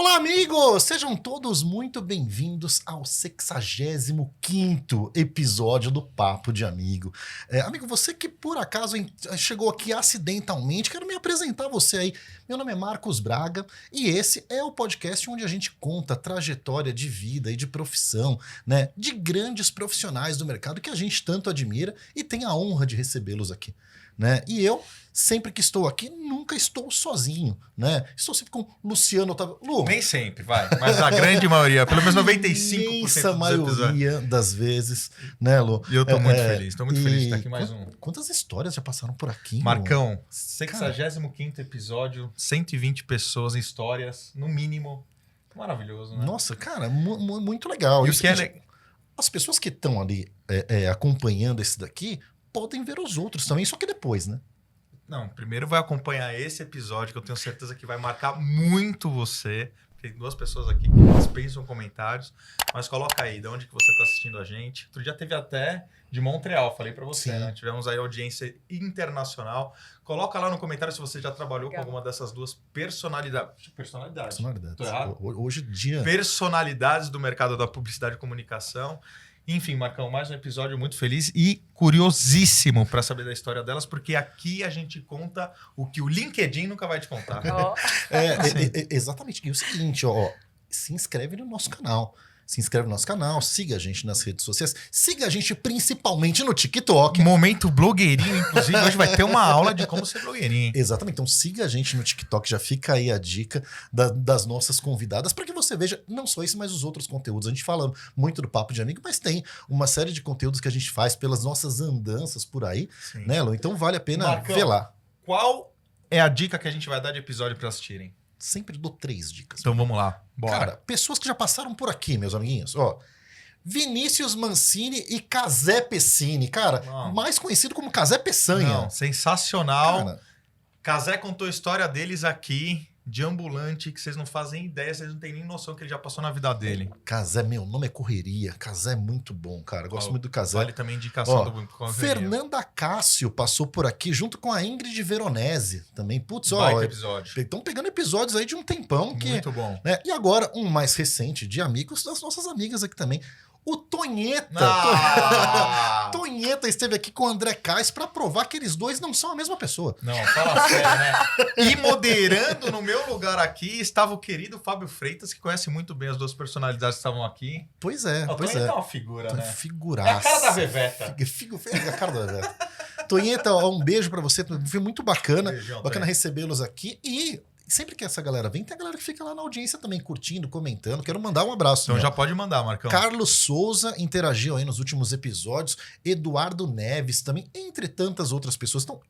Olá, amigos! Sejam todos muito bem-vindos ao 65º episódio do Papo de Amigo. Amigo, você que por acaso chegou aqui acidentalmente, quero me apresentar a você aí. Meu nome é Marcos Braga e esse é o podcast onde a gente conta a trajetória de vida e de profissão, né, de grandes profissionais do mercado que a gente tanto admira e tem a honra de recebê-los aqui, né? E eu, sempre que estou aqui, nunca estou sozinho, né? Estou sempre com Luciano Otávio. Lu, nem sempre, vai. Mas a grande maioria, pelo menos 95% imensa dos maioria episódios. das vezes, né, Lu? E eu tô muito feliz. Tô muito feliz de estar aqui mais um. Quantas histórias já passaram por aqui, Lu? Marcão, 65º episódio, 120 pessoas, histórias, no mínimo. Maravilhoso, né? Nossa, cara, muito legal. E E o que é... as pessoas que estão ali acompanhando esse daqui podem ver os outros também, só que depois, né? Não, primeiro vai acompanhar esse episódio, que eu tenho certeza que vai marcar muito você. Tem duas pessoas aqui que dispensam comentários, mas coloca aí, de onde que você está assistindo a gente. Outro dia teve até de Montreal, falei para você, né? Tivemos aí audiência internacional. Coloca lá no comentário se você já trabalhou com alguma dessas duas personalidades. Personalidades. Personalidades. Tô errado? Hoje dia... Personalidades do mercado da publicidade e comunicação. Enfim, Marcão, mais um episódio muito feliz e curiosíssimo para saber da história delas, porque aqui a gente conta o que o LinkedIn nunca vai te contar. Oh. Exatamente. E o seguinte, ó, se inscreve no nosso canal. Se inscreve no nosso canal, siga a gente nas redes sociais, siga a gente principalmente no TikTok. Momento blogueirinho, inclusive, hoje vai ter uma aula de como ser blogueirinho. Exatamente, então siga a gente no TikTok, já fica aí a dica das nossas convidadas, para que você veja não só isso, mas os outros conteúdos. A gente fala muito do Papo de Amigo, mas tem uma série de conteúdos que a gente faz pelas nossas andanças por aí, Sim. né, Lu? Então vale a pena Marcão, ver lá. Qual é a dica que a gente vai dar de episódio para assistirem? Sempre dou 3 dicas. Então vamos lá, bora. Cara, pessoas que já passaram por aqui, meus amiguinhos, ó. Vinícius Mancini e Casé Pessini, cara, mais conhecido como Casé Peçanha. Não, sensacional. Cara, Casé contou a história deles aqui, de ambulante, que vocês não fazem ideia, vocês não têm nem noção que ele já passou na vida dele. Casé, meu nome é Correria. Casé é muito bom, cara. Gosto muito do Casé. Vale também indicação do Correria. Fernanda Cássio passou por aqui junto com a Ingrid Veronese também. Putz, ó. Baita episódio. Estão pegando episódios aí de um tempão. Muito bom. Né? E agora, um mais recente de amigos das nossas amigas aqui também. O Tonheta. Tonheta esteve aqui com o André Kais para provar que eles dois não são a mesma pessoa. Não, fala sério, né? E moderando no meu lugar aqui estava o querido Fábio Freitas, que conhece muito bem as duas personalidades que estavam aqui. Pois é, o Tonheta é uma figura, né? Figuraça. É a cara da Veveta. É a cara da Veveta. Tonheta, um beijo para você. Foi muito bacana. Beijão, bacana recebê-los aqui. E sempre que essa galera vem, tem a galera que fica lá na audiência também, curtindo, comentando. Quero mandar um abraço. Então já pode mandar, Marcão. Carlos Souza interagiu aí nos últimos episódios. Eduardo Neves também, entre tantas outras pessoas. Então,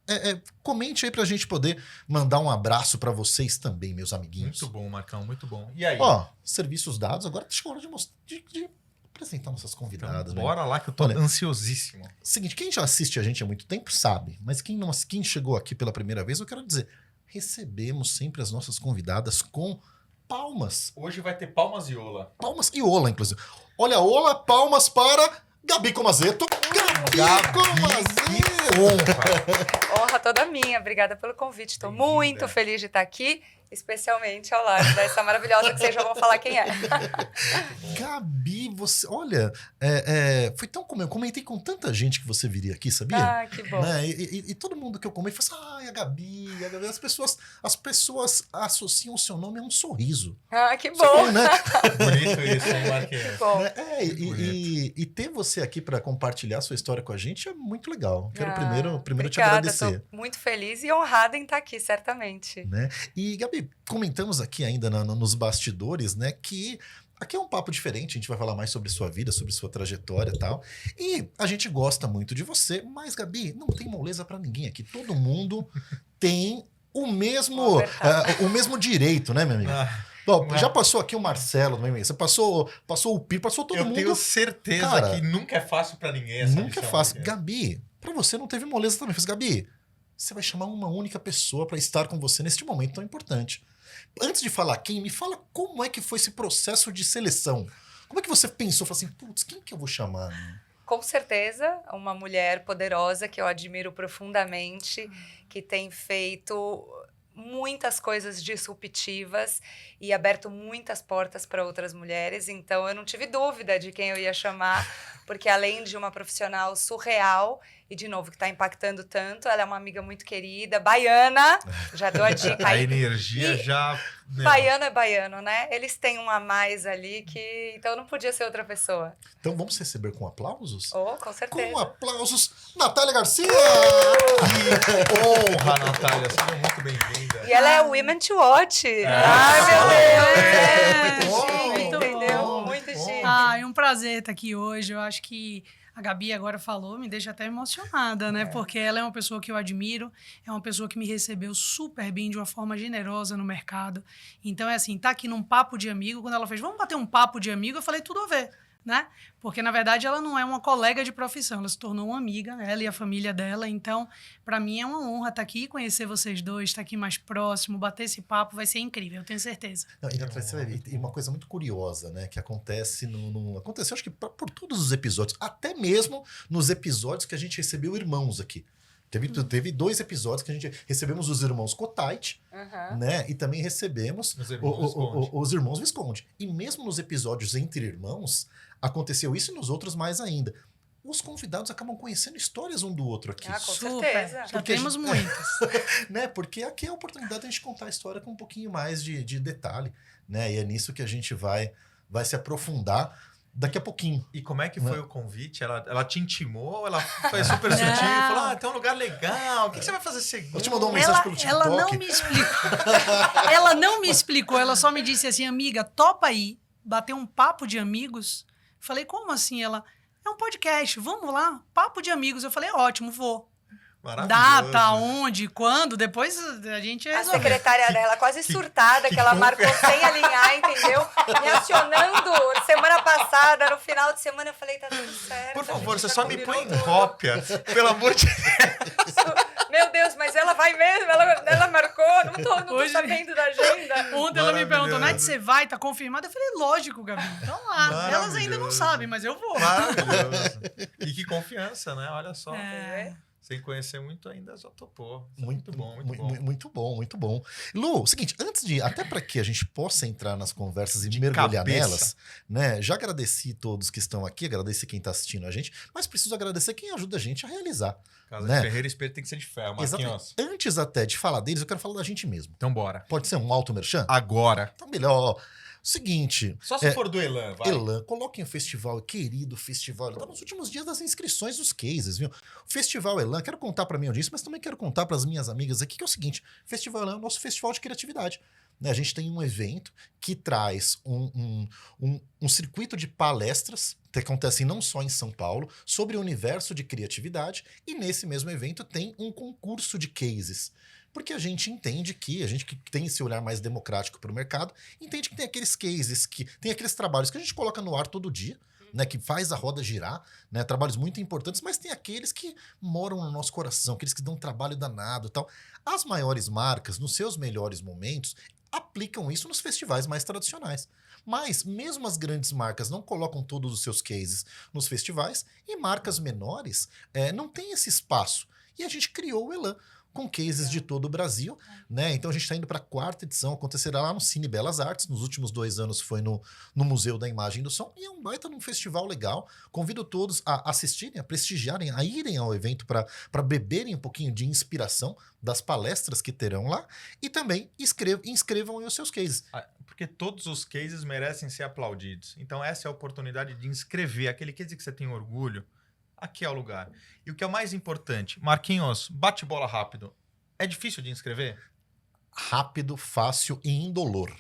comente aí pra gente poder mandar um abraço pra vocês também, meus amiguinhos. Muito bom, Marcão, muito bom. E aí? Ó, serviços dados. Agora chegou a hora de apresentar nossas convidadas. Então, bora lá que eu tô ansiosíssimo. Seguinte, quem já assiste a gente há muito tempo sabe, mas quem chegou aqui pela primeira vez, eu quero dizer, recebemos sempre as nossas convidadas com palmas. Hoje vai ter palmas e ola. Palmas e ola, inclusive. Olha, ola, palmas para Gabi Comazetto. Gabi Comazetto! Honra toda minha. Obrigada pelo convite. Estou muito feliz de estar aqui, especialmente ao lado dessa maravilhosa que vocês já vão falar quem é. Gabi, você... Olha, foi tão como eu comentei com tanta gente que você viria aqui, sabia? Ah, que bom. Né? E todo mundo que eu comentei falou assim, a Gabi. As pessoas associam o seu nome a um sorriso. Ah, que bom. Né? Bonito isso, hein, Marquinhos? Que bom. E ter você aqui para compartilhar a sua história com a gente é muito legal. Quero primeiro obrigada, te agradecer. Estou muito feliz e honrada em estar aqui, certamente. Né? E, Gabi, comentamos aqui ainda nos bastidores, né, que aqui é um papo diferente, a gente vai falar mais sobre sua vida, sobre sua trajetória e tal. E a gente gosta muito de você, mas, Gabi, não tem moleza para ninguém aqui. Todo mundo tem o mesmo direito, né, meu amigo? Já passou aqui o Marcelo, você passou o Piro, passou todo mundo. Eu tenho certeza, cara, que nunca é fácil para ninguém essa Nunca é fácil. Gabi, para você não teve moleza também. Gabi, você vai chamar uma única pessoa para estar com você neste momento tão importante. Antes de falar quem, me fala como é que foi esse processo de seleção. Como é que você pensou? Falou assim, putz, quem que eu vou chamar? Com certeza, uma mulher poderosa que eu admiro profundamente, que tem feito muitas coisas disruptivas e aberto muitas portas para outras mulheres. Então, eu não tive dúvida de quem eu ia chamar, porque além de uma profissional surreal, e de novo, que está impactando tanto, ela é uma amiga muito querida, baiana, já dou a dica A aí. energia já... Baiano é baiano, né? Eles têm um a mais ali que... Então, não podia ser outra pessoa. Então vamos receber com aplausos? Oh, com certeza. Com aplausos, Natália Garcia! Que honra, Natália. Seja muito bem-vinda. E ela é Women to Watch. Ai, meu Deus! Muito bom, Chique, muito entendeu? bom, Muito muito bom. chique. Ah, é um prazer estar aqui hoje. Eu acho que a Gabi agora falou, me deixa até emocionada, né? Porque ela é uma pessoa que eu admiro, é uma pessoa que me recebeu super bem, de uma forma generosa no mercado. Então, é assim, tá aqui num papo de amigo. Quando ela fez, vamos bater um papo de amigo, eu falei, tudo a ver, né? Porque, na verdade, ela não é uma colega de profissão, ela se tornou uma amiga, ela e a família dela. Então, para mim é uma honra estar aqui, conhecer vocês dois, estar aqui mais próximo, bater esse papo, vai ser incrível, eu tenho certeza. Não, e Natália, você vai ver, e uma coisa muito curiosa, né? Que acontece aconteceu, acho que por todos os episódios, até mesmo nos episódios que a gente recebeu irmãos aqui. Teve 2 episódios que a gente recebemos os irmãos Kotait, né? E também recebemos os irmãos Visconde. E mesmo nos episódios entre irmãos, aconteceu isso e nos outros mais ainda. Os convidados acabam conhecendo histórias um do outro aqui. Ah, com Super, certeza. já Porque a temos gente- muitas. Né? Porque aqui é a oportunidade de a gente contar a história com um pouquinho mais de detalhe, né? E é nisso que a gente vai se aprofundar daqui a pouquinho. E como é que foi o convite? Ela te intimou ou ela foi super sutil e falou, ah, tem um lugar legal, o que você vai fazer segunda? Ela te mandou uma mensagem pelo Ela TikTok. não me explicou. Ela não me explicou, ela só me disse assim, amiga, topa aí, bater um papo de amigos. Falei, como assim? Ela, é um podcast, vamos lá, papo de amigos. Eu falei, ótimo, vou. Maravilhoso. Data, onde, quando, depois a gente A resolve. secretária dela quase surtada, que ela marcou sem alinhar, entendeu? Me acionando semana passada, no final de semana, eu falei, tá tudo certo. Por a favor, gente você já só me combinou põe em tudo. cópia. Pelo amor de Deus. Meu Deus, mas ela vai mesmo? Ela marcou? Não tô Hoje- sabendo da agenda. Ontem ela me perguntou, Maravilhoso. Nath, você vai? Tá confirmado? Eu falei, lógico, Gabi. Então lá. Elas ainda não Maravilhoso. sabem, mas eu vou. Maravilhoso. E que confiança, né? Olha só. É. Sem conhecer muito ainda, já topou. Muito bom, muito mu- bom. Muito bom, muito bom. Lu, seguinte, antes de. Até para que a gente possa entrar nas conversas e De mergulhar cabeça. nelas, né? Já agradeci todos que estão aqui, agradeci quem está assistindo a gente, mas preciso agradecer quem ajuda a gente a realizar. Casa né? de Ferreira Espelho tem que ser de ferro, Marquinhos. Exatamente. Antes até de falar deles, eu quero falar da gente mesmo. Então bora. Pode ser um auto merchan? Agora. Então, melhor. Seguinte. Só se for do Elan, vai. Elan, coloquem o festival, querido festival Elan. Tá nos últimos dias das inscrições dos cases, viu? O Festival Elan, quero contar para mim disso, mas também quero contar para as minhas amigas aqui, que é o seguinte: o Festival Elan é o nosso festival de criatividade. Né? A gente tem um evento que traz um circuito de palestras que acontecem não só em São Paulo, sobre o universo de criatividade, e nesse mesmo evento tem um concurso de cases. Porque a gente entende a gente que tem esse olhar mais democrático para o mercado, entende que tem aqueles cases, que tem aqueles trabalhos que a gente coloca no ar todo dia, né, que faz a roda girar, né, trabalhos muito importantes, mas tem aqueles que moram no nosso coração, aqueles que dão um trabalho danado e tal. As maiores marcas, nos seus melhores momentos, aplicam isso nos festivais mais tradicionais. Mas mesmo as grandes marcas não colocam todos os seus cases nos festivais, e marcas menores não têm esse espaço. E a gente criou o Elan, com cases de todo o Brasil, né? Então a gente está indo para a 4ª edição, acontecerá lá no Cine Belas Artes, nos últimos 2 anos foi no Museu da Imagem e do Som, e é um baita num festival legal. Convido todos a assistirem, a prestigiarem, a irem ao evento para beberem um pouquinho de inspiração das palestras que terão lá, e também inscrevam aí os seus cases. Porque todos os cases merecem ser aplaudidos. Então essa é a oportunidade de inscrever aquele case que você tem orgulho. Aqui é o lugar. E o que é o mais importante, Marquinhos, bate bola rápido. É difícil de inscrever? Rápido, fácil e indolor.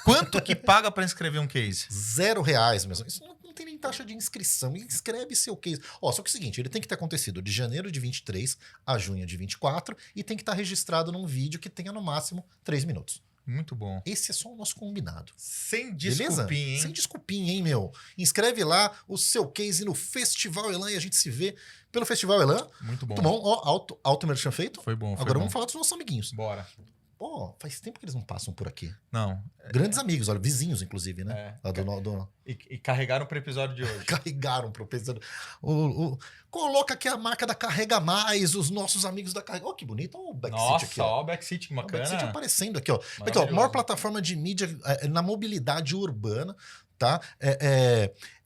Quanto que paga para inscrever um case? R$0 mesmo. Isso não tem nem taxa de inscrição. Inscreve seu case. Só que é o seguinte, ele tem que ter acontecido de janeiro de 23 a junho de 24 e tem que estar registrado num vídeo que tenha no máximo 3 minutos. Muito bom. Esse é só o nosso combinado. Sem Beleza? desculpinha, hein? Sem desculpinha, hein, meu? Inscreve lá o seu case no Festival Elan e a gente se vê pelo Festival Elan. Muito bom. Muito bom. Auto merchan feito. Foi bom, foi Agora bom. vamos falar dos nossos amiguinhos. Bora. Pô, faz tempo que eles não passam por aqui. Não. Grandes amigos, olha, vizinhos, inclusive, né? É. Lá do... E carregaram pro episódio de hoje. Carregaram pro pensando. Coloca aqui a marca da Carrega Mais, os nossos amigos da Carrega. Oh, que bonito. Olha o Backseat aqui, Nossa, ó. ó o Backseat, que O Backseat bacana. aparecendo aqui, ó. Aqui, ó, Maravilhoso. maior plataforma de mídia na mobilidade urbana, tá?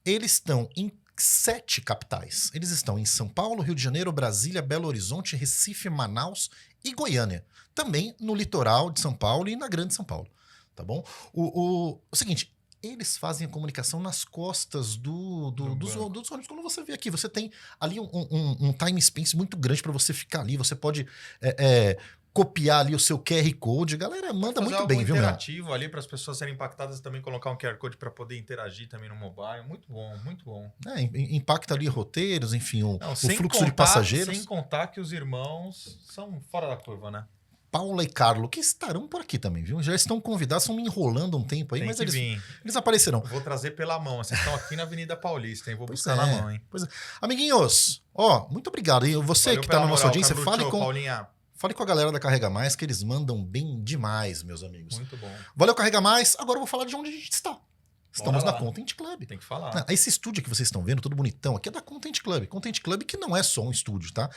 Eles estão em 7 capitais. Eles estão em São Paulo, Rio de Janeiro, Brasília, Belo Horizonte, Recife, Manaus e Goiânia. Também no litoral de São Paulo e na Grande São Paulo, tá bom? O seguinte, eles fazem a comunicação nas costas dos ônibus. Quando você vê aqui, você tem ali um time space muito grande para você ficar ali. Você pode copiar ali o seu QR Code. Galera, manda muito bem, viu, meu? Interativo ali para as pessoas serem impactadas e também colocar um QR Code para poder interagir também no mobile. Muito bom, muito bom. Impacta ali roteiros, enfim, o Sem fluxo de passageiros. Sem contar que os irmãos são fora da curva, né? Paula e Carlo, que estarão por aqui também, viu? Já estão convidados, estão me enrolando um tempo aí, Tem mas que vir. eles aparecerão. Eu vou trazer pela mão. Vocês estão aqui na Avenida Paulista, hein? Vou buscar Pois na é, mão, hein? pois é. Amiguinhos, ó, muito obrigado. E você Valeu que tá pela na nossa moral, audiência, Cabruccio, Paulinha. fale com a galera da Carrega Mais, que eles mandam bem demais, meus amigos. Muito bom. Valeu, Carrega Mais. Agora eu vou falar de onde a gente está. Estamos Bora na lá. Content Club. Tem que falar. Esse estúdio que vocês estão vendo, todo bonitão, aqui é da Content Club. Content Club que não é só um estúdio, tá?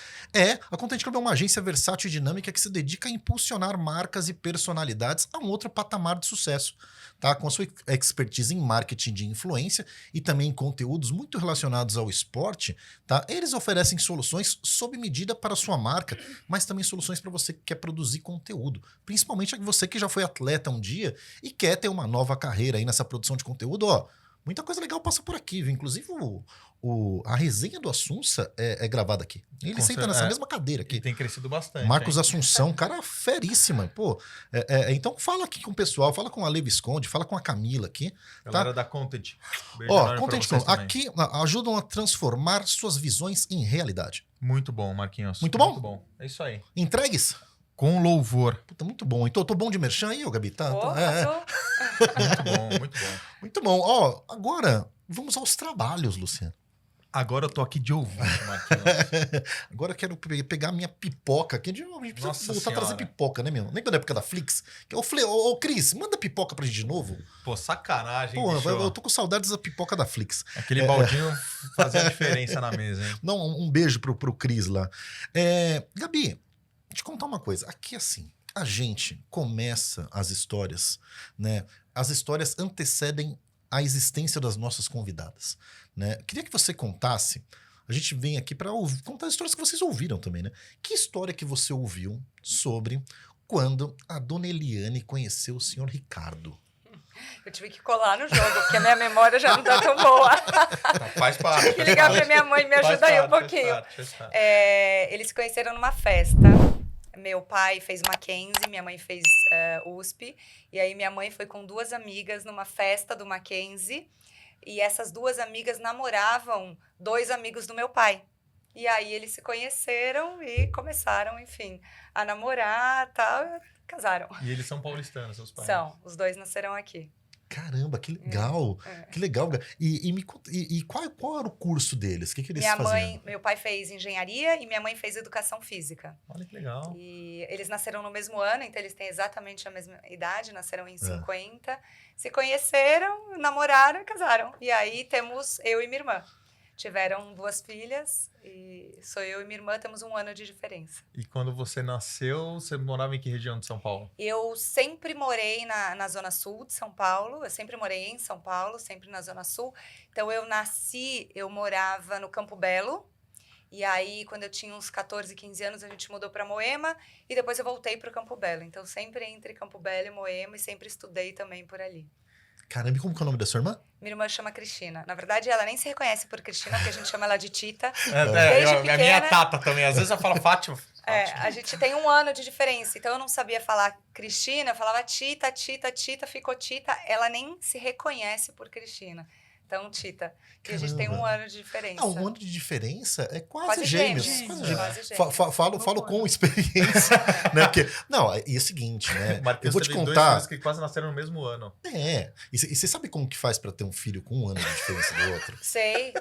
A Content Club é uma agência versátil e dinâmica que se dedica a impulsionar marcas e personalidades a um outro patamar de sucesso, tá? Com a sua expertise em marketing de influência e também em conteúdos muito relacionados ao esporte, tá? Eles oferecem soluções sob medida para a sua marca, mas também soluções para você que quer produzir conteúdo. Principalmente você que já foi atleta um dia e quer ter uma nova carreira aí nessa produção de conteúdo, ó. Muita coisa legal passa por aqui, viu? Inclusive a resenha do Assunça é gravada aqui. Ele senta nessa mesma cadeira aqui. E tem crescido bastante. Marcos hein? Assunção, cara feríssima. Pô, então fala aqui com o pessoal, fala com a Levi Visconde, fala com a Camila aqui. Galera da Content. Beijo Ó, enorme pra Content vocês Club, também. aqui ajudam a transformar suas visões em realidade. Muito bom, Marquinhos. Muito bom? Muito bom. É isso aí. Entregues? Com louvor. Puta, muito bom. Então, tô bom de merchan aí, ô Gabi? Tá, Ô, é. passou? Muito bom, muito bom. Muito bom. Ó, agora vamos aos trabalhos, Luciano. Agora eu tô aqui de ouvinte, Marquinhos. Agora eu quero pegar minha pipoca aqui. A gente precisa Nossa voltar a trazer Senhora. pipoca, né, meu? Lembra da época da Flix? Ô, Cris, manda pipoca pra gente de novo. Pô, sacanagem, Pô, bicho. eu tô com saudades da pipoca da Flix. Aquele baldinho fazia a diferença na mesa, hein? Não, um beijo pro Cris lá. Gabi, te contar uma coisa. Aqui, assim, a gente começa as histórias, né? As histórias antecedem a existência das nossas convidadas, né? Queria que você contasse. A gente vem aqui para contar as histórias que vocês ouviram também, né? Que história que você ouviu sobre quando a dona Eliane conheceu o senhor Ricardo? Eu tive que colar no jogo, porque a minha memória já não tá tão boa. Faz parte. Tive que ligar pra minha mãe, me ajuda aí um pouquinho. Faz parte. Eles se conheceram numa festa. Meu pai fez Mackenzie, minha mãe fez USP. E aí minha mãe foi com 2 amigas numa festa do Mackenzie. E essas 2 amigas namoravam 2 amigos do meu pai. E aí eles se conheceram e começaram, enfim, a namorar e tal. Casaram. E eles são paulistanos, seus pais. São, os 2 nasceram aqui. Caramba, que legal! Que legal. E qual era o curso deles? O que eles faziam? Meu pai fez engenharia e minha mãe fez educação física. Olha que legal. E eles nasceram no mesmo ano, então eles têm exatamente a mesma idade, nasceram em 50. Se conheceram, namoraram e casaram. E aí temos eu e minha irmã. Tiveram 2 filhas e sou eu e minha irmã, temos 1 ano de diferença. E quando você nasceu, você morava em que região de São Paulo? Eu sempre morei na Zona Sul de São Paulo, eu sempre morei em São Paulo, sempre na Zona Sul. Então, eu morava no Campo Belo, e aí, quando eu tinha uns 14, 15 anos, a gente mudou para Moema, e depois eu voltei para o Campo Belo. Então, sempre entre Campo Belo e Moema, e sempre estudei também por ali. Caramba, e como que é o nome da sua irmã? Minha irmã chama Cristina. Na verdade, ela nem se reconhece por Cristina, porque a gente chama ela de Tita. A minha tata também. Às vezes eu falo Fátima. A gente tem 1 ano de diferença, então eu não sabia falar Cristina, eu falava Tita, ficou Tita. Ela nem se reconhece por Cristina. Então, Tita. E a gente tem Caramba. 1 ano de diferença. Ah, 1 ano de diferença é quase Quase gêmeos. gêmeos. Quase É. gêmeos. Quase gêmeos. Falo com experiência, né? Porque, não, e é o seguinte, né? O Matheus Eu vou te teve 2 contar. filhos que quase nasceram no mesmo ano. E você sabe como que faz pra ter um filho com 1 ano de diferença do outro? Sei.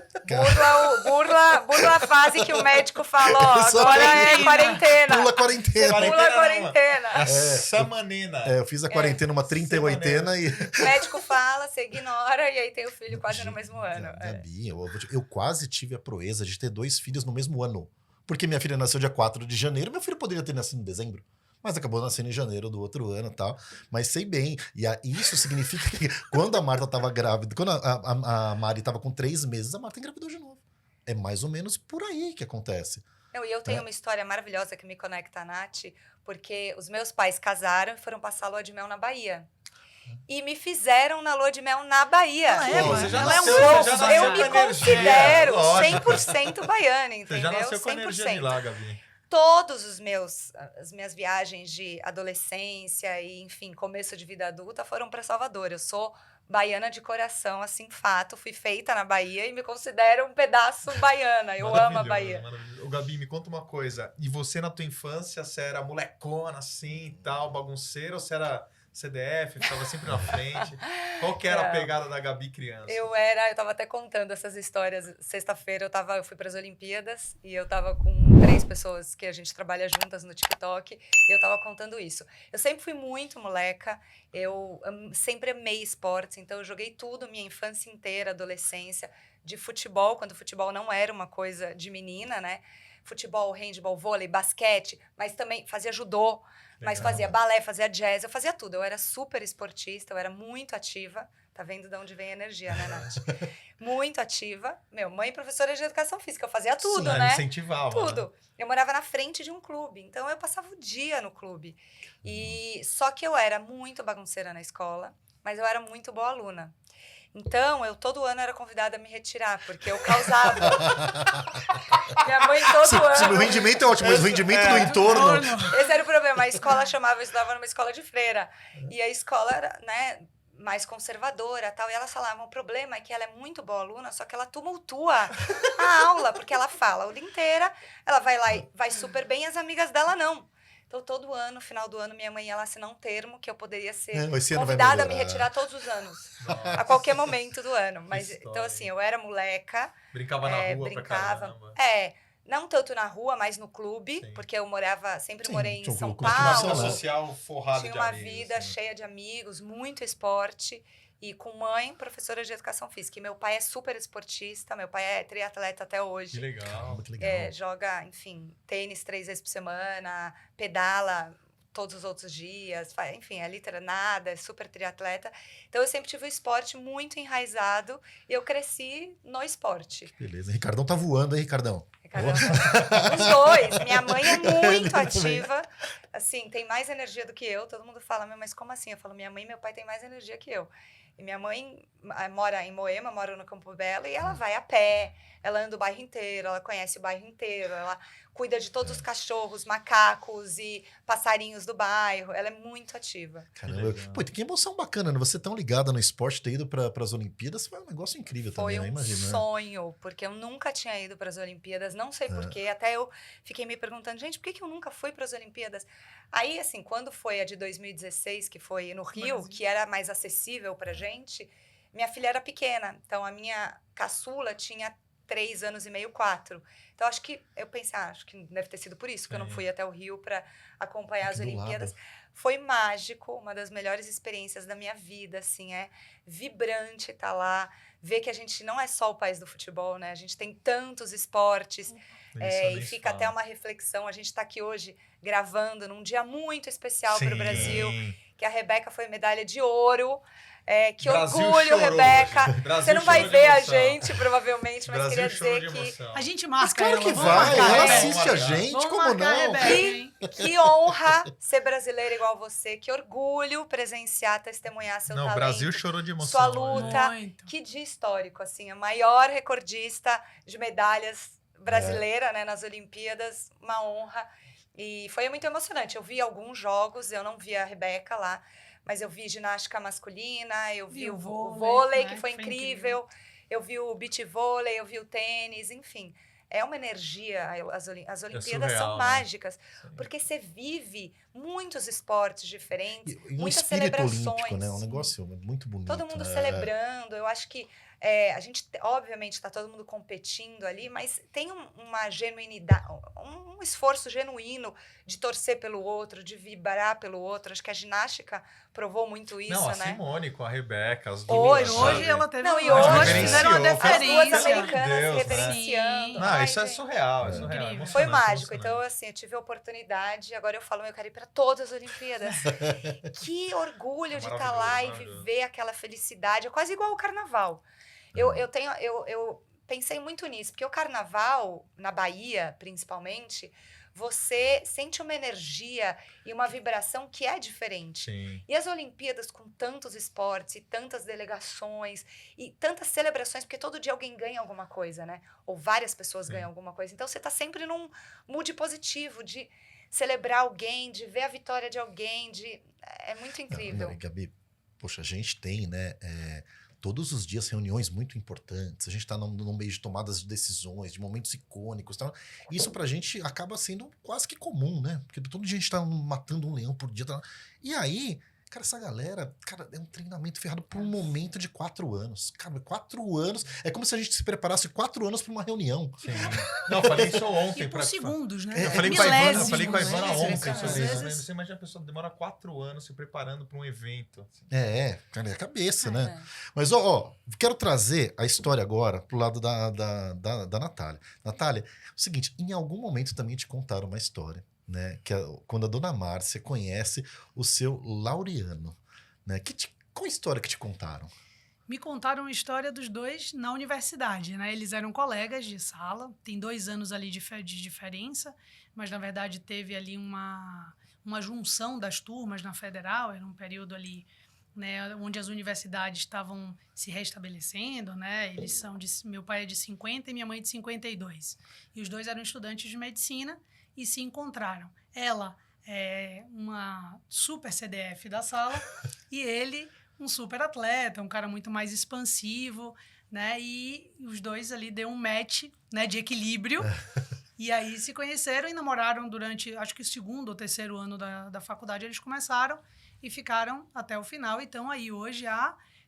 Burla a fase que o médico falou. Agora é Exatamente. quarentena. Pula a quarentena. Pula a quarentena. Essa manina. Eu fiz a quarentena, uma 38ena e... O médico fala, você ignora e aí tem o filho quase no mesmo ano. Gabi, eu quase tive a proeza de ter 2 filhos no mesmo ano. Porque minha filha nasceu dia 4 de janeiro, meu filho poderia ter nascido em dezembro. Mas acabou nascendo em janeiro do outro ano e tal. Mas sei bem. E isso significa que quando a Marta estava grávida, quando a Mari estava com 3 meses, a Marta engravidou de novo. É mais ou menos por aí que acontece. Não, e eu tenho uma história maravilhosa que me conecta a Nath, porque os meus pais casaram e foram passar a lua de mel na Bahia. E me fizeram na lua de mel na Bahia. Ela é, Pô, mano. você já Ela é um nasceu- você já fofo. nasceu Eu com me energia, considero lógico. 100% baiana, Você entendeu? já nasceu com a energia de lá, Gabi. Todos as minhas viagens de adolescência e, enfim, começo de vida adulta foram para Salvador. Eu sou baiana de coração, assim, fato. Fui feita na Bahia e me considero um pedaço baiana. Eu amo a Maravilhoso, Bahia. maravilhoso. Ô, Gabi, me conta uma coisa. E você, na tua infância, você era molecona, assim, e tal, bagunceira, ou você era CDF, ficava sempre na frente? Qual que era a Não. pegada da Gabi criança? Eu tava até contando essas histórias. Sexta-feira eu fui para as Olimpíadas e eu tava com 3 pessoas que a gente trabalha juntas no TikTok e eu tava contando isso. Eu sempre fui muito moleca, eu sempre amei esportes, então eu joguei tudo minha infância inteira, adolescência, de futebol, quando o futebol não era uma coisa de menina, né? Futebol, handball, vôlei, basquete, mas também fazia judô. Mas Legal. fazia balé, fazia jazz, eu fazia tudo. Eu era super esportista, eu era muito ativa. Tá vendo de onde vem a energia, né, Nath? Muito ativa. Mãe professora de educação física, eu fazia tudo, Sim, né? incentivava, Tudo. né? Eu morava na frente de um clube, então eu passava o dia no clube. Só que eu era muito bagunceira na escola, mas eu era muito boa aluna. Então, eu todo ano era convidada a me retirar, porque eu causava. Minha mãe todo ano... O rendimento é ótimo, mas o rendimento do entorno... Esse era o problema. A escola eu estudava numa escola de freira. E a escola era, né, mais conservadora tal. E elas falavam, o problema é que ela é muito boa aluna, só que ela tumultua a aula, porque ela fala a aula inteira, ela vai lá e vai super bem, e as amigas dela não. Então, todo ano, final do ano, minha mãe ia lá assinar um termo que eu poderia ser Esse ano vai convidada a me melhorar. retirar todos os anos. Nossa. A qualquer momento do ano. Mas, história. então, assim, eu era moleca. Brincava na rua pra brincava. caramba. Não tanto na rua, mas no clube, Sim. porque eu sempre Sim, morei em tinha um São clube de Uma Paulo, vida né? social forrada Tinha de uma amigos, vida assim. cheia de amigos, muito esporte. E com mãe, professora de educação física. E meu pai é super esportista, meu pai é triatleta até Que hoje. legal. Muito legal. Joga, enfim, tênis 3 vezes por semana, pedala todos os outros dias, enfim, é nada, é super triatleta. Então eu sempre tive o esporte muito enraizado e eu cresci no esporte. Beleza. Ricardão tá voando, hein, Ricardão? Ricardo, os dois. Minha mãe é muito Ele também. ativa. Assim, tem mais energia do que eu. Todo mundo fala, mas como assim? Eu falo, minha mãe e meu pai têm mais energia que eu. E minha mãe mora em Moema, mora no Campo Belo, e ela vai a pé, ela anda o bairro inteiro, ela conhece o bairro inteiro, ela cuida de todos os cachorros, macacos e passarinhos do bairro. Ela é muito ativa. Caramba. legal. Pô, que emoção bacana, né? Você tão ligada no esporte, ter ido para as Olimpíadas, foi um negócio incrível Foi também, né? um Imagina. né? sonho, porque eu nunca tinha ido para as Olimpíadas, não sei porquê, até eu fiquei me perguntando, gente, por que eu nunca fui para as Olimpíadas? Aí, assim, quando foi a de 2016, que foi no Rio, Brasil. que era mais acessível pra gente, minha filha era pequena, então a minha caçula tinha 3 anos e meio, 4. Então, eu pensei, acho que deve ter sido por isso que eu não Sim. fui até o Rio para acompanhar as Aqui do Olimpíadas. lado. Foi mágico, uma das melhores experiências da minha vida, assim, é vibrante estar lá, ver que a gente não é só o país do futebol, né? A gente tem tantos esportes, Isso e nem fica se até fala. uma reflexão. A gente está aqui hoje gravando num dia muito especial para o Sim. Brasil, que a Rebeca foi medalha de ouro. Que Brasil orgulho, chorou Rebeca. hoje. Brasil Você não vai chorou de ver a emoção. gente, provavelmente, mas Brasil queria chorou dizer de que emoção. A gente Mas marca claro ela. que vamos vai, marcar ela ela. assiste a Vamos gente, Vamos como marcar a não? Rebeca, hein? que honra ser brasileira igual você, que orgulho presenciar, testemunhar seu Não, o talento. Brasil chorou de emoção. Sua hoje. luta. Muito. Que dia histórico, assim, a maior recordista de medalhas brasileira, né, nas Olimpíadas, uma honra. E foi muito emocionante. Eu vi alguns jogos, eu não vi a Rebeca lá, mas eu vi ginástica masculina, eu vi E o o vôlei, vôlei, que né, foi foi incrível. eu vi o beach vôlei, eu vi o tênis, enfim. É uma energia, as Olimpíadas surreal, são né? mágicas, Sim. porque você vive muitos esportes diferentes, E um muitas espírito celebrações. olímpico, né? Um negócio muito bonito. Todo mundo né? celebrando, eu acho que a gente, obviamente, está todo mundo competindo ali, mas tem uma genuinidade, um esforço genuíno de torcer pelo outro, de vibrar pelo outro. Acho que a ginástica provou muito isso, Não, a né? Simone com a Rebeca, as Hoje, duas. Hoje sabe? ela teve Não, e as hoje duas fizeram uma reverenciou, As duas deferência. americanas Deus, né? reverenciando. Sim. Não, Ai, isso é gente. surreal, é É. surreal. Incrível. Emocionante, Foi mágico. emocionante. Então, assim, eu tive a oportunidade, agora eu falo, eu quero ir para todas as Olimpíadas. Que orgulho É de estar lá e maravilhoso. viver aquela felicidade. É quase igual o carnaval. Eu pensei muito nisso, porque o carnaval, na Bahia, principalmente, você sente uma energia e uma vibração que é diferente. Sim. E as Olimpíadas, com tantos esportes e tantas delegações e tantas celebrações, porque todo dia alguém ganha alguma coisa, né? Ou várias pessoas Sim. ganham alguma coisa. Então, você está sempre num mood positivo, de celebrar alguém, de ver a vitória de alguém, é muito incrível. Não, Gabi, poxa, a gente tem, né? Todos os dias reuniões muito importantes, a gente está num meio de tomadas de decisões, de momentos icônicos. Tal. Isso pra gente acaba sendo quase que comum, né? Porque todo dia a gente tá matando um leão por dia. Tá. E aí, cara, essa galera, cara, é um treinamento ferrado por um momento de 4 anos. Cara, 4 anos. É como se a gente se preparasse 4 anos pra uma reunião. Sim. Não, eu falei isso ontem. E por segundos, né? Eu falei com a Ivana, Milésimos, ontem às sobre isso. vezes. Você imagina a pessoa demora 4 anos se preparando para um evento. Assim. Cara, é a cabeça, né? Mas, ó, quero trazer a história agora pro lado da Natália. Natália, é o seguinte, em algum momento também te contaram uma história, né? Que quando a dona Márcia conhece o seu Laureano, né? Qual a história que te contaram? Me contaram a história dos dois na universidade, né? Eles eram colegas de sala, tem 2 anos ali de diferença, mas na verdade teve ali uma junção das turmas na federal, era um período ali, né, onde as universidades estavam se restabelecendo, né? Eles são meu pai é de 50 e minha mãe de 52. E os dois eram estudantes de medicina e se encontraram. Ela é uma super CDF da sala e ele um super atleta, um cara muito mais expansivo, né? E os dois ali deu um match, né, de equilíbrio. E aí se conheceram e namoraram durante, acho que o 2º ou 3º ano da faculdade, eles começaram e ficaram até o final. Então aí hoje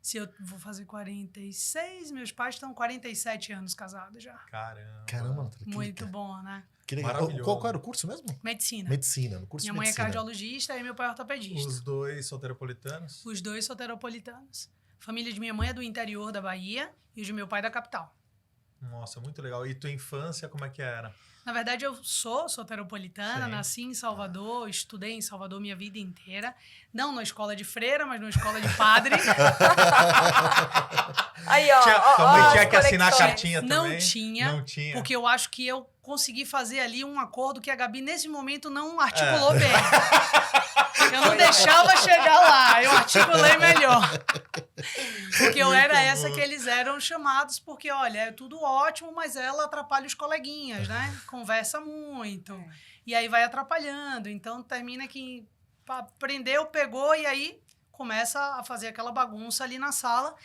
se eu vou fazer 46, meus pais estão 47 anos casados já. Caramba. Natália. Muito bom, né? Que legal. Maravilhoso. Qual era o curso mesmo? Medicina. Medicina, no curso Minha de mãe é medicina. cardiologista e meu pai é ortopedista. Os dois soteropolitanos? Os dois soteropolitanos. A família de minha mãe é do interior da Bahia e o de meu pai é da capital. Nossa, muito legal. E tua infância, como é que era? Na verdade, eu sou soteropolitana, Sim. nasci em Salvador, estudei em Salvador minha vida inteira. Não na escola de freira, mas na escola de padre. Aí, ó. Tua mãe ó, tinha as que assinar a conexões. cartinha Não também? tinha, Não tinha. porque eu acho que eu consegui fazer ali um acordo que a Gabi, nesse momento, não articulou bem. Eu não deixava chegar lá, eu articulei melhor. Porque eu era essa que eles eram chamados, porque, olha, é tudo ótimo, mas ela atrapalha os coleguinhas, né? Conversa muito. E aí vai atrapalhando. Então, termina que aprendeu, pegou, e aí começa a fazer aquela bagunça ali na sala.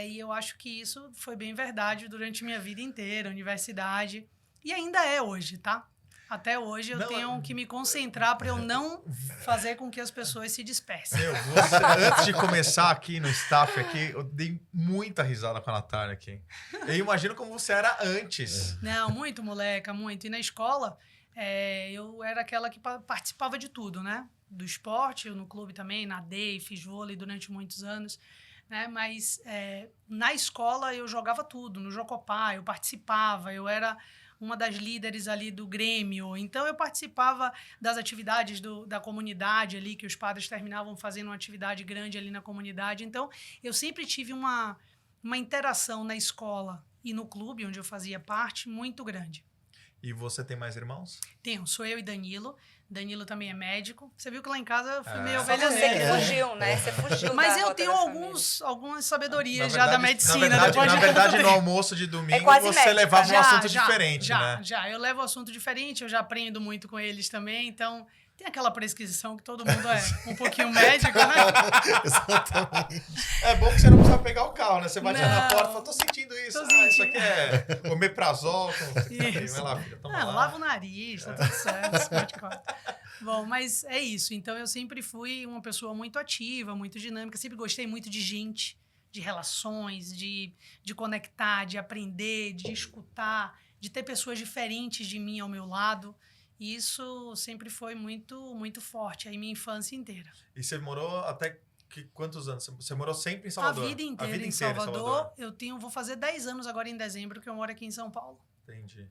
E eu acho que isso foi bem verdade durante minha vida inteira, universidade. E ainda é hoje, tá? Até hoje eu tenho que me concentrar para eu não fazer com que as pessoas se dispersem. Antes de começar aqui no staff, aqui, eu dei muita risada com a Natália aqui. Eu imagino como você era antes. Não, muito, moleca, muito. E na escola, eu era aquela que participava de tudo, né? Do esporte, eu no clube também, nadei, fiz vôlei durante muitos anos. Né? Mas na escola eu jogava tudo, no Jocopá, eu participava, eu era uma das líderes ali do Grêmio, então eu participava das atividades da comunidade ali, que os padres terminavam fazendo uma atividade grande ali na comunidade, então eu sempre tive uma interação na escola e no clube, onde eu fazia parte, muito grande. E você tem mais irmãos? Tenho, sou eu e Danilo. Danilo também é médico. Você viu que lá em casa eu fui meio Só ovelha você que negra. fugiu, né? Você fugiu. Mas da eu rota tenho da algumas sabedorias Na já da verdade- medicina. Na depois de verdade, tanto no tempo. almoço de domingo, quase você médica. levava um assunto diferente, já, né? Já, eu levo assunto diferente, eu já aprendo muito com eles também, então Tem aquela prescrição que todo mundo é um pouquinho médico, né? Exatamente. É bom que você não precisa pegar o carro, né? Você bate lá na Não. porta e fala, tô sentindo isso. Tô Isso sentindo. aqui é omeprazol. Isso. Vai lá, filha, toma Não, lá. lava o nariz, tá tudo certo. 54. Bom, mas é isso. Então, eu sempre fui uma pessoa muito ativa, muito dinâmica. Sempre gostei muito de gente, de relações, de conectar, de aprender, de escutar, de ter pessoas diferentes de mim ao meu lado. E isso sempre foi muito, muito forte aí minha infância inteira. E você morou até quantos anos? Você morou sempre em A Salvador? vida inteira em Salvador. Vou fazer 10 anos agora em dezembro que eu moro aqui em São Paulo. Entendi.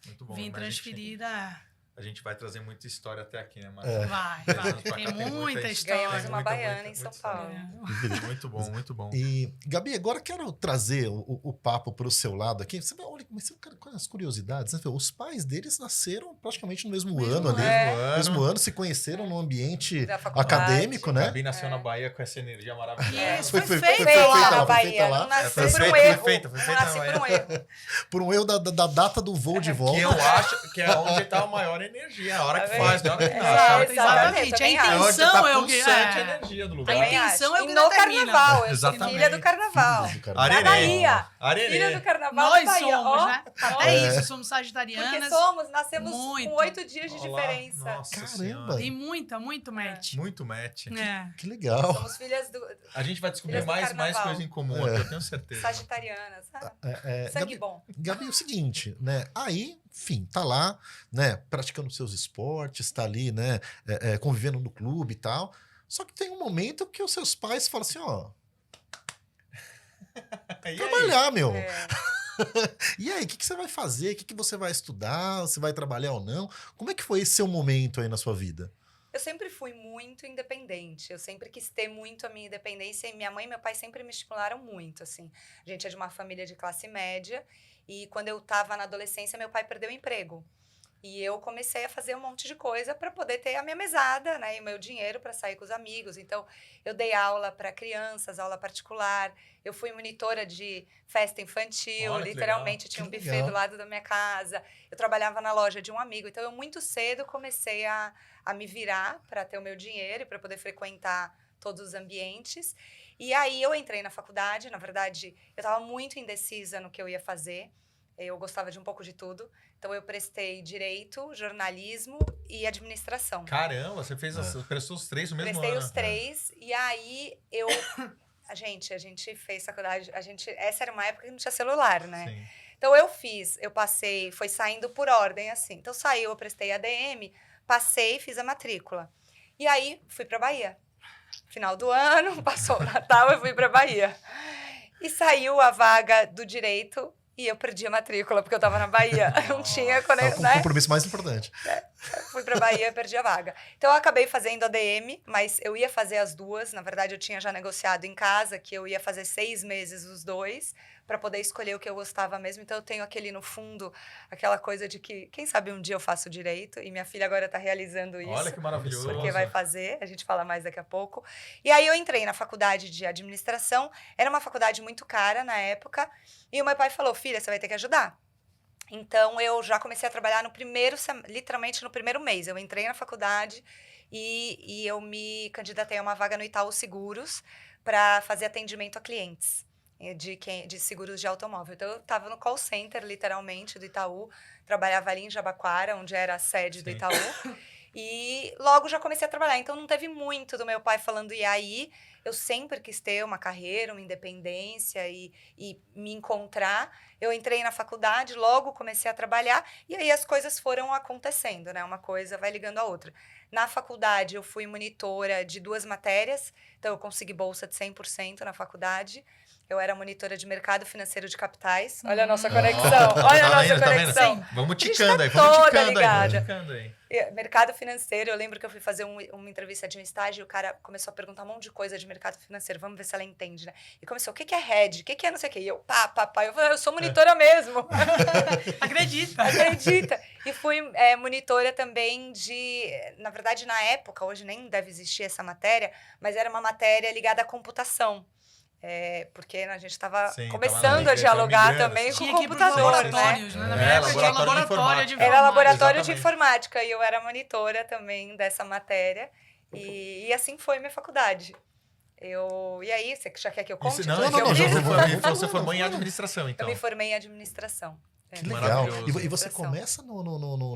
Muito bom. Vim Mas transferida. A gente vai trazer muita história até aqui, né, Mara? Vai. Pra cá Tem tem muita história. história. Ganhamos uma muita, baiana muita, em São muita Paulo. É. Muito bom, muito bom. E, Gabi, agora quero trazer o papo para o seu lado aqui. Você vê, olha, mas você, com as curiosidades, né? Os pais deles nasceram praticamente no mesmo ano ali. Mesmo ano, se conheceram num ambiente Da faculdade. acadêmico, né? Gabi nasceu na Bahia com essa energia maravilhosa. Isso, Foi foi feita feito Feita lá, na foi Bahia, feita lá. não nasci Foi por um feita, erro. foi feita Não na nasci Bahia. por um erro. Por um erro da data do voo de volta. Que eu acho que é onde tá a maior energia. A hora que Tá faz, não é a hora que nasce. Exato, exatamente, exatamente. A também É onde intenção tá é o que. pulsante a É. energia do A lugar. Também intenção acho. é o que E no determina. carnaval, eu sou Exatamente. filha do carnaval. Filha do Da carnaval. Bahia. Arerê. Filha do carnaval Nós da Bahia. somos, Ó, né? ó. Até É. isso, somos sagitarianas. Porque nascemos Muito. com 8 dias de Olá. diferença. Nossa Caramba. Senhora. Tem muito match. Muito match. É. Que legal. Somos filhas do A gente vai descobrir Filhas do mais carnaval. coisas em comum aqui, eu tenho certeza. sagitarianas, sabe? Sangue Gabi, bom. Gabi, é o seguinte, né? Aí, enfim, tá lá, né? Praticando seus esportes, tá ali, né? Convivendo no clube e tal. Só que tem um momento que os seus pais falam assim, ó, E aí? trabalhar, meu. É. E aí, o que você vai fazer? O que você vai estudar? Você vai trabalhar ou não? Como é que foi esse seu momento aí na sua vida? Eu sempre fui muito independente. Eu sempre quis ter muito a minha independência. E minha mãe e meu pai sempre me estimularam muito, assim. A gente é de uma família de classe média. E quando eu estava na adolescência, meu pai perdeu o emprego. E eu comecei a fazer um monte de coisa para poder ter a minha mesada, né? E o meu dinheiro para sair com os amigos. Então, eu dei aula para crianças, aula particular. Eu fui monitora de festa infantil. Olha, que literalmente, legal. tinha um Que buffet legal. do lado da minha casa. Eu trabalhava na loja de um amigo. Então, eu muito cedo comecei a me virar para ter o meu dinheiro e para poder frequentar todos os ambientes. E aí, eu entrei na faculdade. Na verdade, eu estava muito indecisa no que eu ia fazer. Eu gostava de um pouco de tudo. Então, eu prestei Direito, Jornalismo e Administração. Caramba, você fez prestou os três no mesmo Prestei ano. os três. E aí, eu... A gente fez faculdade... Essa era uma época que não tinha celular, né? Sim. Então, eu passei... Foi saindo por ordem, assim. Então, saiu, eu prestei ADM, passei, fiz a matrícula. E aí, fui pra Bahia. Final do ano, passou o Natal, eu fui pra Bahia. E saiu a vaga do Direito... E eu perdi a matrícula, porque eu tava na Bahia. Não tinha Tava conexão, com o né? compromisso mais importante. Fui pra Bahia e perdi a vaga. Então, eu acabei fazendo ADM, mas eu ia fazer as duas. Na verdade, eu tinha já negociado em casa que eu ia fazer 6 meses os dois, para poder escolher o que eu gostava mesmo. Então, eu tenho aquele, no fundo, aquela coisa de que, quem sabe um dia eu faço direito, e minha filha agora tá realizando isso. Olha que maravilhoso. Porque vai fazer, a gente fala mais daqui a pouco. E aí eu entrei na faculdade de administração, era uma faculdade muito cara na época, e o meu pai falou, filha, você vai ter que ajudar. Então eu já comecei a trabalhar literalmente no primeiro mês. Eu entrei na faculdade e eu me candidatei a uma vaga no Itaú Seguros para fazer atendimento a clientes de seguros de automóvel. Então eu estava no call center, literalmente, do Itaú, trabalhava ali em Jabaquara, onde era a sede do Itaú. E logo já comecei a trabalhar. Então, não teve muito do meu pai falando, e aí? Eu sempre quis ter uma carreira, uma independência e me encontrar. Eu entrei na faculdade, logo comecei a trabalhar, e aí as coisas foram acontecendo, né? Uma coisa vai ligando a outra. Na faculdade, eu fui monitora de 2 matérias, então eu consegui bolsa de 100% na faculdade. Eu era monitora de mercado financeiro de capitais. Olha a nossa conexão. Olha a nossa conexão. Vamos A gente ticando tá aí, vamos toda ticando aí, ligada. vamos ticando aí. Mercado financeiro, eu lembro que eu fui fazer uma entrevista de um estágio e o cara começou a perguntar um monte de coisa de mercado financeiro, vamos ver se ela entende, né? E começou, o que é hedge? O que é não sei o quê? E eu, eu falei, eu sou monitora mesmo. Acredita. Acredita. E fui monitora também na verdade, na época, hoje nem deve existir essa matéria, mas era uma matéria ligada à computação. Porque a gente estava Sim, começando tava a dialogar migrando. também com Tinha o que ir pros computador, né? laboratórios, né? Na minha É, época tinha laboratório de laboratório de informática. Era laboratório de Exatamente. informática e eu era monitora também dessa matéria. E assim foi minha faculdade. E aí, você já quer que eu conte? Isso, não, tudo é que eu que já fiz? vou- você formou em administração, Eu então. me formei em administração. Que né? legal. Maravilhoso. E você Administração. começa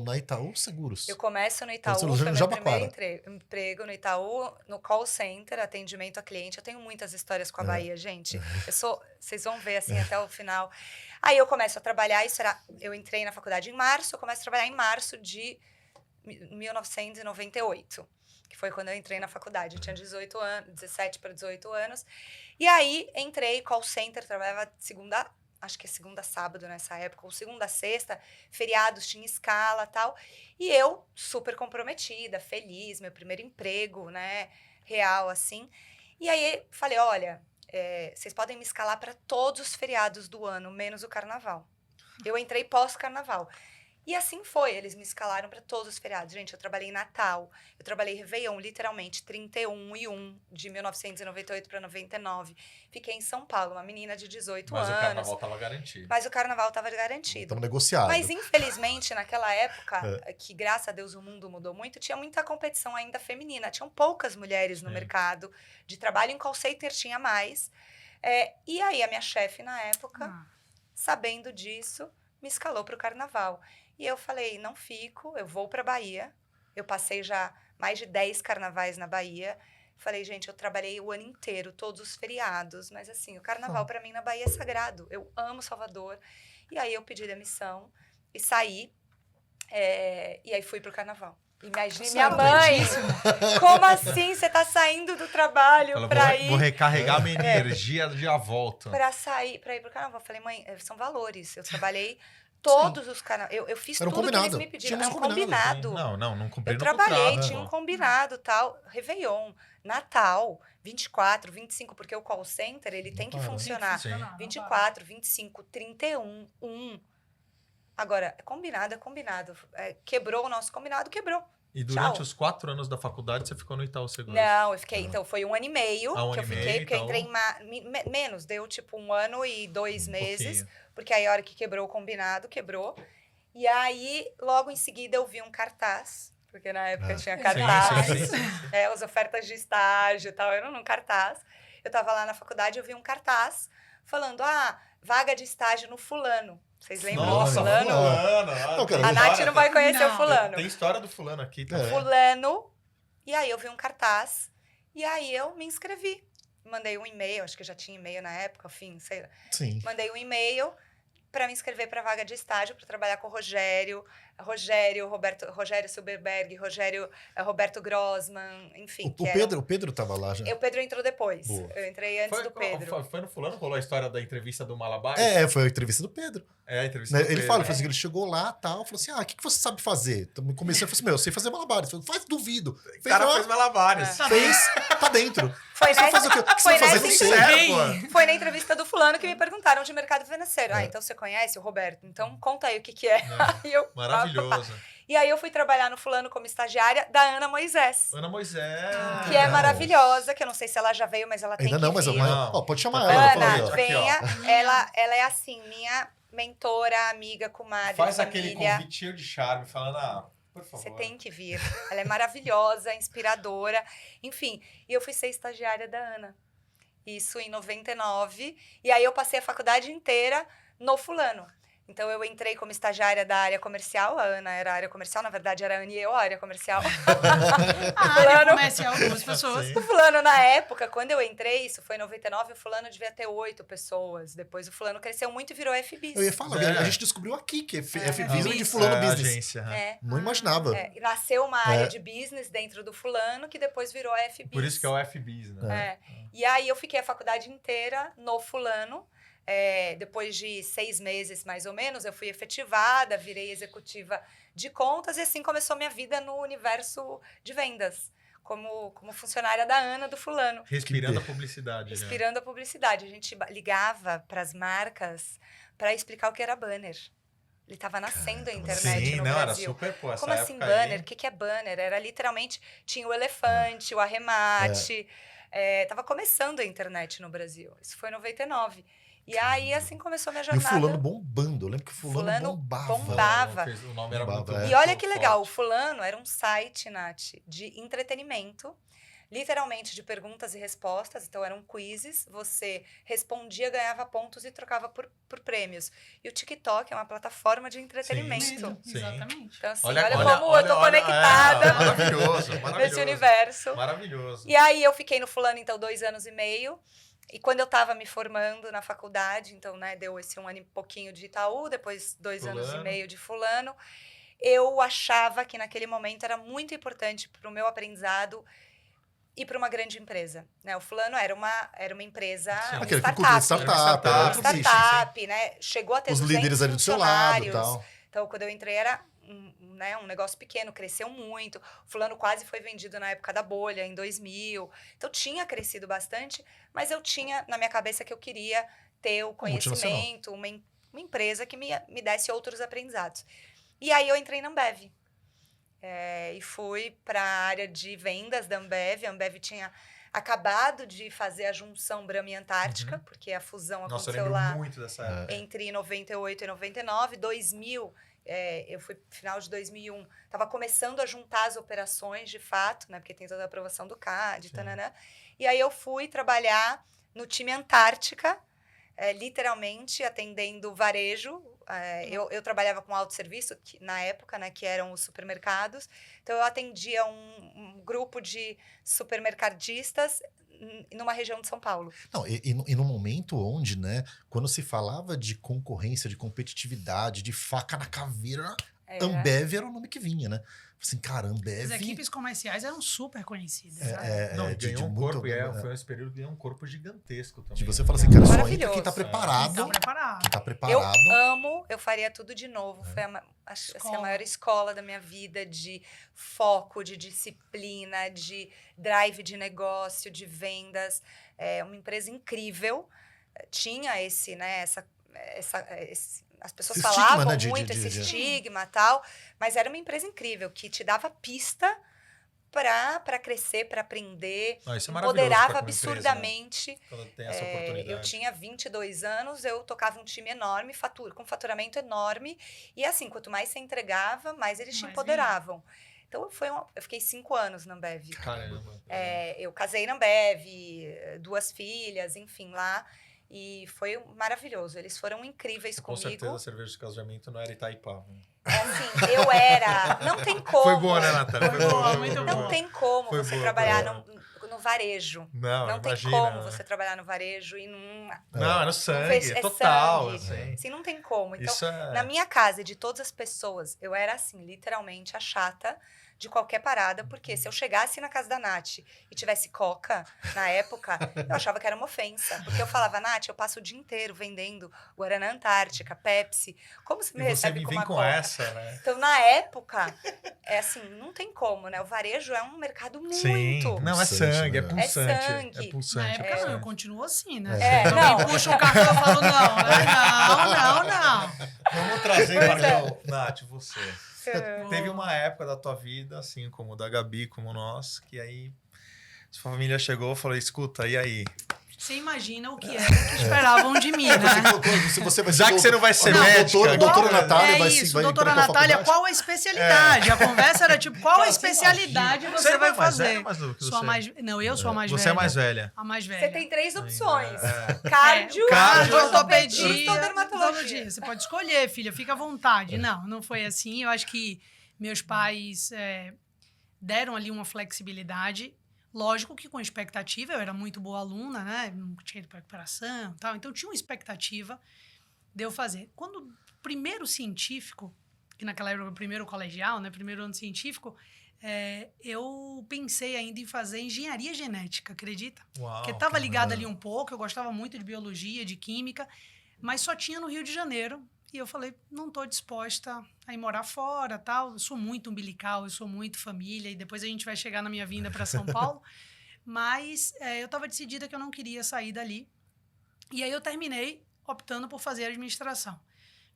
na Itaú Seguros. Eu começo no Itaú, Você foi meu Jabaquara. primeiro emprego no Itaú, no call center, atendimento a cliente. Eu tenho muitas histórias com a Bahia, gente. Vocês vão ver assim até o final. Aí eu começo a trabalhar, eu entrei na faculdade em março, eu começo a trabalhar em março de 1998, que foi quando eu entrei na faculdade. Eu tinha 18 anos, 17 para 18 anos. E aí entrei call center, trabalhava acho que é segunda a sábado nessa época, ou segunda a sexta, feriados, tinha escala e tal. E eu, super comprometida, feliz, meu primeiro emprego, né, real, assim. E aí falei, olha, vocês podem me escalar para todos os feriados do ano, menos o carnaval. Eu entrei pós-carnaval. E assim foi, eles me escalaram para todos os feriados. Gente, eu trabalhei em Natal, eu trabalhei Réveillon, literalmente, 31/1 de 1998 para 99. Fiquei em São Paulo, uma menina de 18 Mas anos. o carnaval estava garantido. Mas o carnaval estava garantido. Estamos negociados. Mas, infelizmente, naquela época, que graças a Deus o mundo mudou muito, tinha muita competição ainda feminina. Tinham poucas mulheres no mercado de trabalho. Em call center tinha mais. E aí, a minha chefe, na época, sabendo disso, me escalou para o carnaval. E eu falei, não fico, eu vou para a Bahia. Eu passei já mais de 10 carnavais na Bahia. Falei, gente, eu trabalhei o ano inteiro, todos os feriados. Mas, assim, o carnaval para mim na Bahia é sagrado. Eu amo Salvador. E aí eu pedi demissão e saí. E aí fui pro carnaval. Imagine minha mãe. Como assim você tá saindo do trabalho Falou, pra ir? Vou recarregar minha energia de a volta. Pra ir pro carnaval. Falei, mãe, são valores. Eu trabalhei todos os carnavais. Eu fiz Era um tudo que eles combinado. me pediram. Era um Tínhamos combinado. Não cumpri Eu no trabalhei, contrato, tinha um pô. combinado, tal. Réveillon, Natal, 24, 25, porque o call center, ele tem que para. funcionar. Sim. 24, 25, 31, 1. Agora, é combinado. Quebrou o nosso combinado, quebrou. E durante Tchau. os 4 anos da faculdade, você ficou no Itaú Seguros? Não, eu fiquei, então, foi 1 ano e meio Ah, um que eu ano e fiquei, meio, porque eu então. entrei menos, deu tipo 1 ano e 2 meses, pouquinho. porque aí a hora que quebrou o combinado, quebrou. E aí, logo em seguida, eu vi um cartaz, porque na época tinha cartaz, sim. as ofertas de estágio e tal, eram num cartaz. Eu tava lá na faculdade, eu vi um cartaz falando, vaga de estágio no fulano. Vocês lembram Nossa, do fulano? Não, cara, A Nath não vai conhecer o fulano. Tem história do fulano aqui. Tá? Fulano. E aí eu vi um cartaz. E aí eu me inscrevi. Mandei um e-mail, acho que já tinha e-mail na época, enfim, sei lá. Sim. Mandei um e-mail para me inscrever para vaga de estágio, para trabalhar com o Rogério Silberberg, Roberto Grossman, enfim. O Pedro tava lá já. O Pedro entrou depois. Boa. Eu entrei antes do Pedro. Foi no fulano que rolou a história da entrevista do Malabar? Foi a entrevista do Pedro. A entrevista Né? do Ele Pedro. fala, assim, ele chegou lá tal, falou assim: o que você sabe fazer? Então, comecei a falar assim: eu sei fazer malabares. Eu falei, duvido. O cara fez Malabares. Fez, tá dentro. Foi Você vai fazer o quê? O que você vai fazer? Não sei. Foi na entrevista do fulano que me perguntaram de mercado financeiro. Então você conhece o Roberto? Então conta aí o que é. Aí eu, Maravilhoso. E aí eu fui trabalhar no fulano como estagiária da Ana Moisés. Ana Moisés. Que é maravilhosa, que eu não sei se ela já veio, mas ela tem Ainda que não, mas vir. pode chamar ela. fala aí, Ana, ó. venha. Ela é assim, minha mentora, amiga, comadre, Faz família. aquele convite cheio de charme, falando, por favor. Você tem que vir. Ela é maravilhosa, inspiradora. Enfim, e eu fui ser estagiária da Ana. Isso em 99. E aí eu passei a faculdade inteira no fulano. Então, eu entrei como estagiária da área comercial. A Ana era a área comercial. Na verdade, era a Ana e eu a área comercial. A área comercial, duas pessoas. O fulano, na época, quando eu entrei, isso foi em 99, o fulano devia ter 8 pessoas. Depois o fulano cresceu muito e virou FBIS. Eu ia falar, a gente descobriu aqui que FBIS vem de Isso, fulano a business. agência. Não imaginava. E nasceu uma área de business dentro do fulano, que depois virou a FBIS. Por isso que é o FBIS, né? E aí eu fiquei a faculdade inteira no fulano. Depois de 6 meses, mais ou menos, eu fui efetivada, virei executiva de contas e assim começou minha vida no universo de vendas, como funcionária da Ana, do fulano. Respirando a publicidade. Respirando a publicidade. A gente ligava para as marcas para explicar o que era banner. Ele estava nascendo a internet no Brasil. Era super, essa Como assim banner? O que é banner? Era literalmente, tinha o elefante, o arremate... Tava começando a internet no Brasil. Isso foi em 99. E aí, assim, começou a minha E o jornada. fulano bombando. Eu lembro que o fulano bombava. bombava. O nome era Bombava, muito é. E olha que forte. legal, o Fulano era um site, Nath, de entretenimento, literalmente de perguntas e respostas. Então, eram quizzes, você respondia, ganhava pontos e trocava por prêmios. E o TikTok é uma plataforma de entretenimento. Sim. Exatamente. Então, assim, Olha- olha, olha- como olha- eu tô olha- conectada maravilhoso, nesse maravilhoso. universo. Maravilhoso. E aí, eu fiquei no Fulano, então, 2 anos e meio. E quando eu estava me formando na faculdade, então, né, deu esse 1 ano e pouquinho de Itaú, depois 2 anos e Fulano. meio de Fulano, eu achava que naquele momento era muito importante para o meu aprendizado ir para uma grande empresa, né? O Fulano era uma empresa, Sim. uma Aquele que startup, cultura startup, Era uma outro bicho, startup, né? Chegou a ter Os 200 líderes ali do seu lado e funcionários. tal. Então, quando eu entrei, era um negócio pequeno, cresceu muito. O Fulano quase foi vendido na época da bolha, em 2000. Então, tinha crescido bastante, mas eu tinha na minha cabeça que eu queria ter o multinacional. conhecimento, uma empresa que me desse outros aprendizados. E aí, eu entrei na Ambev. E fui para a área de vendas da Ambev. A Ambev tinha acabado de fazer a junção Brahma e Antártica, porque a fusão Nossa, eu aconteceu lembro lá muito dessa época. entre 98 e 99, 2000, eu fui final de 2001, estava começando a juntar as operações de fato, né, porque tem toda a aprovação do CAD, tananã. E aí eu fui trabalhar no time Antártica, literalmente atendendo varejo. Eu trabalhava com autosserviço, na época, né, que eram os supermercados. Então, eu atendia um grupo de supermercadistas numa região de São Paulo. Não, e no momento onde, né, quando se falava de concorrência, de competitividade, de faca na caveira, Ambev era o nome que vinha, né? Assim, cara, Ambev... As equipes comerciais eram super conhecidas. Não, de ganhou um muito- corpo, foi esse período que ganhou um corpo gigantesco também. De você falar assim, cara, só entra Maravilhoso. quem tá preparado. Então, preparado. Quem tá Eu preparado. amo, eu faria tudo de novo. Foi acho que a maior escola da minha vida de foco, de disciplina, de drive de negócio, de vendas. É uma empresa incrível. Tinha esse, né, as pessoas Esse estigma, falavam né, muito esse estigma e tal, mas era uma empresa incrível que te dava pista para crescer, para aprender, Isso é maravilhoso empoderava pra uma empresa, né? absurdamente. Quando tem essa oportunidade. Eu tinha 22 anos, eu tocava um time enorme, com faturamento enorme, e assim, quanto mais você entregava, mais eles te Mais empoderavam. Então, eu fiquei 5 anos na Ambev. Caramba. Eu casei na Ambev, 2 filhas, enfim, lá. E foi maravilhoso. Eles foram incríveis Com comigo. certeza a cerveja de casamento não era Itaipava. Assim, eu era... Não tem como. Foi boa, né, Natália? Foi boa, muito boa. Não tem como Foi você boa, trabalhar foi no varejo. Não, Não tem imagina, como né? você trabalhar no varejo e não... Não, é no sangue, É total. sangue. Assim. Assim, não tem como. Então, Isso é... na minha casa e de todas as pessoas, eu era assim, literalmente a chata de qualquer parada, porque se eu chegasse na casa da Nath e tivesse coca, na época, eu achava que era uma ofensa. Porque eu falava, Nath, eu passo o dia inteiro vendendo Guaraná Antártica, Pepsi. Como você me E você recebe me com vem uma com coca? essa, né? Então, na época, assim, não tem como, né? O varejo é um mercado muito... Sim, não, é Pulsante, sangue, é né? pulsante. É sangue. É pulsante. Na é época não, eu pulsante. continuo assim, né? É, Alguém não. puxa o cartão e fala, não. Vamos trazer Pois para é. o Nath, você. Teve uma época da tua vida, assim como da Gabi, como nós, que aí sua família chegou e falou, escuta, e aí? Você imagina o que era que esperavam de mim, né? Você colocou, se você vai ser Já que você não vai ser Não, médica... doutora qual- Natália é vai isso, vai doutora pra qual Natália, faculdade? qual a especialidade? A conversa era tipo, qual a Cara, especialidade imagina. você vai não é mais velha fazer? ou mais nova que Sou a você? mais... Não, eu sou a mais velha. Você é mais velha. A mais velha. Você tem 3 opções. É. Cardio, Cardio, ortopedia ou dermatologia. Você pode escolher, filha, fica à vontade. Não foi assim. Eu acho que meus pais deram ali uma flexibilidade. Lógico que com expectativa, eu era muito boa aluna, né? Não tinha ido para recuperação e tal. Então, tinha uma expectativa de eu fazer. Quando o primeiro científico, que naquela época era o primeiro colegial, né? Primeiro ano científico, eu pensei ainda em fazer engenharia genética, acredita? Uau, Porque estava ligado legal. ali um pouco, eu gostava muito de biologia, de química, mas só tinha no Rio de Janeiro. E eu falei, não estou disposta a ir morar fora, tal. Eu sou muito umbilical, eu sou muito família, e depois a gente vai chegar na minha vinda para São Paulo. Mas eu estava decidida que eu não queria sair dali. E aí eu terminei optando por fazer administração.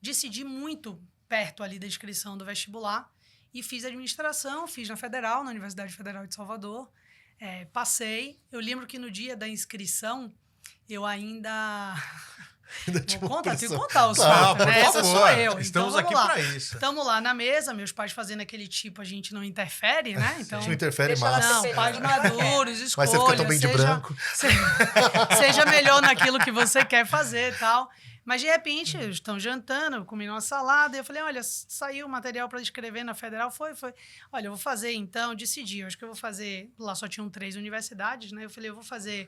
Decidi muito perto ali da inscrição do vestibular e fiz administração, fiz na Federal, na Universidade Federal de Salvador. Passei. Eu lembro que no dia da inscrição, eu ainda... Tinha Vou uma contar, tenho que pressão. contar os Não, fatos, por né? Essa favor. sou eu. Estamos então, aqui vamos lá. para isso. Estamos lá na mesa, meus pais fazendo aquele tipo, a gente não interfere, né? Então, Isso não interfere Deixa ela mais. ser não, feliz. pais maduros, escolha. Mas você fica tão bem de branco. Seja melhor naquilo que você quer fazer e tal. Mas, de repente, estão jantando, eu comi uma salada, e eu falei, olha, saiu o material para escrever na Federal, foi. Olha, eu vou fazer, então, decidi, eu acho que eu vou fazer, lá só tinham 3 universidades, né? Eu falei, eu vou fazer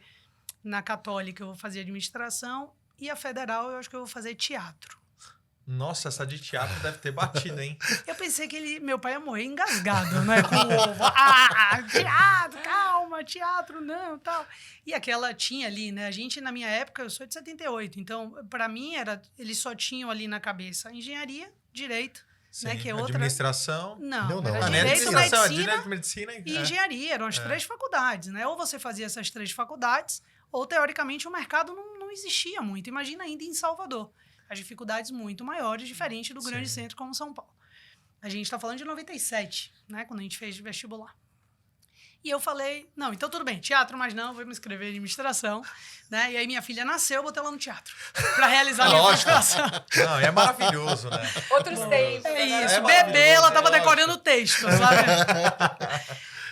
na Católica, eu vou fazer administração, e a Federal, eu acho que eu vou fazer teatro. Nossa, essa de teatro deve ter batido, hein? Eu pensei que meu pai ia morrer engasgado, né? Com o ovo. Teatro, calma, teatro não, tal. E aquela tinha ali, né? A gente, na minha época, eu sou de 78, então, para mim, eles só tinham ali na cabeça engenharia, direito, né? Que é outra... Administração. Não, Não, era não. direito, Administração, medicina direito, medicina e engenharia. Eram as 3 faculdades, né? Ou você fazia essas 3 faculdades, ou, teoricamente, o mercado não existia muito. Imagina ainda em Salvador. As dificuldades muito maiores, diferente do grande centro como São Paulo. A gente está falando de 97, né? Quando a gente fez vestibular. E eu falei, não, então tudo bem, teatro, mas não, vou me inscrever em administração, né? E aí minha filha nasceu, eu botei ela no teatro para realizar a minha administração. Não, é maravilhoso, né? Outros tempos. É agora. isso, É bebê, ela maravilhoso, tava é decorando o texto, sabe?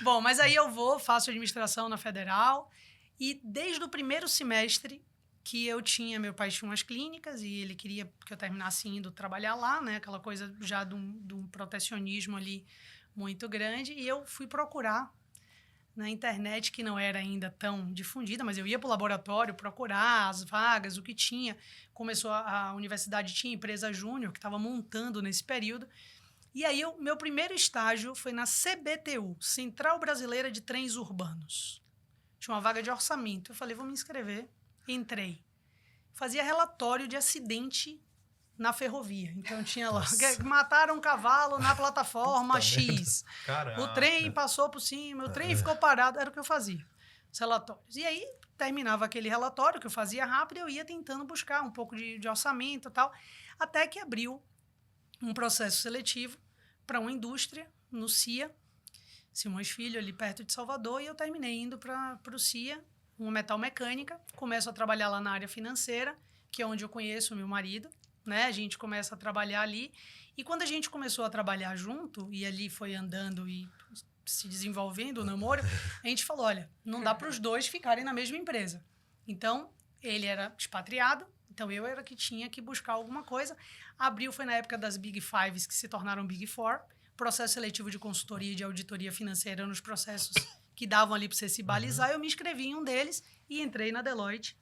Bom, mas aí eu faço administração na Federal e desde o primeiro semestre que eu tinha, meu pai tinha umas clínicas e ele queria que eu terminasse indo trabalhar lá, né? Aquela coisa já de um protecionismo ali muito grande. E eu fui procurar na internet, que não era ainda tão difundida, mas eu ia para o laboratório procurar as vagas, o que tinha. Começou a universidade, tinha empresa júnior que estava montando nesse período. E aí, meu primeiro estágio foi na CBTU, Central Brasileira de Trens Urbanos. Tinha uma vaga de orçamento. Eu falei, vou me inscrever. Entrei. Fazia relatório de acidente na ferrovia. Então, tinha lá, mataram um cavalo na plataforma X. Caraca. O trem passou por cima, o trem ficou parado. Era o que eu fazia, os relatórios. E aí, terminava aquele relatório, que eu fazia rápido, eu ia tentando buscar um pouco de orçamento e tal, até que abriu um processo seletivo para uma indústria no CIA, Simões Filho, ali perto de Salvador, e eu terminei indo para o CIA, uma metal mecânica, começo a trabalhar lá na área financeira, que é onde eu conheço o meu marido, né? A gente começa a trabalhar ali, e quando a gente começou a trabalhar junto, e ali foi andando e se desenvolvendo o namoro, a gente falou, olha, não dá para os dois ficarem na mesma empresa. Então, ele era expatriado, então eu era que tinha que buscar alguma coisa. Abril foi na época das Big Fives, que se tornaram Big Four, processo seletivo de consultoria e de auditoria financeira nos processos que davam ali para você se balizar. Eu me inscrevi em um deles e entrei na Deloitte.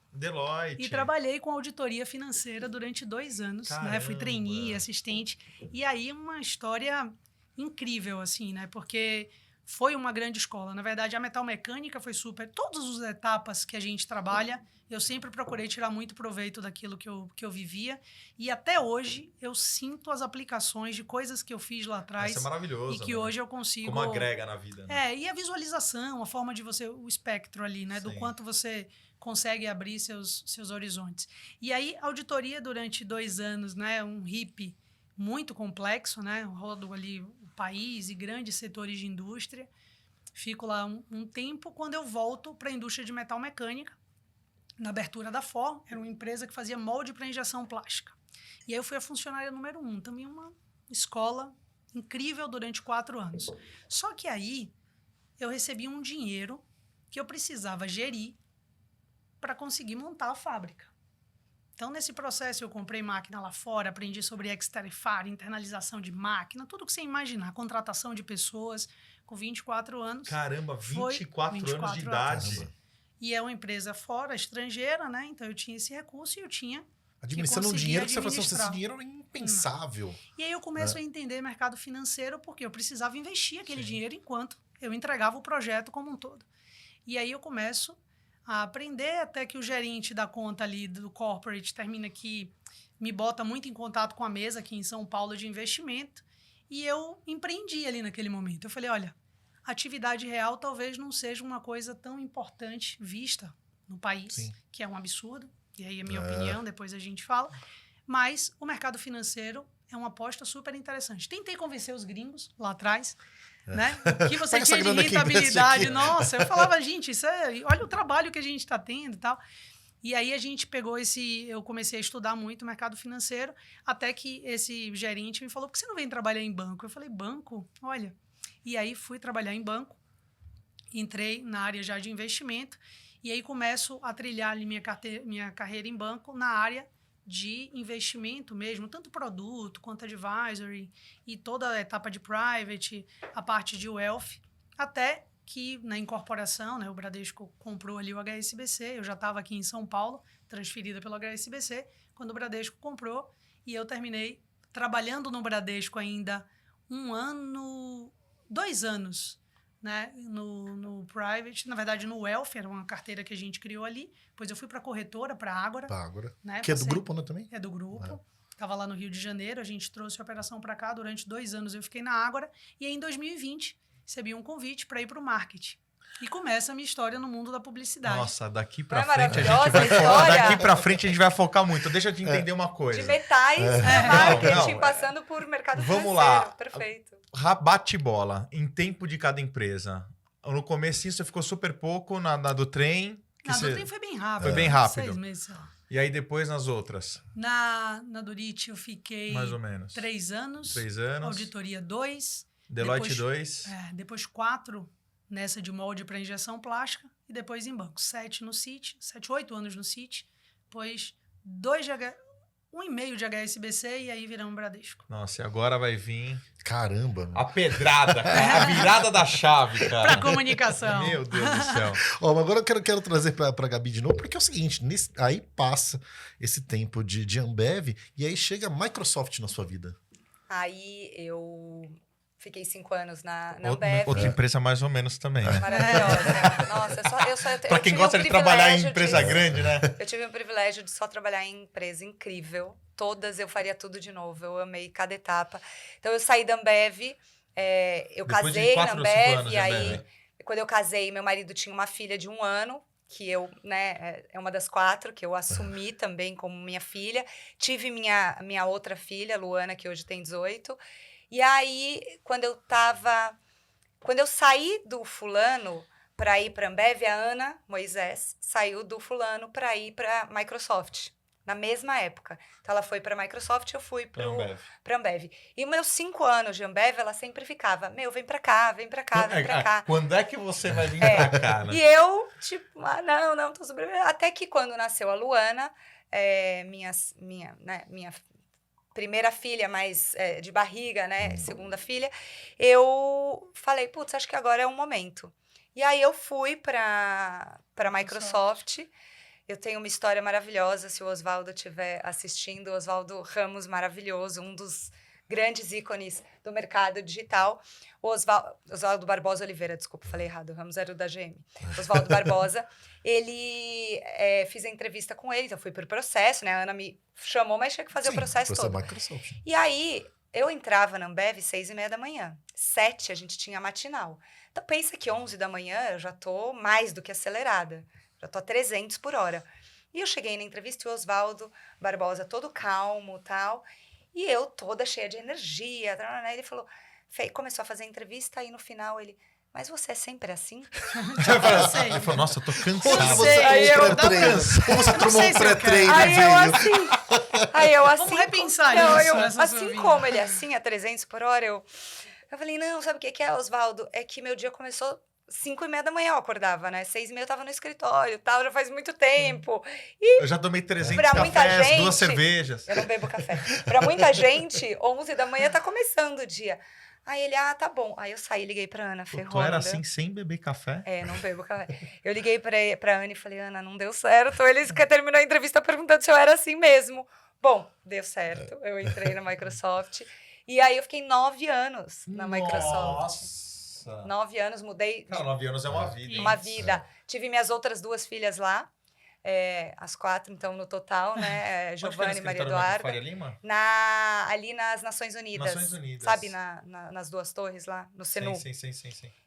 E trabalhei com auditoria financeira durante 2 anos. Né? Fui trainee, assistente. E aí uma história incrível, assim, né? Porque foi uma grande escola. Na verdade, a metalmecânica foi super. Todas as etapas que a gente trabalha, eu sempre procurei tirar muito proveito daquilo que eu vivia. E até hoje, eu sinto as aplicações de coisas que eu fiz lá atrás. Isso é maravilhoso. E que hoje eu consigo... Como agrega na vida. Né? E a visualização, a forma de você... O espectro ali, né? Sim. Do quanto você consegue abrir seus horizontes. E aí, auditoria durante 2 anos, né? Um RIP muito complexo, né? Eu rodo ali o país e grandes setores de indústria. Fico lá um tempo. Quando eu volto para a indústria de metal mecânica, na abertura da FOR, era uma empresa que fazia molde para injeção plástica. E aí eu fui a funcionária número 1. Também uma escola incrível durante 4 anos. Só que aí eu recebi um dinheiro que eu precisava gerir para conseguir montar a fábrica. Então, nesse processo, eu comprei máquina lá fora, aprendi sobre ex-tarifário, internalização de máquina, tudo que você imaginar, contratação de pessoas com 24 anos. Caramba, 24 anos de idade. Caramba. E é uma empresa fora, estrangeira, né? Então, eu tinha esse recurso e eu tinha administrando um dinheiro que você falou assim, esse dinheiro era impensável. Não. E aí eu começo a entender mercado financeiro porque eu precisava investir aquele dinheiro enquanto eu entregava o projeto como um todo. E aí eu começo a aprender até que o gerente da conta ali do corporate termina que me bota muito em contato com a mesa aqui em São Paulo de investimento e eu empreendi ali naquele momento. Eu falei, olha, atividade real talvez não seja uma coisa tão importante vista no país, Sim. que é um absurdo, e aí é minha opinião, depois a gente fala, mas o mercado financeiro é uma aposta super interessante. Tentei convencer os gringos lá atrás, né? O que você Pega essa tinha de grana aqui, investe rentabilidade. aqui. Nossa, eu falava, gente, olha o trabalho que a gente está tendo e tal. E aí a gente pegou eu comecei a estudar muito o mercado financeiro, até que esse gerente me falou, por que você não vem trabalhar em banco? Eu falei, banco? Olha. E aí fui trabalhar em banco, entrei na área já de investimento, e aí começo a trilhar ali minha carreira em banco na área de investimento mesmo, tanto produto quanto advisory e toda a etapa de private, a parte de wealth, até que na incorporação, né, o Bradesco comprou ali o HSBC, eu já estava aqui em São Paulo, transferida pelo HSBC, quando o Bradesco comprou, e eu terminei trabalhando no Bradesco ainda 2 anos, né, no private, na verdade no wealth, era uma carteira que a gente criou ali, depois eu fui para a corretora, para a Ágora. Né, Que é do grupo, né, também? É do grupo. Estava lá no Rio de Janeiro, a gente trouxe a operação para cá, durante 2 anos eu fiquei na Ágora, e aí em 2020 recebi um convite para ir para o marketing. E começa a minha história no mundo da publicidade. Nossa, daqui pra Não é frente a gente maravilhosa vai a focar. história? Daqui pra frente a gente vai focar muito. Deixa eu te entender uma De coisa. metais para marketing, Não, passando por mercado Vamos financeiro. lá. Perfeito. Bate bola em tempo de cada empresa. No começo você ficou super pouco na do trem. Que Do trem foi bem rápido. Foi bem rápido. 6 meses, sei lá. E aí depois nas outras? Na Dorite eu fiquei Mais ou menos. 3 anos. 3 anos. Auditoria 2. Deloitte 2. Depois 4 nessa de molde para injeção plástica. E depois em banco. 7 no Citi. 8 anos no Citi. Depois 1,5 de HSBC e aí viramos Bradesco. Nossa, e agora vai vir Caramba. a pedrada, cara, a virada da chave, cara. Para comunicação. Meu Deus do céu. Ó, mas agora eu quero trazer pra Gabi de novo, porque é o seguinte, aí passa esse tempo de Ambev e aí chega a Microsoft na sua vida. Aí eu fiquei 5 anos na Ambev. Outra empresa mais ou menos também, né? Maravilhosa. Nossa, Pra quem gosta de trabalhar em empresa grande, né? Eu tive o privilégio de só trabalhar em empresa incrível. Todas eu faria tudo de novo. Eu amei cada etapa. Então eu saí da Ambev, eu Depois de casei na 4 ou 5 Ambev, anos e de aí, Ambev. quando eu casei, meu marido tinha uma filha de 1 ano, que eu, né, é uma das 4, que eu assumi também como minha filha. Tive minha outra filha, Luana, que hoje tem 18. E aí, quando eu saí do fulano para ir para a Ambev, a Ana Moisés saiu do fulano para ir para a Microsoft, na mesma época. Então, ela foi para a Microsoft, eu fui para a Ambev. E meus 5 anos de Ambev, ela sempre ficava, vem para cá, vem para cá, vem para cá. Quando é que você vai vir pra cá, né? E eu, tipo, não, tô sobrevivendo. Até que quando nasceu a Luana, minha primeira filha, mas de barriga, né? Segunda filha, eu falei, putz, acho que agora é o momento. E aí eu fui para a Microsoft. Eu tenho uma história maravilhosa, se o Oswaldo estiver assistindo, o Oswaldo Ramos, maravilhoso, um dos grandes ícones do mercado digital. O Oswaldo Barbosa Oliveira, desculpa, falei errado, o Ramos era o da GM. Oswaldo Barbosa, ele fiz a entrevista com ele, então fui pro processo, né? A Ana me chamou, mas tinha que fazer o processo todo. Microsoft. E aí, eu entrava na Ambev 6h30 da manhã. 7 a gente tinha matinal. Então, pensa que 11 da manhã eu já tô mais do que acelerada. Já tô a 300 por hora. E eu cheguei na entrevista e o Oswaldo Barbosa todo calmo e tal. E eu toda cheia de energia. Ele falou, começou a fazer a entrevista e no final ele... Mas você é sempre assim? Ele falou, nossa, eu tô Como cansado. você tomou um pré-treino? Aí eu assim... Vamos repensar isso. Assim como ele é assim, a 300 por hora, eu falei, não, sabe o que é, Oswaldo? É que meu dia começou 5h30 da manhã, eu acordava, né? 6h30 eu tava no escritório, tal, já faz muito tempo. E eu já tomei 300 pra muita cafés, gente, 2 cervejas. Eu não bebo café. Pra muita gente, 11 da manhã tá começando o dia. Aí ele, tá bom. Aí eu saí, liguei pra Ana, ferrou. Tu era assim, sem beber café? Não bebo café. Eu liguei pra Ana e falei, Ana, não deu certo. Eles terminou a entrevista perguntando se eu era assim mesmo. Bom, deu certo. Eu entrei na Microsoft. E aí eu fiquei 9 anos na Microsoft. Nossa! 9 anos, mudei. Não, 9 anos é uma vida. Uma vida. Tive minhas outras 2 filhas lá. As 4, então, no total, né? Giovanna e Maria Eduarda. Faria Lima? Ali nas Nações Unidas. Nações Unidas. Sabe, nas 2 torres lá, no Senu. Sim.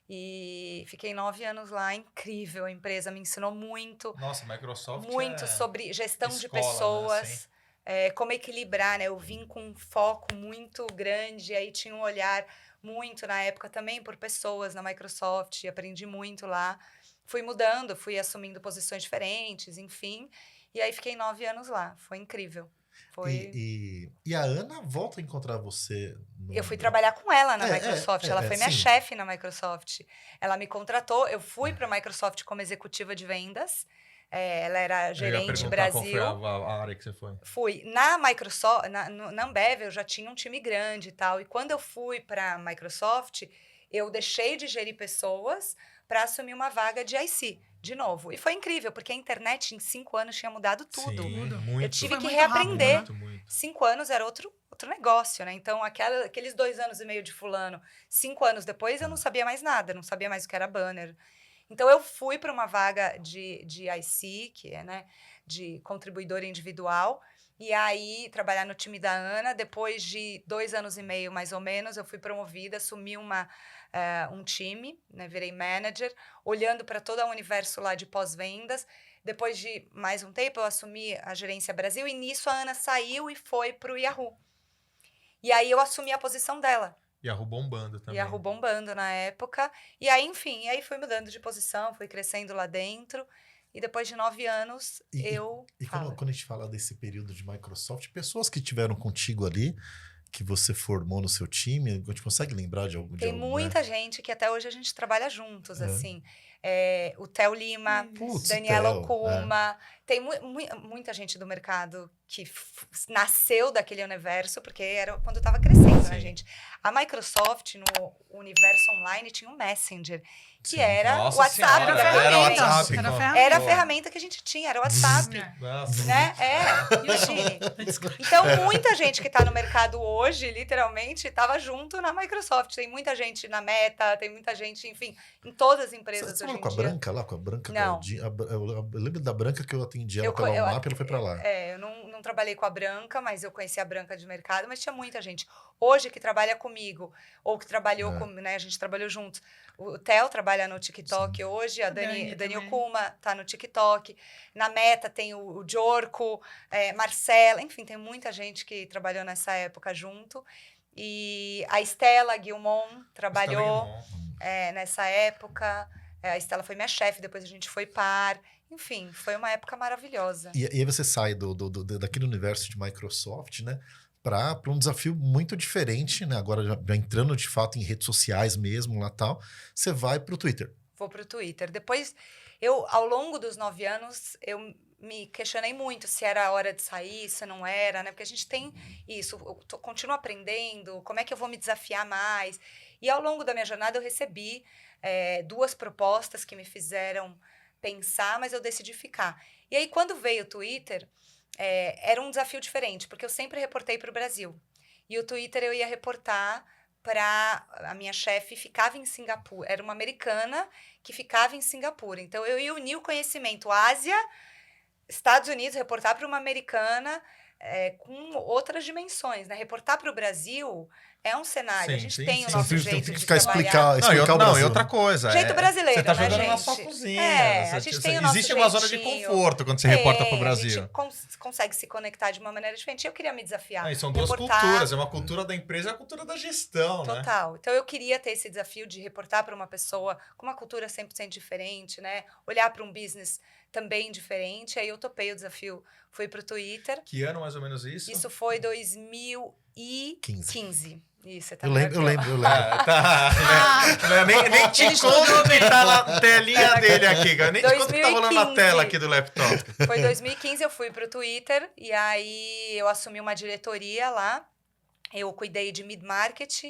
E fiquei 9 anos lá, incrível a empresa, me ensinou muito. Nossa, Microsoft muito sobre gestão de escola, pessoas. né? como equilibrar, né? Eu vim com um foco muito grande, aí tinha um olhar muito na época também por pessoas na Microsoft, aprendi muito lá. Fui mudando, fui assumindo posições diferentes, enfim. E aí fiquei 9 anos lá, foi incrível. Foi... E a Ana volta a encontrar você. Eu fui trabalhar com ela na É, Microsoft, ela foi minha sim. chefe na Microsoft. Ela me contratou, eu fui para a Microsoft como executiva de vendas. Ela era Eu ia gerente perguntar Brasil. qual foi a área que você foi. Fui. Na Microsoft, na Ambev, eu já tinha um time grande e tal. E quando eu fui para a Microsoft, eu deixei de gerir pessoas para assumir uma vaga de IC, de novo. E foi incrível, porque a internet em 5 anos tinha mudado tudo. Sim, Tudo. muito. Eu tive Foi que muito reaprender. rápido, né? Muito. 5 anos era outro negócio, né? Então, aqueles 2 anos e meio de fulano, 5 anos depois, eu não sabia mais nada, não sabia mais o que era banner. Então, eu fui para uma vaga de IC, que é, né, de contribuidor individual, e aí trabalhar no time da Ana. Depois de 2 anos e meio, mais ou menos, eu fui promovida, assumi um time, né, virei manager, olhando para todo o universo lá de pós-vendas. Depois de mais um tempo, eu assumi a gerência Brasil, e nisso a Ana saiu e foi para o Yahoo. E aí eu assumi a posição dela. Yahoo bombando também. Yahoo bombando na época. E aí, enfim, aí fui mudando de posição, fui crescendo lá dentro. E depois de 9 anos, E quando a gente fala desse período de Microsoft, pessoas que tiveram contigo ali, que você formou no seu time, a gente consegue lembrar de algum? Tem muita gente que até hoje a gente trabalha juntos, assim. O Theo Lima, Putz, Daniela Theo, Okuma. Tem muita gente do mercado que nasceu daquele universo, porque era quando estava crescendo, né, Sim. gente? A Microsoft, no universo online, tinha um Messenger, que Sim. era o Nossa WhatsApp. Senhora, a era ferramenta. WhatsApp. Era pô. ferramenta. Era a Pô. ferramenta que a gente tinha, era o WhatsApp. Nossa. Né? E o Chile. Então, muita gente que está no mercado hoje, literalmente, estava junto na Microsoft. Tem muita gente na Meta, tem muita gente, enfim, em todas as empresas Você hoje falou em com a dia. Branca lá? Com a Branca? Não. Eu lembro da Branca que eu atendi ela pela UMAP e ela foi pra lá. Eu não trabalhei com a Branca, mas eu conheci a Branca de mercado, mas tinha muita gente. Hoje que trabalha comigo, ou que trabalhou com, né, a gente trabalhou juntos. O Theo trabalha no TikTok hoje, a Dani também. Okuma tá no TikTok. Na Meta tem o Jorco, Marcela, enfim, tem muita gente que trabalhou nessa época junto. E a Estela Guilmon trabalhou nessa época. A Estela foi minha chefe, depois a gente foi par. Enfim, foi uma época maravilhosa. E aí você sai daquele universo de Microsoft, né? Para um desafio muito diferente, né? Agora já entrando de fato em redes sociais mesmo lá tal, você vai pro Twitter. Vou pro Twitter. Depois, ao longo dos 9 anos, eu me questionei muito se era a hora de sair, se não era, né? Porque a gente tem isso, eu continuo aprendendo, como é que eu vou me desafiar mais? E ao longo da minha jornada eu recebi 2 propostas que me fizeram pensar, mas eu decidi ficar. E aí, quando veio o Twitter, era um desafio diferente, porque eu sempre reportei para o Brasil. E o Twitter eu ia reportar para a minha chefe, ficava em Singapura. Era uma americana que ficava em Singapura. Então, eu ia unir o conhecimento Ásia, Estados Unidos, reportar para uma americana com outras dimensões, né? Reportar para o Brasil é um cenário. Sim, a gente sim, tem o sim. nosso Tem jeito que de ficar trabalhar. explicar o Não, Brasil. e outra coisa. Jeito brasileiro, você tá né, jogando na gente? sua cozinha. A gente tem o nosso Existe uma zona de jeitinho. conforto quando você reporta pro A Brasil. gente consegue se conectar de uma maneira diferente. Eu queria me desafiar. E são 2 reportar. culturas. É uma cultura da empresa e a cultura da gestão, né? Total. Então, eu queria ter esse desafio de reportar para uma pessoa com uma cultura 100% diferente, né? Olhar para um business também diferente. Aí eu topei o desafio. Fui para o Twitter. Que ano mais ou menos isso? Isso foi 2015. Isso, você tá Eu lembro. Nem te conto que tá na telinha dele aqui, cara. Nem te conto que tá rolando na 2015. tela aqui do laptop. Foi 2015, eu fui pro Twitter e aí eu assumi uma diretoria lá. Eu cuidei de mid-market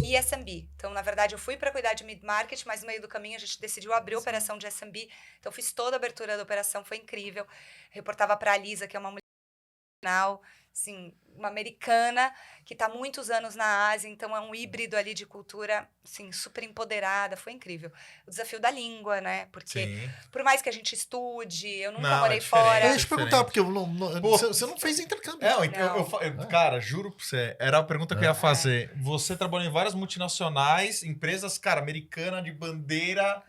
e SMB. Então, na verdade, eu fui para cuidar de mid-market, mas no meio do caminho a gente decidiu abrir a operação de SMB. Então, fiz toda a abertura da operação, foi incrível. Reportava para a Lisa, que é uma mulher, assim, uma americana que está há muitos anos na Ásia, então é um híbrido ali de cultura, assim, super empoderada, foi incrível. O desafio da língua, né? Porque Sim. por mais que a gente estude, eu nunca Não, morei é diferente. fora. Eu ia te perguntar, porque Pô, você não fez intercâmbio. Cara, juro pra você, era a pergunta que eu ia fazer. Você trabalhou em várias multinacionais, empresas, cara, americana de bandeira.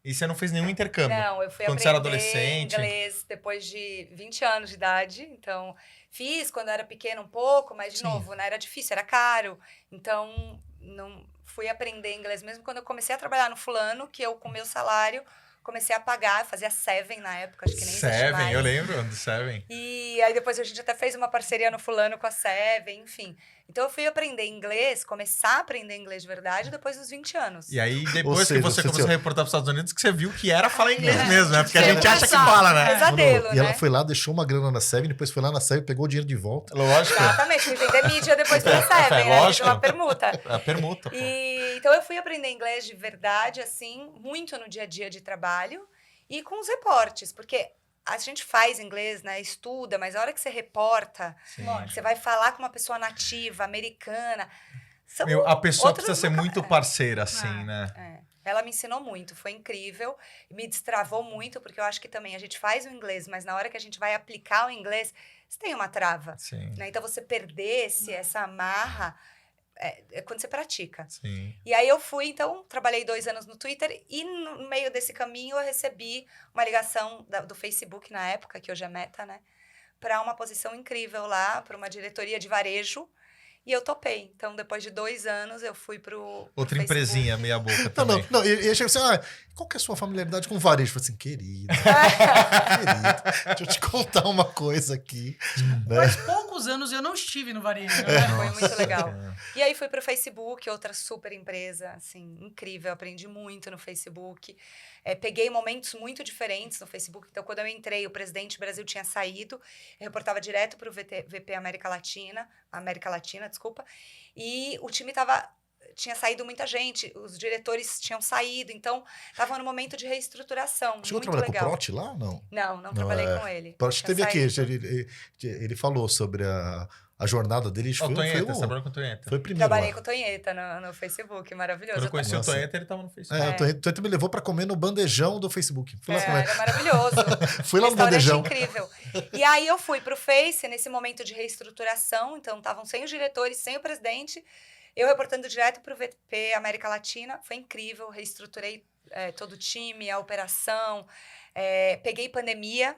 E você não fez nenhum intercâmbio? Não, eu fui Quando você era aprender adolescente? inglês depois de 20 anos de idade. Então, fiz quando eu era pequena um pouco, mas, de Sim. novo, né, era difícil, era caro. Então, não fui aprender inglês mesmo quando eu comecei a trabalhar no Fulano, que eu, com meu salário, comecei a pagar. Eu fazia Seven na época, acho que nem existe Seven, mais. eu lembro do Seven. E aí depois a gente até fez uma parceria no Fulano com a Seven, enfim. Então eu fui aprender inglês, começar a aprender inglês de verdade depois dos 20 anos. E aí, Ou depois seja, que você você- começou a reportar para os Estados Unidos, que você viu que era falar inglês É, mesmo, né? Porque a tinha gente que acha que começar. fala, né? Pesadelo, E ela né? foi lá, deixou uma grana na Seven, depois foi lá na Seven, pegou o dinheiro de volta. Lógico. Exatamente, fui vender mídia depois pela Seven, né? lógico. Fiz uma permuta. A permuta, pô. E, então eu fui aprender inglês de verdade, assim, muito no dia a dia de trabalho e com os reportes, porque a gente faz inglês, né, estuda, mas a hora que você reporta, Sim. que você vai falar com uma pessoa nativa, americana, são Meu, a pessoa outros precisa ser voca- muito parceira, assim, Ah. né? É. Ela me ensinou muito, foi incrível, me destravou muito, porque eu acho que também a gente faz o inglês, mas na hora que a gente vai aplicar o inglês, você tem uma trava, Sim, né? Então você perder essa amarra é quando você pratica. sim. E aí eu fui, então, trabalhei 2 anos no Twitter e no meio desse caminho eu recebi uma ligação do Facebook na época, que hoje é Meta, né? Para uma posição incrível lá, para uma diretoria de varejo. E eu topei. Então, depois de 2 anos, eu fui pro Outra Facebook. empresinha, meia boca Não, também. não, eu chego assim, qual que é a sua familiaridade com varejo? Eu falei assim, querido, deixa eu te contar uma coisa aqui. Né? Faz poucos anos eu não estive no varejo. É, Né? foi muito legal. É. E aí fui pro Facebook, outra super empresa, assim, incrível. Aprendi muito no Facebook. Peguei momentos muito diferentes no Facebook. Então, quando eu entrei, o presidente do Brasil tinha saído. Eu reportava direto pro VP América Latina, desculpa. E o time tinha saído muita gente, os diretores tinham saído, então estava no momento de reestruturação. Chegou a muito trabalhar legal. com o Prot lá ou não? Não trabalhei é. com ele. Prot Tinha teve aqui, saído. ele falou sobre a jornada dele. Ó, o Tonheta, você trabalhou com o Tonheta. Foi o primeiro Trabalhei lá. com o Tonheta no Facebook, maravilhoso. Quando eu conheci o Nossa. Tonheta, ele tava no Facebook. O Tonheta me levou pra comer no bandejão do Facebook. Fui lá comer. Era maravilhoso. Fui lá no Restaurante bandejão. incrível. E aí eu fui pro Face, nesse momento de reestruturação, então estavam sem os diretores, sem o presidente, eu reportando direto pro VP América Latina, foi incrível, reestruturei todo o time, a operação, peguei pandemia,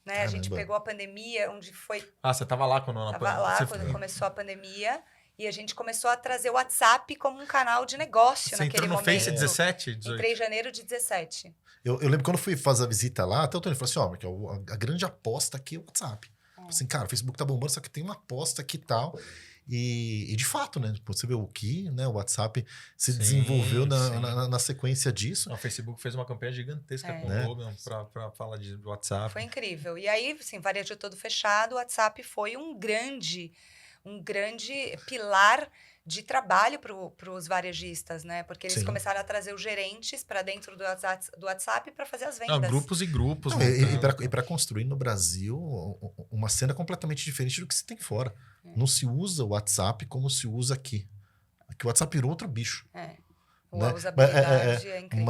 né? A gente Caramba. pegou a pandemia, onde foi... Ah, você tava lá quando Tava lá quando começou a pandemia, e a gente começou a trazer o WhatsApp como um canal de negócio Você naquele entrou no momento. Face 17, 18? Entrei em janeiro de 17. Eu lembro quando eu fui fazer a visita lá, até o Tony falou assim, a grande aposta aqui é o WhatsApp. Assim, cara, o Facebook tá bombando, só que tem uma aposta aqui e tal. E de fato, né? Você vê o que, né? O WhatsApp se Sim, desenvolveu sim. na sequência disso. O Facebook fez uma campanha gigantesca com Né? o Logan pra falar de WhatsApp. Foi incrível. E aí, assim, varejo todo fechado, o WhatsApp foi um grande pilar de trabalho para os varejistas, né? Porque eles Sim. começaram a trazer os gerentes para dentro do WhatsApp para fazer as vendas. Não, grupos e grupos. Não, montando. e para construir no Brasil uma cena completamente diferente do que se tem fora. Não se usa o WhatsApp como se usa aqui. Aqui o WhatsApp virou outro bicho. A né? usabilidade é incrível.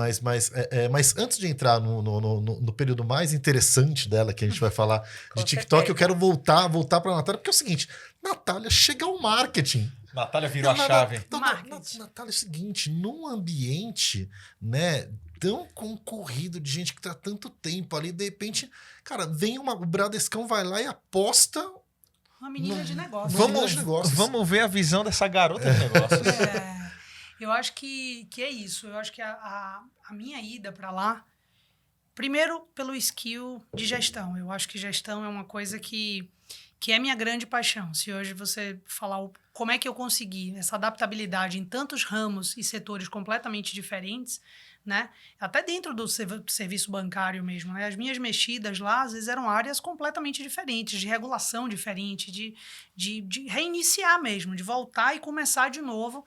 Mas antes de entrar no período mais interessante dela, que a gente vai falar Com de TikTok, certeza. eu quero voltar para a Natália, porque é o seguinte, Natália, chega ao marketing. Natália virou a chave. Marketing. Natália, é o seguinte, num ambiente, né, tão concorrido de gente que tá tanto tempo ali, de repente, cara, o Bradescão vai lá e aposta. Uma menina de negócio. Vamos- negócios. Vamos ver a visão dessa garota de negócios. Eu acho que é isso. Eu acho que a minha ida para lá, primeiro pelo skill de gestão. Eu acho que gestão é uma coisa que é minha grande paixão. Se hoje você falar como é que eu consegui essa adaptabilidade em tantos ramos e setores completamente diferentes, né? Até dentro do serviço bancário mesmo, né? As minhas mexidas lá, às vezes, eram áreas completamente diferentes, de regulação diferente, de reiniciar mesmo, de voltar e começar de novo,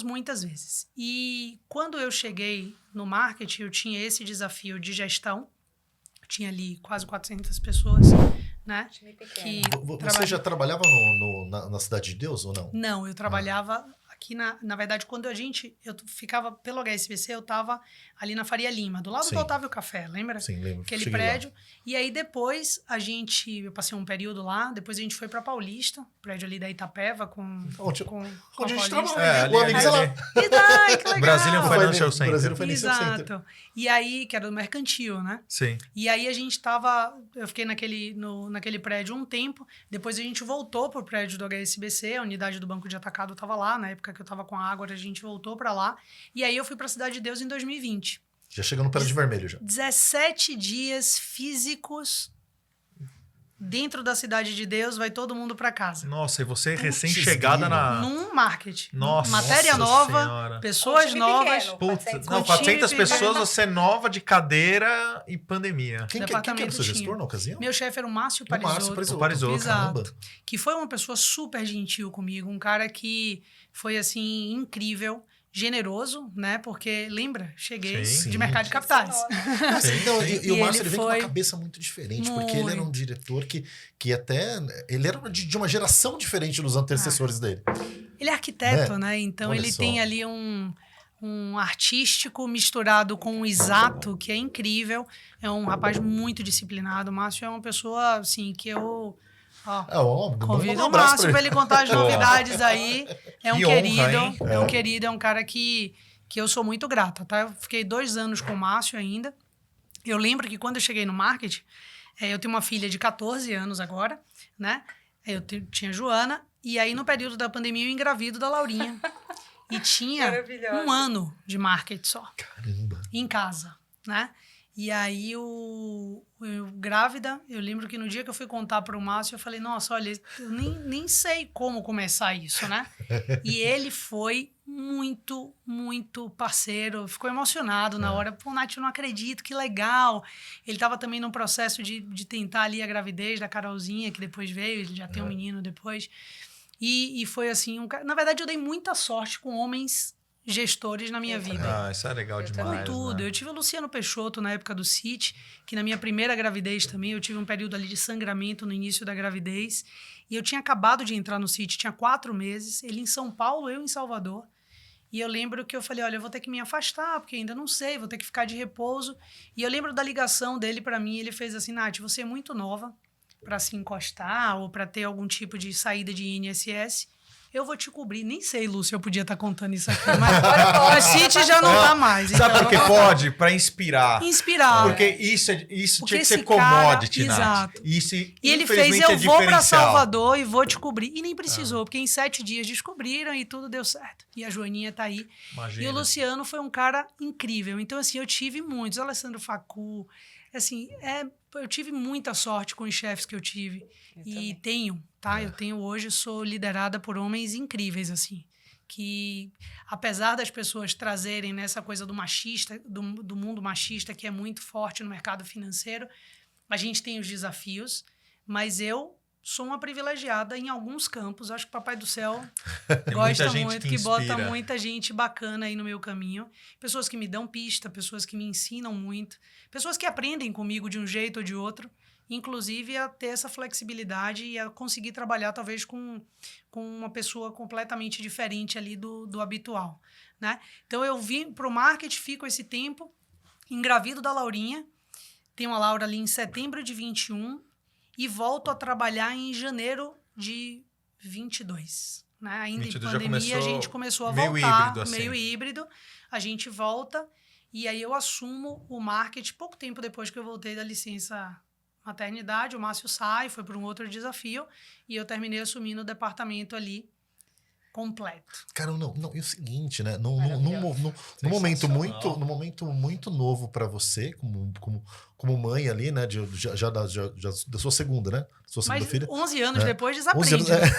muitas vezes. E quando eu cheguei no marketing, eu tinha esse desafio de gestão, eu tinha ali quase 400 pessoas, né? Time Que pequeno. Você já trabalhava na Cidade de Deus ou não? Não, eu trabalhava aqui na verdade, quando eu ficava pelo HSBC, eu tava ali na Faria Lima, do lado Sim. do Otávio Café, lembra? Sim, lembro. Aquele Cheguei lá. prédio. E aí depois eu passei um período lá, depois a gente foi pra Paulista, prédio ali da Itapeva com Onde a a gente Paulista. trabalha. O amigo, sei lá. E daí, que legal! Brazilian Financial Center. Brasil Financial Center. Exato. E aí, que era do mercantil, né? Sim. E aí eu fiquei naquele prédio um tempo, depois a gente voltou pro prédio do HSBC, a unidade do Banco de Atacado estava lá, na época que eu estava com a Ágora, a gente voltou para lá, e aí eu fui para a Cidade de Deus em 2020. Já chegou no prédio vermelho já. 17 dias físicos dentro da Cidade de Deus, vai todo mundo para casa. Nossa, e você Putz, recém-chegada na... Num marketing. Nossa Matéria nova, Senhora. pessoas time novas. pequeno. Putz, 400 não, com 400 time pessoas, pequeno. você nova de cadeira e pandemia. Quem que era o Departamento seu gestor tinha. na ocasião? Meu chefe era o Márcio O Márcio Parisotto. Parisotto. Exato. Caramba. Que foi uma pessoa super gentil comigo, um cara que foi, assim, incrível, generoso, né? Porque, lembra? Cheguei Sim. de mercado de capitais. Então, Sim. e o E Márcio ele ele vem com uma foi cabeça muito diferente, porque ele era um muito. diretor que até... Ele era de uma geração diferente dos antecessores dele. Ele é arquiteto, né? Então, Olha ele só. tem ali um artístico misturado com um exato, que é incrível. É um rapaz muito disciplinado. O Márcio é uma pessoa, assim, que eu... Ó, convido o Márcio para ele contar as novidades aí. É um Que honra, querido, hein? é um querido, é um cara que eu sou muito grata, tá? Eu fiquei 2 anos com o Márcio ainda. Eu lembro que quando eu cheguei no marketing, eu tenho uma filha de 14 anos agora, né? Tinha a Joana, e aí no período da pandemia eu engravido da Laurinha. E tinha Maravilhosa. 1 ano de marketing só, Caramba. em casa, né? E aí, eu grávida, eu lembro que no dia que eu fui contar para o Márcio, eu falei, nossa, olha, eu nem sei como começar isso, né? E ele foi muito, muito parceiro, ficou emocionado na hora. Pô, Nath, eu não acredito, que legal. Ele estava também no processo de tentar ali a gravidez da Carolzinha, que depois veio, ele já tem um menino depois. E foi assim, na verdade, eu dei muita sorte com homens gestores na minha vida. Ah, isso é legal Eu demais, Com tudo. né? Eu tive o Luciano Peixoto na época do CIT, que na minha primeira gravidez também, eu tive um período ali de sangramento no início da gravidez. E eu tinha acabado de entrar no CIT, tinha 4 meses. Ele em São Paulo, eu em Salvador. E eu lembro que eu falei, olha, eu vou ter que me afastar, porque ainda não sei, vou ter que ficar de repouso. E eu lembro da ligação dele para mim, ele fez assim, Nath, você é muito nova para se encostar ou para ter algum tipo de saída de INSS. Eu vou te cobrir. Nem sei, Lúcia, eu podia estar contando isso aqui, mas a City já não tá mais. Sabe então por que eu vou pode? Pra inspirar. inspirar. Porque isso Porque tinha que ser esse cara- commodity, Nath. exato. Isso, E ele infelizmente, fez, eu vou para diferencial. Salvador e vou te cobrir. E nem precisou, porque em 7 dias descobriram e tudo deu certo. E a Joaninha tá aí. Imagina. E o Luciano foi um cara incrível. Então, assim, eu tive muitos. Alessandro Facu. Assim, eu tive muita sorte com os chefes que eu tive. E tenho, tá? Eu tenho hoje, sou liderada por homens incríveis, assim. Que, apesar das pessoas trazerem nessa coisa do machista, do mundo machista, que é muito forte no mercado financeiro, a gente tem os desafios, mas eu sou uma privilegiada em alguns campos. Acho que o Papai do Céu gosta gente muito, que que bota inspira. muita gente bacana aí no meu caminho. Pessoas que me dão pista, pessoas que me ensinam muito, pessoas que aprendem comigo de um jeito ou de outro, inclusive a ter essa flexibilidade e a conseguir trabalhar talvez com uma pessoa completamente diferente ali do habitual, né? Então eu vim para o marketing, fico esse tempo, engravido da Laurinha, tenho a Laura ali em setembro de 21 e volto a trabalhar em janeiro de 22. Né? Ainda 22 em já pandemia, a começou gente começou a meio voltar, híbrido, assim. meio híbrido. A gente volta e aí eu assumo o marketing pouco tempo depois que eu voltei da licença maternidade. O Márcio sai, foi para um outro desafio e eu terminei assumindo o departamento ali completo. Cara, não, e o seguinte, né? Num Sensacional. momento muito novo pra você, como mãe ali, né? Já da sua segunda, né? Sua segunda Mas filha. 11 anos É. depois 11 desaprende. anos, né?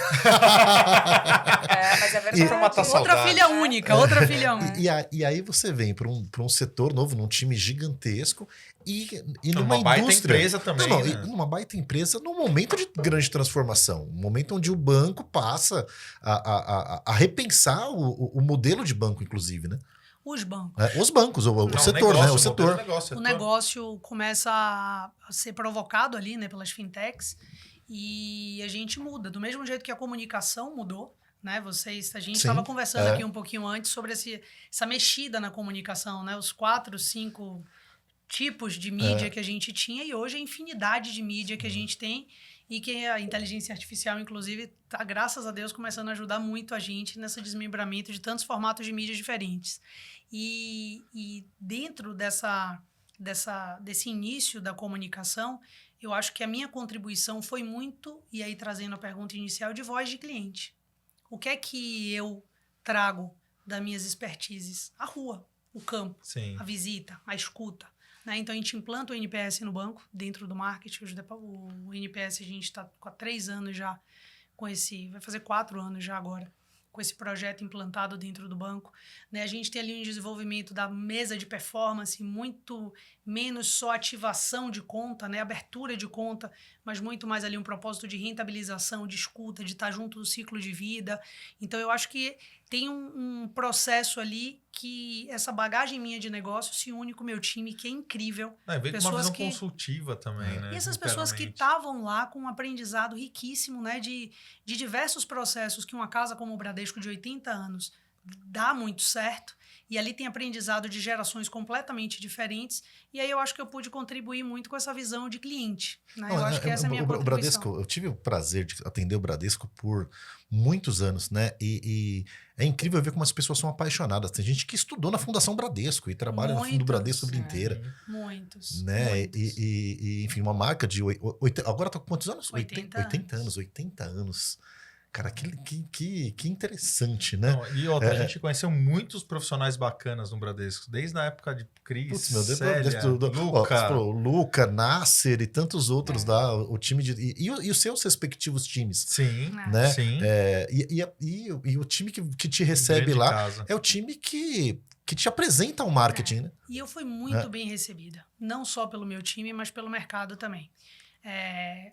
Mas é verdade. Pra matar Outra saudade. filha única, outra filha única. E aí você vem para um setor novo, num time gigantesco e numa Uma baita indústria. empresa também, Não, né? e numa baita empresa num momento de grande transformação. Um momento onde o banco passa a repensar o modelo de banco, inclusive, né? Os bancos. Os bancos, o Não, setor, né? O setor. Negócio, O negócio começa a ser provocado ali, né, pelas fintechs, e a gente muda. Do mesmo jeito que a comunicação mudou, né? A gente Sim, estava conversando aqui um pouquinho antes sobre essa mexida na comunicação, né? Os 4, 5 tipos de mídia que a gente tinha e hoje a infinidade de mídia que a gente tem e que a inteligência artificial, inclusive, está, graças a Deus, começando a ajudar muito a gente nesse desmembramento de tantos formatos de mídias diferentes. E dentro desse início da comunicação, eu acho que a minha contribuição foi muito, e aí trazendo a pergunta inicial, de voz de cliente. O que é que eu trago das minhas expertises? A rua, o campo, Sim. a visita, a escuta. Né? Então, a gente implanta o NPS no banco, dentro do marketing. O NPS, a gente está há 3 anos já com vai fazer 4 anos já agora, com esse projeto implantado dentro do banco. Né? A gente tem ali um desenvolvimento da mesa de performance, muito menos só ativação de conta, né? Abertura de conta, mas muito mais ali um propósito de rentabilização, de escuta, de estar junto do ciclo de vida. Então, eu acho que tem um processo ali que essa bagagem minha de negócio se une com o meu time, que é incrível. Veio com uma visão consultiva também, né? E essas pessoas que estavam lá com um aprendizado riquíssimo, né? De diversos processos que uma casa como o Bradesco de 80 anos dá muito certo. E ali tem aprendizado de gerações completamente diferentes. E aí eu acho que eu pude contribuir muito com essa visão de cliente. Né? Eu acho que essa é a minha contribuição. O Bradesco, eu tive o prazer de atender o Bradesco por muitos anos, né? E é incrível ver como as pessoas são apaixonadas. Tem gente que estudou na Fundação Bradesco e trabalha no fundo do Bradesco a vida inteira. Muitos. Né? Muitos. E, enfim, uma marca de... Agora tá com quantos anos? 80 anos. 80 anos. Cara, que interessante, né? Não, e outra, a gente conheceu muitos profissionais bacanas no Bradesco, desde a época de Cris, Putz, meu Deus, Célia, Luca. Luca, Nasser e tantos outros lá, o time e os seus respectivos times. Sim, né? sim. E o time que te recebe lá casa. é o time que te apresenta o marketing, né? E eu fui muito bem recebida, não só pelo meu time, mas pelo mercado também.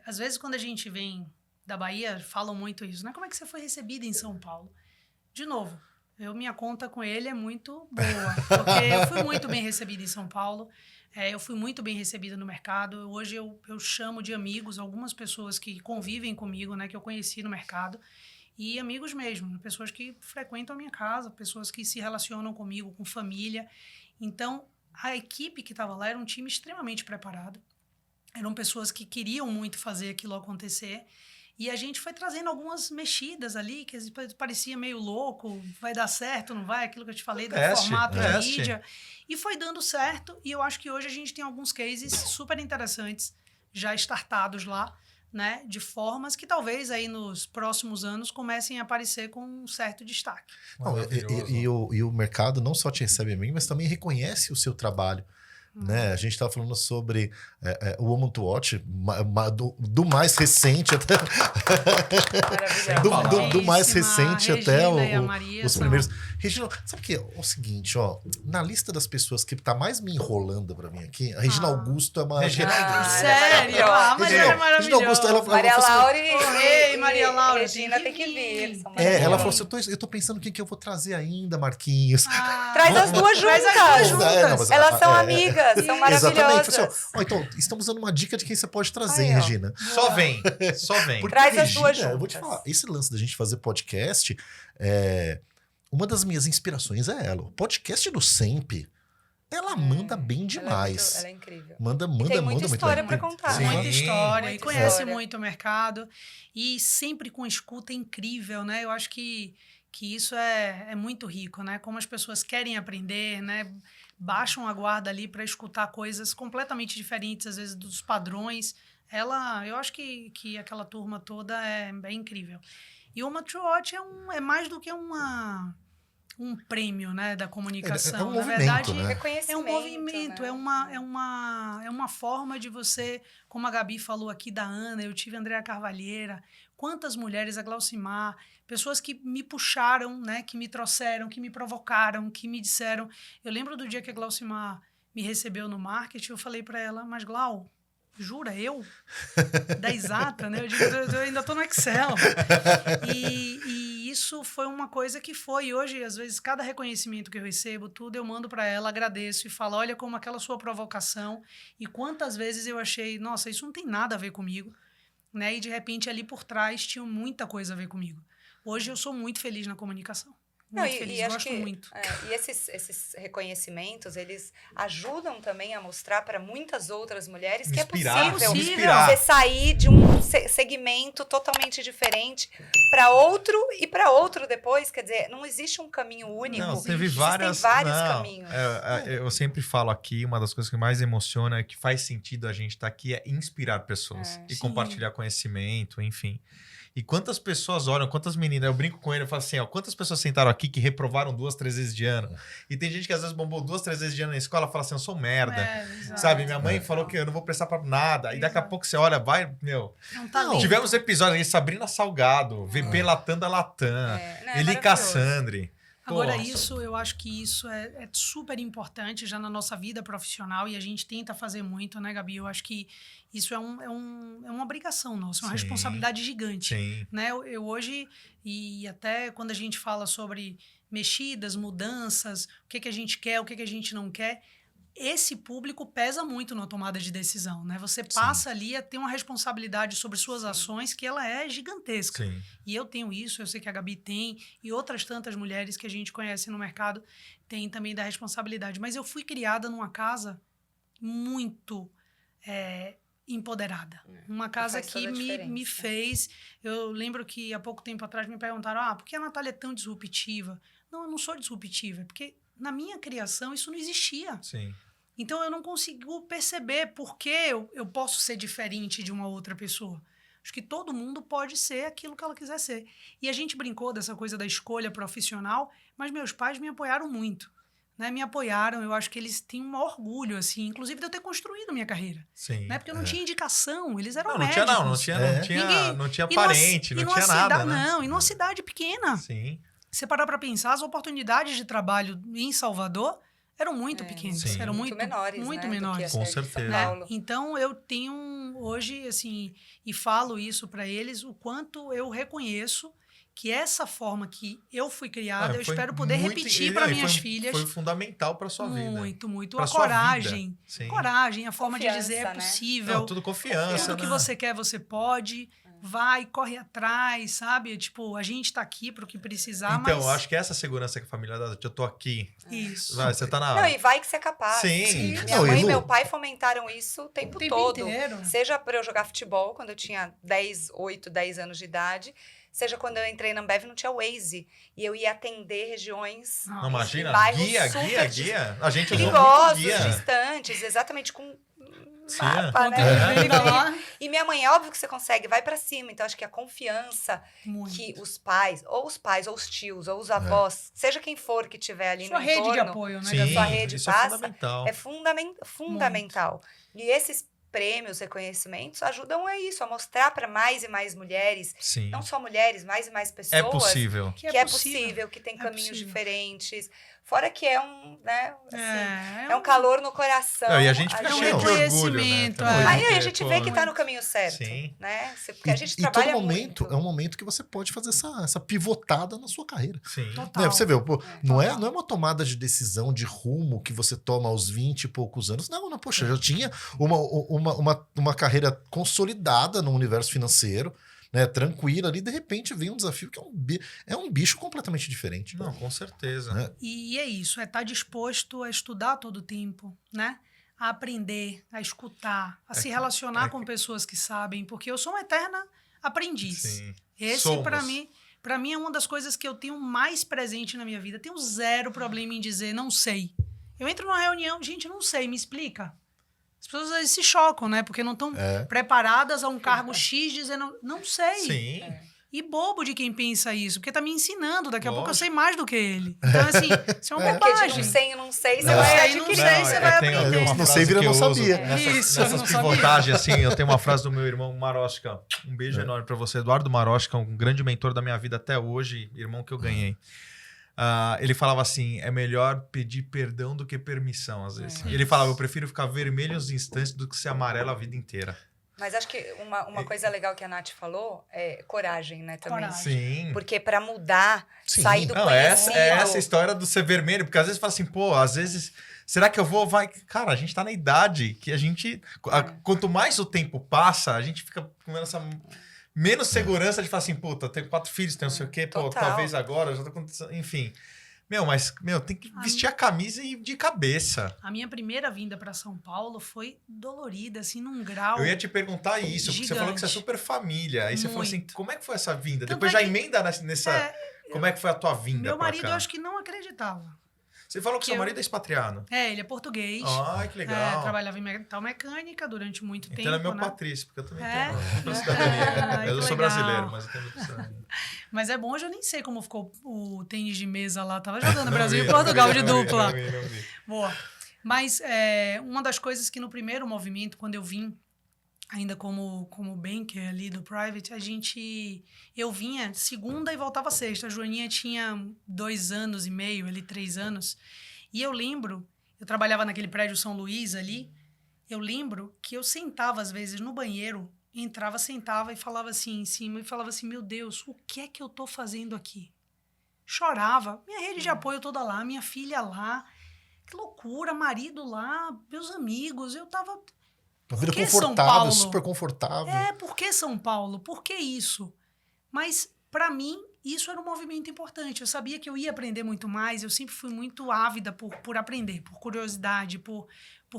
Às vezes, quando a gente vem da Bahia, falam muito isso, né? Como é que você foi recebida em São Paulo? De novo, minha conta com ele é muito boa, porque eu fui muito bem recebida em São Paulo, eu fui muito bem recebida no mercado. Hoje eu chamo de amigos algumas pessoas que convivem comigo, né? Que eu conheci no mercado, e amigos mesmo, pessoas que frequentam a minha casa, pessoas que se relacionam comigo, com família. Então, a equipe que estava lá era um time extremamente preparado, eram pessoas que queriam muito fazer aquilo acontecer. E a gente foi trazendo algumas mexidas ali, que parecia meio louco, vai dar certo, não vai? Aquilo que eu te falei do formato de mídia. E foi dando certo, e eu acho que hoje a gente tem alguns cases super interessantes, já startados lá, né? De formas que talvez aí nos próximos anos comecem a aparecer com um certo destaque. Não, e o mercado não só te recebe bem, mas também reconhece o seu trabalho. Né? A gente estava falando sobre o Woman to Watch, do mais recente até do mais recente até os primeiros. Regina, sabe o que? É o seguinte, ó, na lista das pessoas que tá mais me enrolando para mim aqui, a Regina Augusto é uma... Sério? Mas ela é maravilhosa. Regina Augusto, Maria Laura e Maria Laura, Regina tem que vir. Ela falou assim, eu tô pensando o que eu vou trazer ainda, Marquinhos. Traz as duas juntas. Elas são amigas. São maravilhosas. Exatamente. Então, estamos dando uma dica de quem você pode trazer, hein, Regina? Só vem. Porque, traz Regina, as duas juntas. Eu vou te falar, esse lance da gente fazer podcast, uma das minhas inspirações é ela. O podcast do Semp, ela manda bem demais. Ela é incrível. Manda tem muita história muito bem. pra contar. Sim. Muita história, e conhece história. muito o mercado. E sempre com escuta incrível, né? Eu acho que isso é muito rico, né? Como as pessoas querem aprender, né? Baixam a guarda ali para escutar coisas completamente diferentes, às vezes, dos padrões. Eu acho que aquela turma toda é incrível. E o Woman to Watch é mais do que um prêmio, né, da comunicação. É um Na movimento, verdade, né? é um movimento, né? é uma forma de você, como a Gabi falou aqui da Ana, eu tive a Andréa Carvalheira, quantas mulheres, a Glaucimar, pessoas que me puxaram, né, que me trouxeram, que me provocaram, que me disseram. Eu lembro do dia que a Glaucimar me recebeu no marketing, eu falei para ela, mas Glau, jura, eu? Da exata, né? Eu digo, eu ainda tô no Excel. E isso foi uma coisa que foi. Hoje, às vezes, cada reconhecimento que eu recebo, tudo, eu mando para ela, agradeço e falo, olha como aquela sua provocação. E quantas vezes eu achei, nossa, isso não tem nada a ver comigo. Né? E, de repente, ali por trás tinha muita coisa a ver comigo. Hoje eu sou muito feliz na comunicação. Não, Muito feliz, acho gosto que, muito. e esses reconhecimentos, eles ajudam também a mostrar para muitas outras mulheres que é possível inspirar. você sair de um segmento totalmente diferente para outro depois. Quer dizer, não existe um caminho único. Não, teve Existem vários caminhos. Eu sempre falo aqui, uma das coisas que mais emociona, que faz sentido a gente estar aqui, é inspirar pessoas e Sim. compartilhar conhecimento, enfim. E quantas pessoas olham, quantas meninas, eu brinco com ele, eu falo assim, ó, quantas pessoas sentaram aqui que reprovaram 2, 3 vezes de ano? E tem gente que às vezes bombou 2, 3 vezes de ano na escola e fala assim, eu sou merda. Exato. Sabe, minha mãe falou que eu não vou prestar pra nada. E daqui a pouco você olha, vai, meu... Não tá Não. lindo. Tivemos episódios aí, Sabrina Salgado, VP Latanda Latam, Eli maravilhoso. Cassandre. Agora, Pô, isso, eu acho que isso é super importante já na nossa vida profissional e a gente tenta fazer muito, né, Gabi? Eu acho que isso é uma obrigação nossa, é uma Sim. responsabilidade gigante. Sim. Né? Eu hoje, e até quando a gente fala sobre mexidas, mudanças, o que a gente quer, o que a gente não quer, esse público pesa muito na tomada de decisão, né? Você passa ali a ter uma responsabilidade sobre suas ações que ela é gigantesca. Sim. E eu tenho isso, eu sei que a Gabi tem, e outras tantas mulheres que a gente conhece no mercado têm também da responsabilidade. Mas eu fui criada numa casa muito empoderada. Uma casa faz que toda a me diferença. fez... Eu lembro que há pouco tempo atrás me perguntaram, por que a Natália é tão disruptiva? Não, eu não sou disruptiva, é porque na minha criação isso não existia. Sim. Então, eu não consigo perceber por que eu posso ser diferente de uma outra pessoa. Acho que todo mundo pode ser aquilo que ela quiser ser. E a gente brincou dessa coisa da escolha profissional, mas meus pais me apoiaram muito. Né? Me apoiaram, eu acho que eles têm um orgulho, assim, inclusive de eu ter construído a minha carreira. Sim. Né? Porque eu não tinha indicação, eles eram Não médicos. Não tinha E numa- parente, e não numa tinha nada, né? Não, e numa cidade pequena. Sim. Se você parar para pensar, as oportunidades de trabalho em Salvador eram muito pequenas, Sim. eram Muito menores, muito né, do que menores. Com a de São certeza. Paulo. Então, eu tenho hoje, assim, e falo isso para eles, o quanto eu reconheço que essa forma que eu fui criada, eu Foi espero poder muito- repetir e para foi- minhas filhas. Foi fundamental para sua vida. Muito. Pra A sua coragem. vida. Sim. Coragem, a forma de Confiança, dizer é né? possível. Não, tudo confiança, Tudo que né? você quer, você pode. Vai, corre atrás, sabe? Tipo, a gente tá aqui pro que precisar, Então, mas... eu acho que essa segurança que a família dá, eu tô aqui. Isso. Vai, você tá na... Não, e vai que você é capaz. Sim. Minha Não, e mãe e Lu- meu pai fomentaram isso o tempo todo. inteiro. Seja para eu jogar futebol, quando eu tinha 8, 10 anos de idade, seja quando eu entrei na Ambev, não tinha Waze. E eu ia atender regiões Não, imagina, bairros guia. A gente usou muito perigosos, guia. distantes, exatamente com Sim, mapa, é. né? Chega lá. E minha mãe, é óbvio que você consegue, vai pra cima. Então, acho que a confiança Muito. que os pais, ou os tios, ou os avós, seja quem for que tiver ali Sua no rede de entorno, apoio, né, Sim, Gabi? sua rede isso é passa, fundamental. é fundamental. E esses prêmios, reconhecimentos ajudam a isso, a mostrar para mais e mais mulheres, Sim. não só mulheres, mais e mais pessoas, É possível. que é possível, que tem caminhos possível. diferentes. Fora que é um, né, assim, É um calor no coração. Não, e a gente fica gente- cheio de orgulho, né? reconhecimento, também, Aí porque, a gente pô, vê que tá no caminho certo, Sim. né? Porque a gente E trabalha todo momento muito. é um momento que você pode fazer essa pivotada na sua carreira. Sim. Total. Né, você vê, pô, não é total. uma tomada de decisão de rumo que você toma aos 20 e poucos anos. Não, poxa, eu já tinha uma carreira consolidada no universo financeiro, né, tranquila ali, de repente vem um desafio que é um bicho completamente diferente. Não, com certeza. Né? E é isso, é estar disposto a estudar todo o tempo, né? A aprender, a escutar, a se relacionar com pessoas que sabem, porque eu sou uma eterna aprendiz. Sim. Esse, Somos. para mim, é uma das coisas que eu tenho mais presente na minha vida. Tenho zero problema em dizer, não sei. Eu entro numa reunião, gente, não sei, me explica. As pessoas às vezes se chocam, né? Porque não estão preparadas a um cargo X dizendo, não sei. Sim. E bobo de quem pensa isso, porque tá me ensinando. Daqui a pouco eu Lógico. sei mais do que ele. Então, assim, isso é uma Porque de bobagem. não sei, não sei, você Não. vai Sei, não adquirir. sei, você vai aprender. Eu tenho uma Não frase sei, vira que não eu uso sabia. Isso, eu nessas não sabia. pivotagens, assim, eu tenho uma frase do meu irmão Marosca. Um beijo enorme pra você. Eduardo Marosca, um grande mentor da minha vida até hoje, irmão que eu ganhei. Ele falava assim, é melhor pedir perdão do que permissão, às vezes. E ele falava, eu prefiro ficar vermelho uns instantes do que ser amarelo a vida inteira. Mas acho que uma coisa legal que a Nath falou é coragem, né, também. Coragem. Sim. Porque para mudar, Sim. sair do Não, conhecido... essa história do ser vermelho, porque às vezes fala assim, pô, às vezes, será que eu vou, vai... Cara, a gente tá na idade que a gente, quanto mais o tempo passa, a gente fica com essa menos segurança de falar assim, puta, eu tenho 4 filhos, tenho não sei o quê, pô, Total. talvez agora, já tá acontecendo, enfim. Mas tem que vestir a camisa e de cabeça. A minha primeira vinda para São Paulo foi dolorida, assim, num grau. Eu ia te perguntar isso, porque você falou que você é gigante. super família. Aí você falou assim, Muito. como é que foi essa vinda? Tanto Depois é já que- emenda nessa... Como é que foi a tua vinda Meu pra marido, cá? eu acho que não acreditava. Você falou que seu eu- marido é expatriado. Ele é português. Ai, que legal. Trabalhava em metal mecânica durante muito Então tempo, ele é meu né? Patrício, porque eu também É? tenho dupla cidadania. Ai, Eu que sou legal. brasileiro, mas eu tenho dupla cidadania. Mas é bom, hoje eu nem sei como ficou o tênis de mesa lá. Tava jogando Não Brasil vi, e Portugal não de vi, dupla. não vi. Boa. Mas uma das coisas que no primeiro movimento, quando eu vim, ainda como banker ali do private, eu vinha segunda e voltava sexta. A Joaninha tinha 2 anos e meio, ali 3 anos. E eu lembro, eu trabalhava naquele prédio São Luís ali, eu lembro que eu sentava às vezes no banheiro, entrava, sentava e falava assim em cima, e falava assim, meu Deus, o que é que eu tô fazendo aqui? Chorava. Minha rede de apoio toda lá, minha filha lá. Que loucura, marido lá, meus amigos. Eu tava... Uma vida que São confortável, Paulo? super confortável. Por que São Paulo? Por que isso? Mas, para mim, isso era um movimento importante. Eu sabia que eu ia aprender muito mais. Eu sempre fui muito ávida por aprender, por curiosidade, por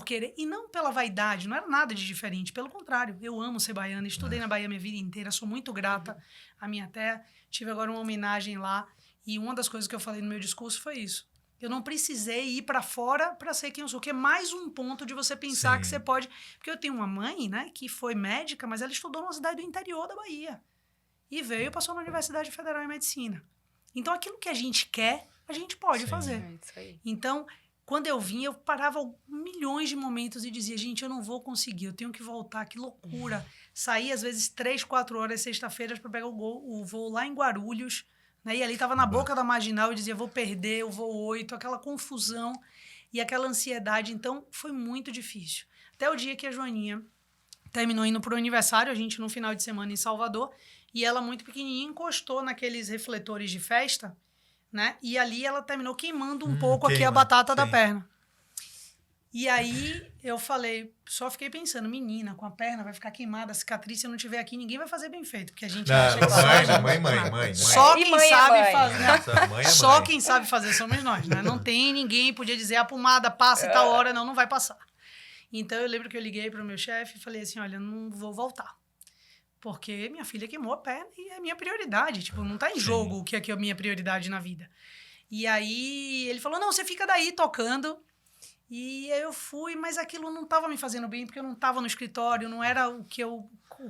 querer. E não pela vaidade, não era nada de diferente. Pelo contrário, eu amo ser baiana. Estudei na Bahia minha vida inteira. Sou muito grata à minha terra. Tive agora uma homenagem lá. E uma das coisas que eu falei no meu discurso foi isso. Eu não precisei ir para fora para ser quem eu sou, que é mais um ponto de você pensar Sim. que você pode... Porque eu tenho uma mãe, né, que foi médica, mas ela estudou numa cidade do interior da Bahia. E veio e passou na Universidade Federal em Medicina. Então, aquilo que a gente quer, a gente pode Sim. fazer. É isso aí. Então, quando eu vim, eu parava milhões de momentos e dizia, gente, eu não vou conseguir, eu tenho que voltar, que loucura. Saí, às vezes, 3, 4 horas, sexta-feira, para pegar o voo lá em Guarulhos, né? E ali estava na boca da marginal, eu dizia, vou perder o voo 8, aquela confusão e aquela ansiedade. Então, foi muito difícil. Até o dia que a Joaninha terminou indo para o aniversário, a gente no final de semana em Salvador, e ela muito pequenininha encostou naqueles refletores de festa, né? E ali ela terminou queimando um pouco aqui a queima, batata da sim. perna. E aí eu falei, só fiquei pensando, menina, com a perna vai ficar queimada, a cicatriz, se eu não tiver aqui, ninguém vai fazer bem feito, porque a gente acha que Mãe. só E quem mãe é sabe mãe. fazer. Essa mãe é Só mãe. quem sabe fazer somos nós, né? Não tem ninguém podia dizer a pomada passa e tal hora, não vai passar. Então eu lembro que eu liguei para o meu chefe e falei assim, olha, não vou voltar. Porque minha filha queimou a perna e é minha prioridade. Tipo, não tá em jogo o que é a minha prioridade na vida. E aí ele falou, não, você fica daí tocando. E eu fui, mas aquilo não estava me fazendo bem, porque eu não estava no escritório, não era o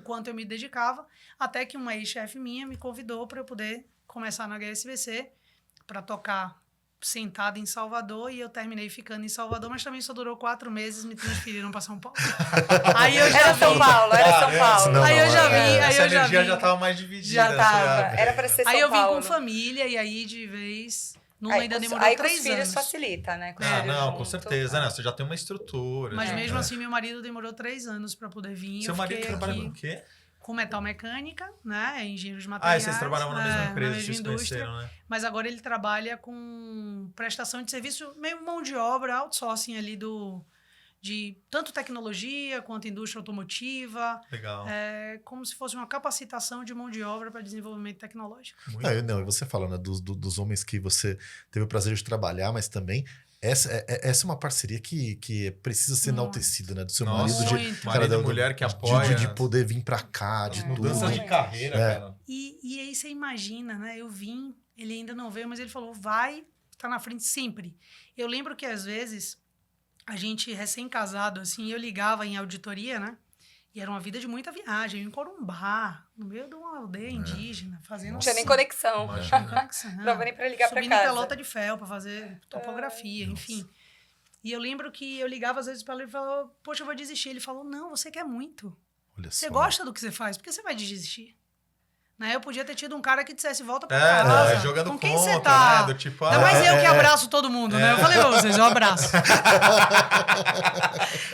quanto eu me dedicava. Até que uma ex-chefe minha me convidou para eu poder começar na HSBC, para tocar sentada em Salvador, e eu terminei ficando em Salvador, mas também só durou 4 meses, me transferiram para São Paulo. Aí eu já Era vi. São Paulo, era São Paulo. Não, Aí eu já não, vi, aí Essa eu já energia vi. já tava mais dividida. Já tava. assim, Era pra ser São Aí eu vim Paulo. com família, e aí de vez... Não, Aí, ainda com- demorou aí com 3 os filhos anos. facilita, né? Com os Ah, filhos não, com junto. certeza, né? Você já tem uma estrutura. Mas já, mesmo né? assim, meu marido demorou 3 anos para poder vir. Seu Eu marido fiquei trabalha aqui com o quê? com metal mecânica, né? Engenheiro de Ah, materiais. e vocês trabalhavam na mesma empresa, mesma vocês se indústria. conheceram, né? Mas agora ele trabalha com prestação de serviço, meio mão de obra, outsourcing ali de tanto tecnologia quanto indústria automotiva. Legal. É como se fosse uma capacitação de mão de obra para desenvolvimento tecnológico. Muito Não, e você falando, né, dos homens que você teve o prazer de trabalhar, mas também essa é uma parceria que precisa ser Muito. enaltecida, né? Do seu Nossa, marido, Muito. marido e da- mulher que de- apoia. de poder vir pra cá, de É. tudo. Mudança de carreira, cara. E aí você imagina, né? Eu vim, ele ainda não veio, mas ele falou, vai, tá na frente sempre. Eu lembro que às vezes a gente recém-casado, assim, eu ligava em auditoria, né? E era uma vida de muita viagem, em Corumbá, no meio de uma aldeia indígena, fazendo Não tinha nem assim, conexão. Imagina. conexão. Não dava nem pra ligar pra Subindo em casa. pelota de fel para fazer topografia, enfim. E eu lembro que eu ligava às vezes para ele e falava, poxa, eu vou desistir. Ele falou, não, você quer muito. Olha Você só. gosta do que você faz, por que você vai desistir? Né? Eu podia ter tido um cara que dissesse, volta pra É, casa. não, jogando com quem contra, você tá? né? Do tipo, Ainda mais eu que é. abraço todo mundo, né? Eu falei pra vocês, eu abraço.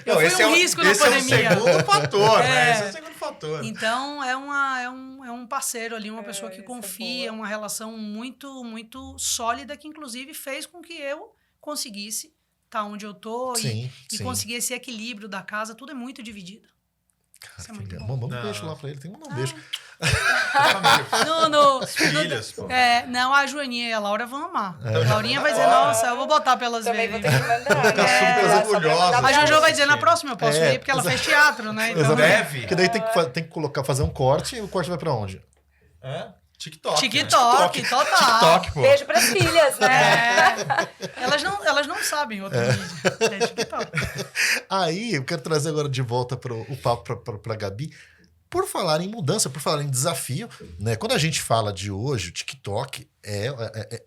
Eu Não, fui esse um é risco na esse pandemia. é o segundo fator, É. né? Esse é o segundo fator. Então, é um parceiro ali, uma pessoa que isso é confia, boa. uma relação muito, muito sólida, que inclusive fez com que eu conseguisse estar onde eu tô Sim, e sim. conseguir esse equilíbrio da casa. Tudo é muito dividido. Isso é muito bom. Manda um Não. beijo lá pra ele. Tem que mandar um beijo. Filhas, pô. Não, a Joaninha e a Laura vão amar. A Laurinha vai dizer, nossa, eu vou botar pra elas Também vou verem. ter que mandar. Tá né? super Só pra orgulhosa. mandar A pra Jojo elas. vai dizer, na próxima eu posso É, ir, porque ela fez teatro, né? Então, Exatamente. Deve. Porque daí tem que colocar, fazer um corte, e o corte vai pra onde? É? TikTok. TikTok, né? total. TikTok, pô. Beijo pras filhas, né? É. Elas não sabem outra mídia. É TikTok. Aí, eu quero trazer agora de volta o papo pra Gabi. Por falar em mudança, por falar em desafio, né? Quando a gente fala de hoje, o TikTok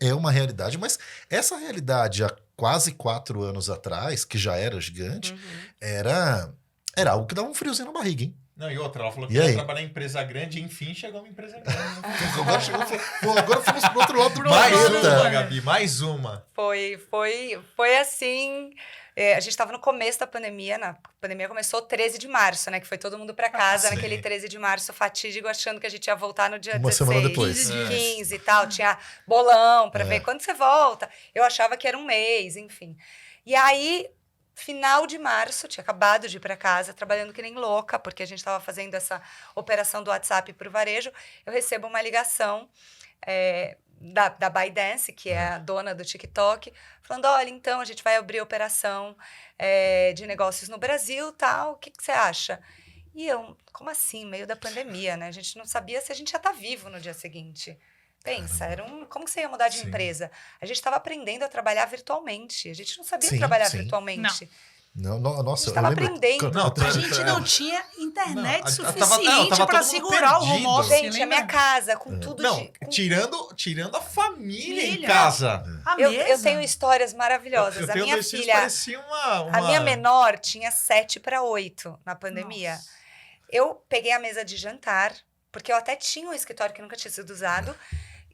é uma realidade, mas essa realidade há quase 4 anos atrás, que já era gigante, era algo que dava um friozinho na barriga, hein? Não, e outra, ela falou que E ia aí? trabalhar em empresa grande e enfim chegou uma empresa grande. Agora fomos pro outro lado do Mais planeta. uma, Gabi, mais uma. Foi assim. A gente estava no começo da pandemia, a pandemia começou 13 de março, né? Que foi todo mundo para casa sim. naquele 13 de março fatídico, achando que a gente ia voltar no dia Uma 16. semana depois. 15 e tal. Tinha bolão para É. ver quando você volta. Eu achava que era um mês, enfim. E aí, final de março, tinha acabado de ir para casa, trabalhando que nem louca, porque a gente estava fazendo essa operação do WhatsApp para o varejo. Eu recebo uma ligação da ByteDance, que é a dona do TikTok, falando, olha, então, a gente vai abrir operação de negócios no Brasil, tal, o que você acha? E eu, como assim, meio da pandemia, né? A gente não sabia se a gente ia estar vivo no dia seguinte. Pensa, como que você ia mudar de Sim. empresa? A gente estava aprendendo a trabalhar virtualmente. A gente não sabia Sim, trabalhar sim. virtualmente. Nossa, A gente tava eu lembro. aprendendo. Não, A gente não tinha internet Não, suficiente tava para todo mundo segurar o home perdido. office, Gente, a lembra? minha casa, com tudo Não, de... com tirando a família em Filha. casa. A Eu mesa. tenho histórias maravilhosas. Eu A tenho minha 2 filhos, filha, parecia uma... a minha menor tinha 7 para 8 na pandemia. Nossa. Eu peguei a mesa de jantar, porque eu até tinha um escritório que nunca tinha sido usado,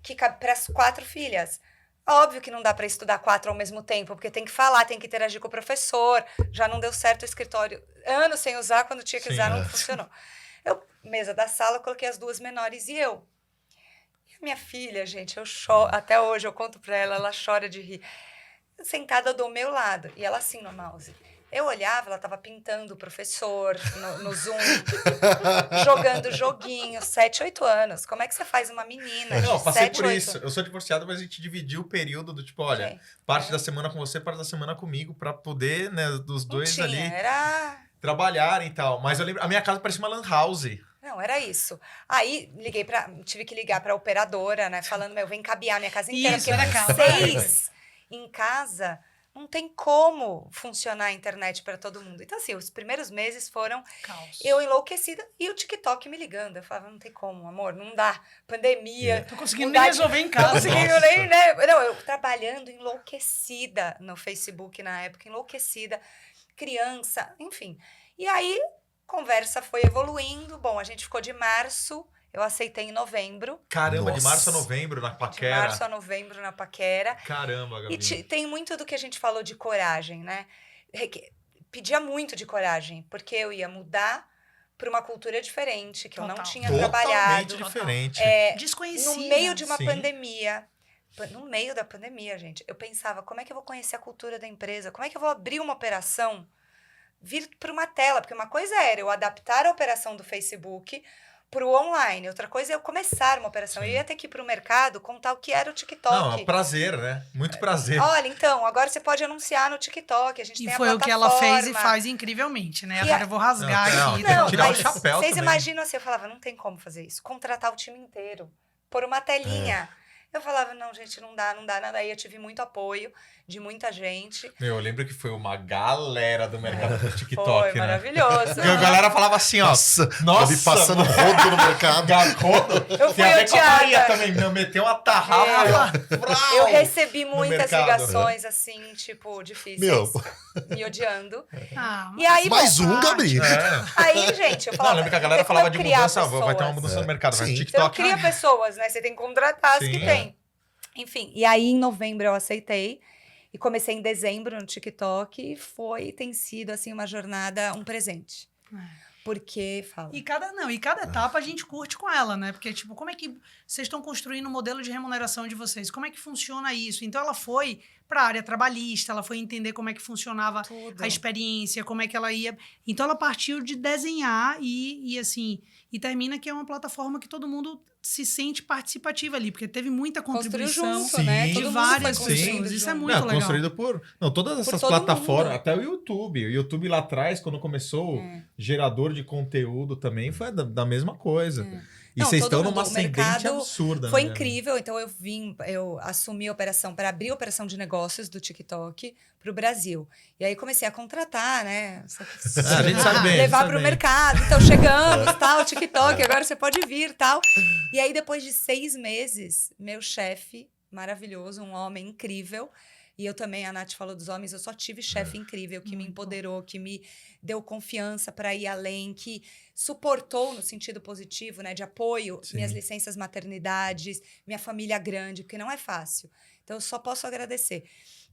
que cabe para as 4 filhas. Óbvio que não dá para estudar 4 ao mesmo tempo, porque tem que falar, tem que interagir com o professor. Já não deu certo o escritório. Anos sem usar, quando tinha que Sim, usar, não funcionou. Mesa da sala, eu coloquei as 2 menores e eu. E a minha filha, gente, eu choro. Até hoje eu conto para ela, ela chora de rir. Sentada do meu lado, e ela assim no mouse. Eu olhava, ela estava pintando o professor no Zoom, jogando joguinho, 7, 8 anos. Como é que você faz uma menina Não, eu de passei 7, por 8 isso. Eu sou divorciado, mas a gente dividiu o período do tipo, olha, Gente, parte da semana com você, parte da semana comigo, pra poder, né, dos não dois tinha, ali era... trabalharem e tal. Mas eu lembro, a minha casa parecia uma lan house. Não, era isso. Aí tive que ligar para a operadora, né, falando, vem cabear a minha casa inteira, Isso, porque era casa. 6 em casa não tem como funcionar a internet para todo mundo. Então, assim, os primeiros meses foram Caos. eu enlouquecida e o TikTok me ligando. Eu falava, não tem como, amor, não dá. Pandemia. Tô conseguindo mudar nem de- resolver em Não casa. conseguindo nem, né? Não, eu trabalhando enlouquecida no Facebook na época, enlouquecida, criança, enfim. E aí, conversa foi evoluindo. Bom, a gente ficou de março, eu aceitei em novembro. Caramba, de Nossa. março a novembro na De paquera. março a novembro na paquera. Caramba, Gabi. E tem muito do que a gente falou de coragem, né? Pedia muito de coragem, porque eu ia mudar para uma cultura diferente, que eu não Total. tinha Totalmente trabalhado. diferente. Desconhecida. No meio de uma Sim. pandemia. No meio da pandemia, gente, eu pensava, como é que eu vou conhecer a cultura da empresa? Como é que eu vou abrir uma operação, vir para uma tela? Porque uma coisa era eu adaptar a operação do Facebook para o online. Outra coisa é eu começar uma operação. Sim. Eu ia ter que ir para o mercado contar o que era o TikTok. Não, é um prazer, né? Muito prazer. Olha, então, agora você pode anunciar no TikTok. A gente E tem foi a o que ela plataforma. fez e faz incrivelmente, né? E Agora eu vou rasgar Não, aqui. tem que Não, tirar o mas chapéu vocês também. imaginam assim, eu falava, não tem como fazer isso. Contratar o time inteiro, pôr uma telinha. Eu falava, não, gente, não dá nada. Aí eu tive muito apoio de muita gente. Meu, eu lembro que foi uma galera do mercado do TikTok, Foi né? maravilhoso. E a galera falava assim, ó. Nossa, Nossa, Gabi passando rodo no mercado. Garoto, Eu fui tem a ver com a odiada. Maria também. Não, meteu uma tarrafa. Vrau! Eu recebi muitas mercado. ligações, assim, tipo, difíceis. Meu. Me odiando. Ah, E aí, Mais bom, um, Gabi. É. Aí, gente, eu Não, falava... lembra que a galera como falava eu de criar mudança, vai ter uma pessoas? mudança no mercado, vai Sim. no Você não TikTok. cria pessoas, né? Você tem que contratar as Sim, que é. tem. Enfim, e aí em novembro eu aceitei e comecei em dezembro no TikTok e tem sido assim uma jornada, um presente. Porque, fala. E cada etapa a gente curte com ela, né? Porque, tipo, como é que vocês estão construindo o modelo de remuneração de vocês? Como é que funciona isso? Então, ela foi para a área trabalhista, ela foi entender como é que funcionava Tudo. a experiência, como é que ela ia. Então ela partiu de desenhar e assim, e termina que é uma plataforma que todo mundo se sente participativa ali, porque teve muita Construiu contribuição junto, né? Sim. Todo de mundo várias foi construindo pessoas. Isso é junto. muito legal. Construído por... Não, todas essas todo plataformas, mundo. até o YouTube. O YouTube lá atrás, quando começou o gerador de conteúdo também, foi da mesma coisa. E Não, vocês todo estão mundo, numa o ascendente mercado absurda. Foi né? incrível, então eu assumi a operação para abrir a operação de negócios do TikTok para o Brasil. E aí comecei a contratar, né? A gente sabe bem. Levar para o mercado. Então chegamos, tal, TikTok, agora você pode vir, tal. E aí depois de 6 meses, meu chefe maravilhoso, um homem incrível. E eu também, a Nath falou dos homens, eu só tive chefe incrível, que me empoderou, que me deu confiança para ir além, que suportou no sentido positivo, né, de apoio, Sim. minhas licenças maternidades, minha família grande, porque não é fácil. Então, eu só posso agradecer.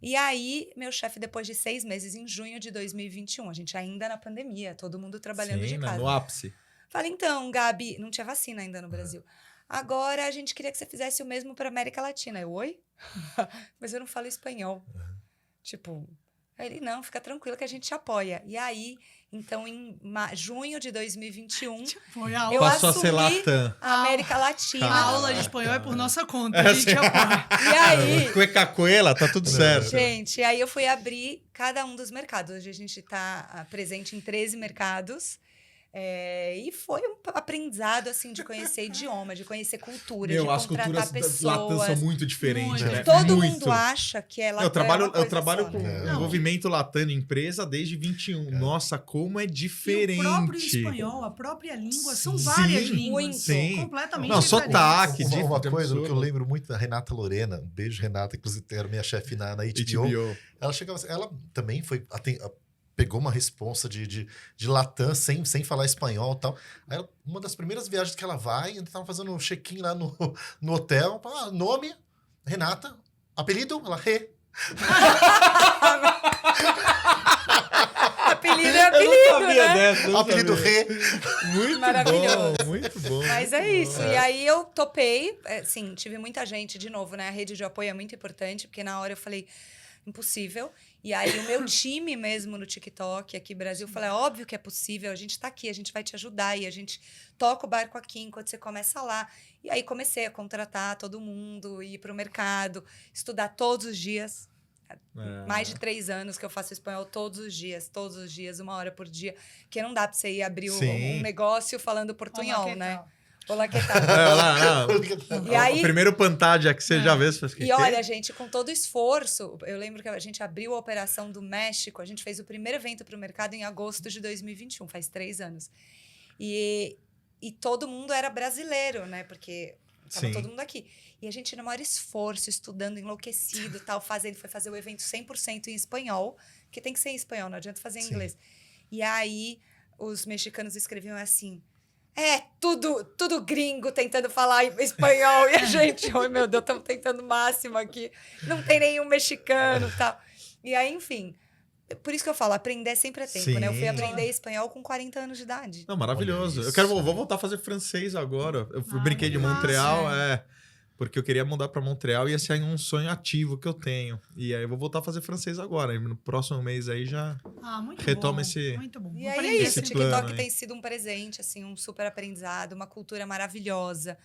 E aí, meu chefe, depois de 6 meses, em junho de 2021, a gente ainda na pandemia, todo mundo trabalhando Sim, de né, casa. no ápice. Falei, então, Gabi, não tinha vacina ainda no Brasil. Agora a gente queria que você fizesse o mesmo para América Latina. Eu, oi? Mas eu não falo espanhol. Tipo, aí ele, não, fica tranquilo que a gente te apoia. E aí, então, em junho de 2021, Foi a eu aula. Passou a ser assumi Latam. a América Latina. A aula de espanhol é por nossa conta, a gente apoia. E aí, Cuecacuela, tá tudo certo. gente, aí eu fui abrir cada um dos mercados. Hoje a gente está presente em 13 mercados. E foi um aprendizado, assim, de conhecer idioma, de conhecer cultura, de As contratar culturas pessoas. Latam são muito diferentes, Muito. né? Todo Muito. mundo acha que é Latam. Eu trabalho, é uma coisa eu trabalho só, com né? envolvimento Latam em empresa desde 21. Nossa, como é diferente. E o próprio espanhol, a própria língua, são Sim, várias muito. línguas. Sim. Completamente Não, diferentes. sotaque. Uma de coisa absurdo. que eu lembro muito da Renata Lorena, um beijo, Renata, inclusive era minha chefe na HBO. HBO. Ela chegava, ela também foi pegou uma responsa de Latam sem falar espanhol e tal. Aí uma das primeiras viagens que ela vai, ainda tava fazendo um check-in lá no hotel. Nome, Renata. Apelido, ela Rê. Apelido é apelido, né? dessa. Apelido Rê. Muito Maravilhoso. bom, muito bom. Mas muito é isso. bom. E aí eu topei. Sim, tive muita gente, de novo, né? A rede de apoio é muito importante, porque na hora eu falei, impossível. E aí o meu time mesmo no TikTok aqui no Brasil, eu falei, é óbvio que é possível, a gente tá aqui, a gente vai te ajudar. E a gente toca o barco aqui enquanto você começa lá. E aí comecei a contratar todo mundo, ir pro mercado, estudar todos os dias. Mais de 3 anos que eu faço espanhol todos os dias, 1 hora por dia. Porque não dá pra você ir abrir Sim. um negócio falando portunhol, Olá, que né? tal? Olá, que tal? E E aí- o primeiro pantalha que você já vê, você faz E olha, gente, com todo esforço, eu lembro que a gente abriu a operação do México, a gente fez o primeiro evento para o mercado em agosto de 2021, faz 3 anos. E todo mundo era brasileiro, né? Porque estava Sim. todo mundo aqui. E a gente, no maior esforço, estudando, enlouquecido, tal, ele foi fazer o evento 100% em espanhol, que tem que ser em espanhol, não adianta fazer em Sim. inglês. E aí, os mexicanos escreviam assim... tudo gringo tentando falar espanhol. E a gente, ai meu Deus, estamos tentando o máximo aqui. Não tem nenhum mexicano e tal. E aí, enfim, por isso que eu falo, aprender sempre é tempo, né? Eu fui Sim. aprender espanhol com 40 anos de idade. Não, maravilhoso. Olha Eu quero isso. vou voltar a fazer francês agora. Eu Ah, brinquei de que massa, Montreal, porque eu queria mudar para Montreal e esse é um sonho ativo que eu tenho. E aí eu vou voltar a fazer francês agora. E no próximo mês aí já Muito retoma bom, esse- muito bom. E aí é Aprender isso, o esse sempre. TikTok plano aí. tem sido um presente, assim, um super aprendizado, uma cultura maravilhosa.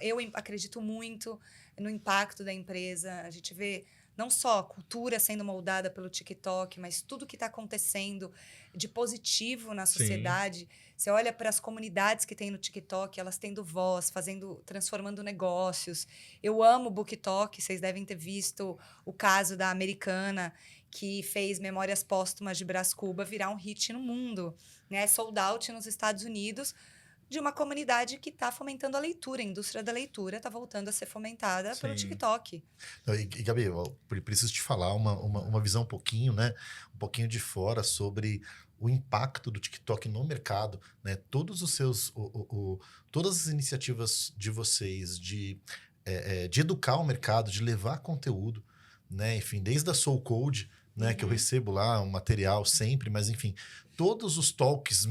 Eu acredito muito no impacto da empresa. A gente vê não só a cultura sendo moldada pelo TikTok, mas tudo que está acontecendo de positivo na Sim. sociedade. Você olha para as comunidades que tem no TikTok, elas tendo voz, transformando negócios. Eu amo o BookTok, vocês devem ter visto o caso da americana que fez Memórias Póstumas de Brás Cuba virar um hit no mundo, né? Sold out nos Estados Unidos, de uma comunidade que está fomentando a leitura. A indústria da leitura está voltando a ser fomentada pelo Sim. TikTok. E Gabi, eu preciso te falar uma visão um pouquinho, né? Um pouquinho de fora sobre o impacto do TikTok no mercado, né? Todos os seus, todas as iniciativas de vocês de educar o mercado, de levar conteúdo, né? Enfim, desde a Soul Code, né? Que eu recebo lá um material sempre, mas enfim, todos os talks,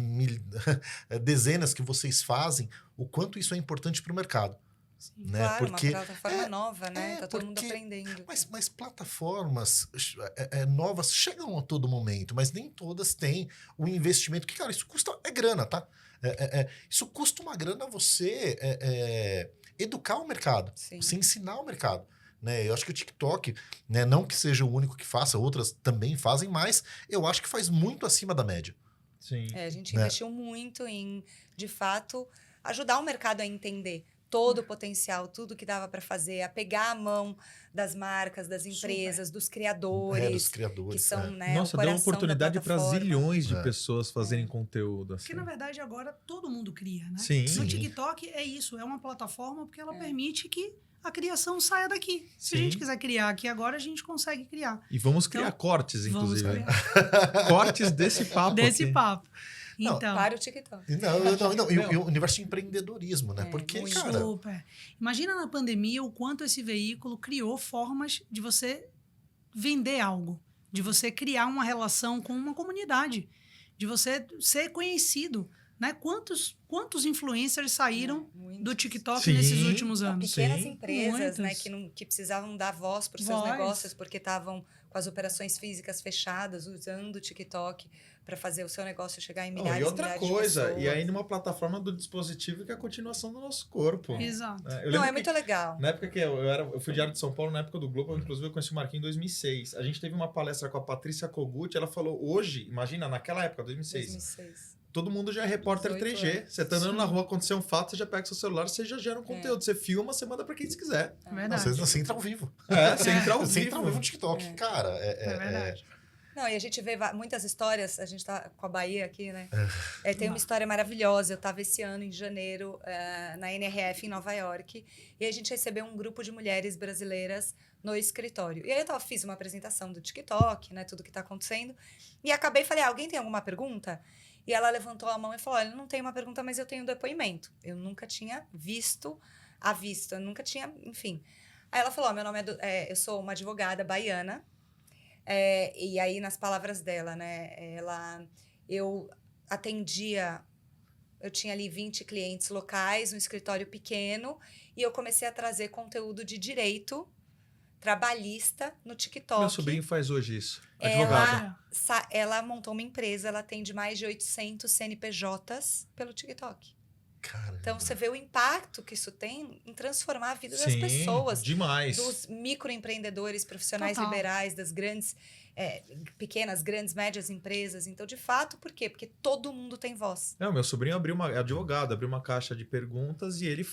dezenas que vocês fazem, o quanto isso é importante para o mercado. Né? Claro, Porque, uma plataforma nova, né? Tá todo mundo porque- aprendendo. mas plataformas novas chegam a todo momento, mas nem todas têm o investimento. Que, cara, isso custa... É grana, tá? Isso custa uma grana você educar o mercado. Sim. Você ensinar o mercado. Né? Eu acho que o TikTok, né, não que seja o único que faça, outras também fazem, mas eu acho que faz muito acima da média. Sim. A gente Né? investiu muito em, de fato, ajudar o mercado a entender todo o potencial, tudo que dava para fazer, a pegar a mão das marcas, das empresas, dos criadores, Dos criadores. que são, né, Nossa, o deu coração oportunidade da para plataforma. zilhões de pessoas fazerem conteúdo. Assim. Porque, na verdade, agora todo mundo cria, né? Sim. No Sim. TikTok é isso, é uma plataforma porque ela permite que a criação saia daqui. Se Sim. a gente quiser criar aqui agora, a gente consegue criar. E vamos criar Então, cortes, Vamos inclusive. criar Cortes desse papo desse aqui. papo. Não, Então, Para o TikTok. Não. E o universo de empreendedorismo, né? É, Porque, muito. cara... super. Imagina na pandemia o quanto esse veículo criou formas de você vender algo, de você criar uma relação com uma comunidade, de você ser conhecido, né? Quantos influencers saíram Muito. do TikTok Sim. nesses últimos Não, anos? pequenas Sim. empresas, né, Muitas. que precisavam dar voz para os seus Voz. negócios, porque estavam com as operações físicas fechadas, usando o TikTok para fazer o seu negócio chegar em Não, milhares e outra milhares de coisa, pessoas. e aí numa plataforma do dispositivo que é a continuação do nosso corpo. Exato. Eu Não, lembro é que- muito legal. Na época que eu fui diário de São Paulo, na época do Globo, inclusive eu conheci o Marquinhos em 2006. A gente teve uma palestra com a Patrícia Kogut, ela falou, hoje, imagina, naquela época, 2006, 2006. todo mundo já é repórter 18 3G. anos. Você tá andando Sim. na rua, aconteceu um fato, você já pega seu celular, você já gera um conteúdo. Você filma, você manda pra quem você quiser. É Não, verdade. você entra ao vivo. Você entra ao Você entra ao vivo vivo. no TikTok. É. Cara, É verdade. Não, e a gente vê muitas histórias, a gente tá com a Bahia aqui, né? Tem uma história maravilhosa. Eu estava esse ano, em janeiro, na NRF, em Nova York, e a gente recebeu um grupo de mulheres brasileiras no escritório. E aí eu fiz uma apresentação do TikTok, né? Tudo que está acontecendo. E acabei e falei, alguém tem alguma pergunta? E ela levantou a mão e falou, olha, eu não tenho uma pergunta, mas eu tenho um depoimento. Eu nunca tinha visto à vista, eu nunca tinha, enfim. Aí ela falou, meu nome eu sou uma advogada baiana. E aí, nas palavras dela, né? Eu tinha ali 20 clientes locais, um escritório pequeno, e eu comecei a trazer conteúdo de direito trabalhista no TikTok. Meu sobrinho faz hoje isso. Ela- Advogado. Ela montou uma empresa, ela atende mais de 800 CNPJs pelo TikTok. Caramba. Então, você vê o impacto que isso tem em transformar a vida das Sim, pessoas. demais. Dos microempreendedores, profissionais Total. liberais, das grandes, pequenas, grandes, médias empresas. Então, de fato, por quê? Porque todo mundo tem voz. Não, meu sobrinho é advogado, abriu uma caixa de perguntas e ele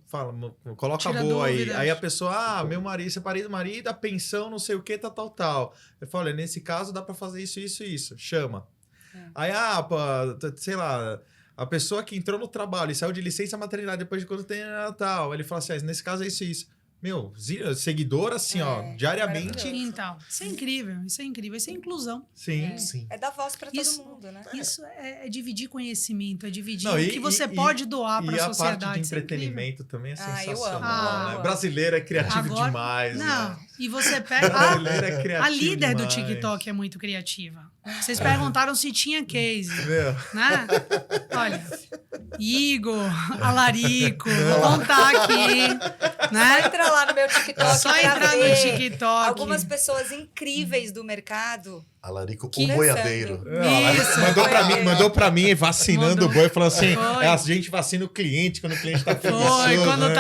fala, coloca a Tira boa aí. dúvidas. Aí a pessoa, meu marido, separei do marido, a pensão, não sei o que, tal. Eu falo, olha, nesse caso dá pra fazer isso, chama. Aí, sei lá, a pessoa que entrou no trabalho e saiu de licença maternidade depois de quanto tem tal, ele fala assim, nesse caso é isso. Meu, seguidor assim, diariamente. maravilhoso. Então, isso é incrível, isso é incrível. Isso é inclusão. Sim. Sim. É dar voz para todo Isso- mundo, né? Isso é dividir conhecimento, é dividir Não, o que você pode doar para E a a sociedade. parte de Isso é incrível. entretenimento também é Ah, eu sensacional, amo. né? Ah. Brasileiro é criativo Agora- demais, Não, né? e você pega. Brasileiro é criativo A líder do demais. TikTok é muito criativa. Vocês perguntaram se tinha case, Meu, né? Olha, Igor, Alarico, vou contar aqui, né? Entra lá no meu TikTok Só pra entrar no ver TikTok. algumas pessoas incríveis do mercado. Alarico, Que o boiadeiro. Isso. mandou pra mim vacinando Mandou. o boi, falou assim: Foi. a gente vacina o cliente quando o cliente tá preguiçoso. Foi, quando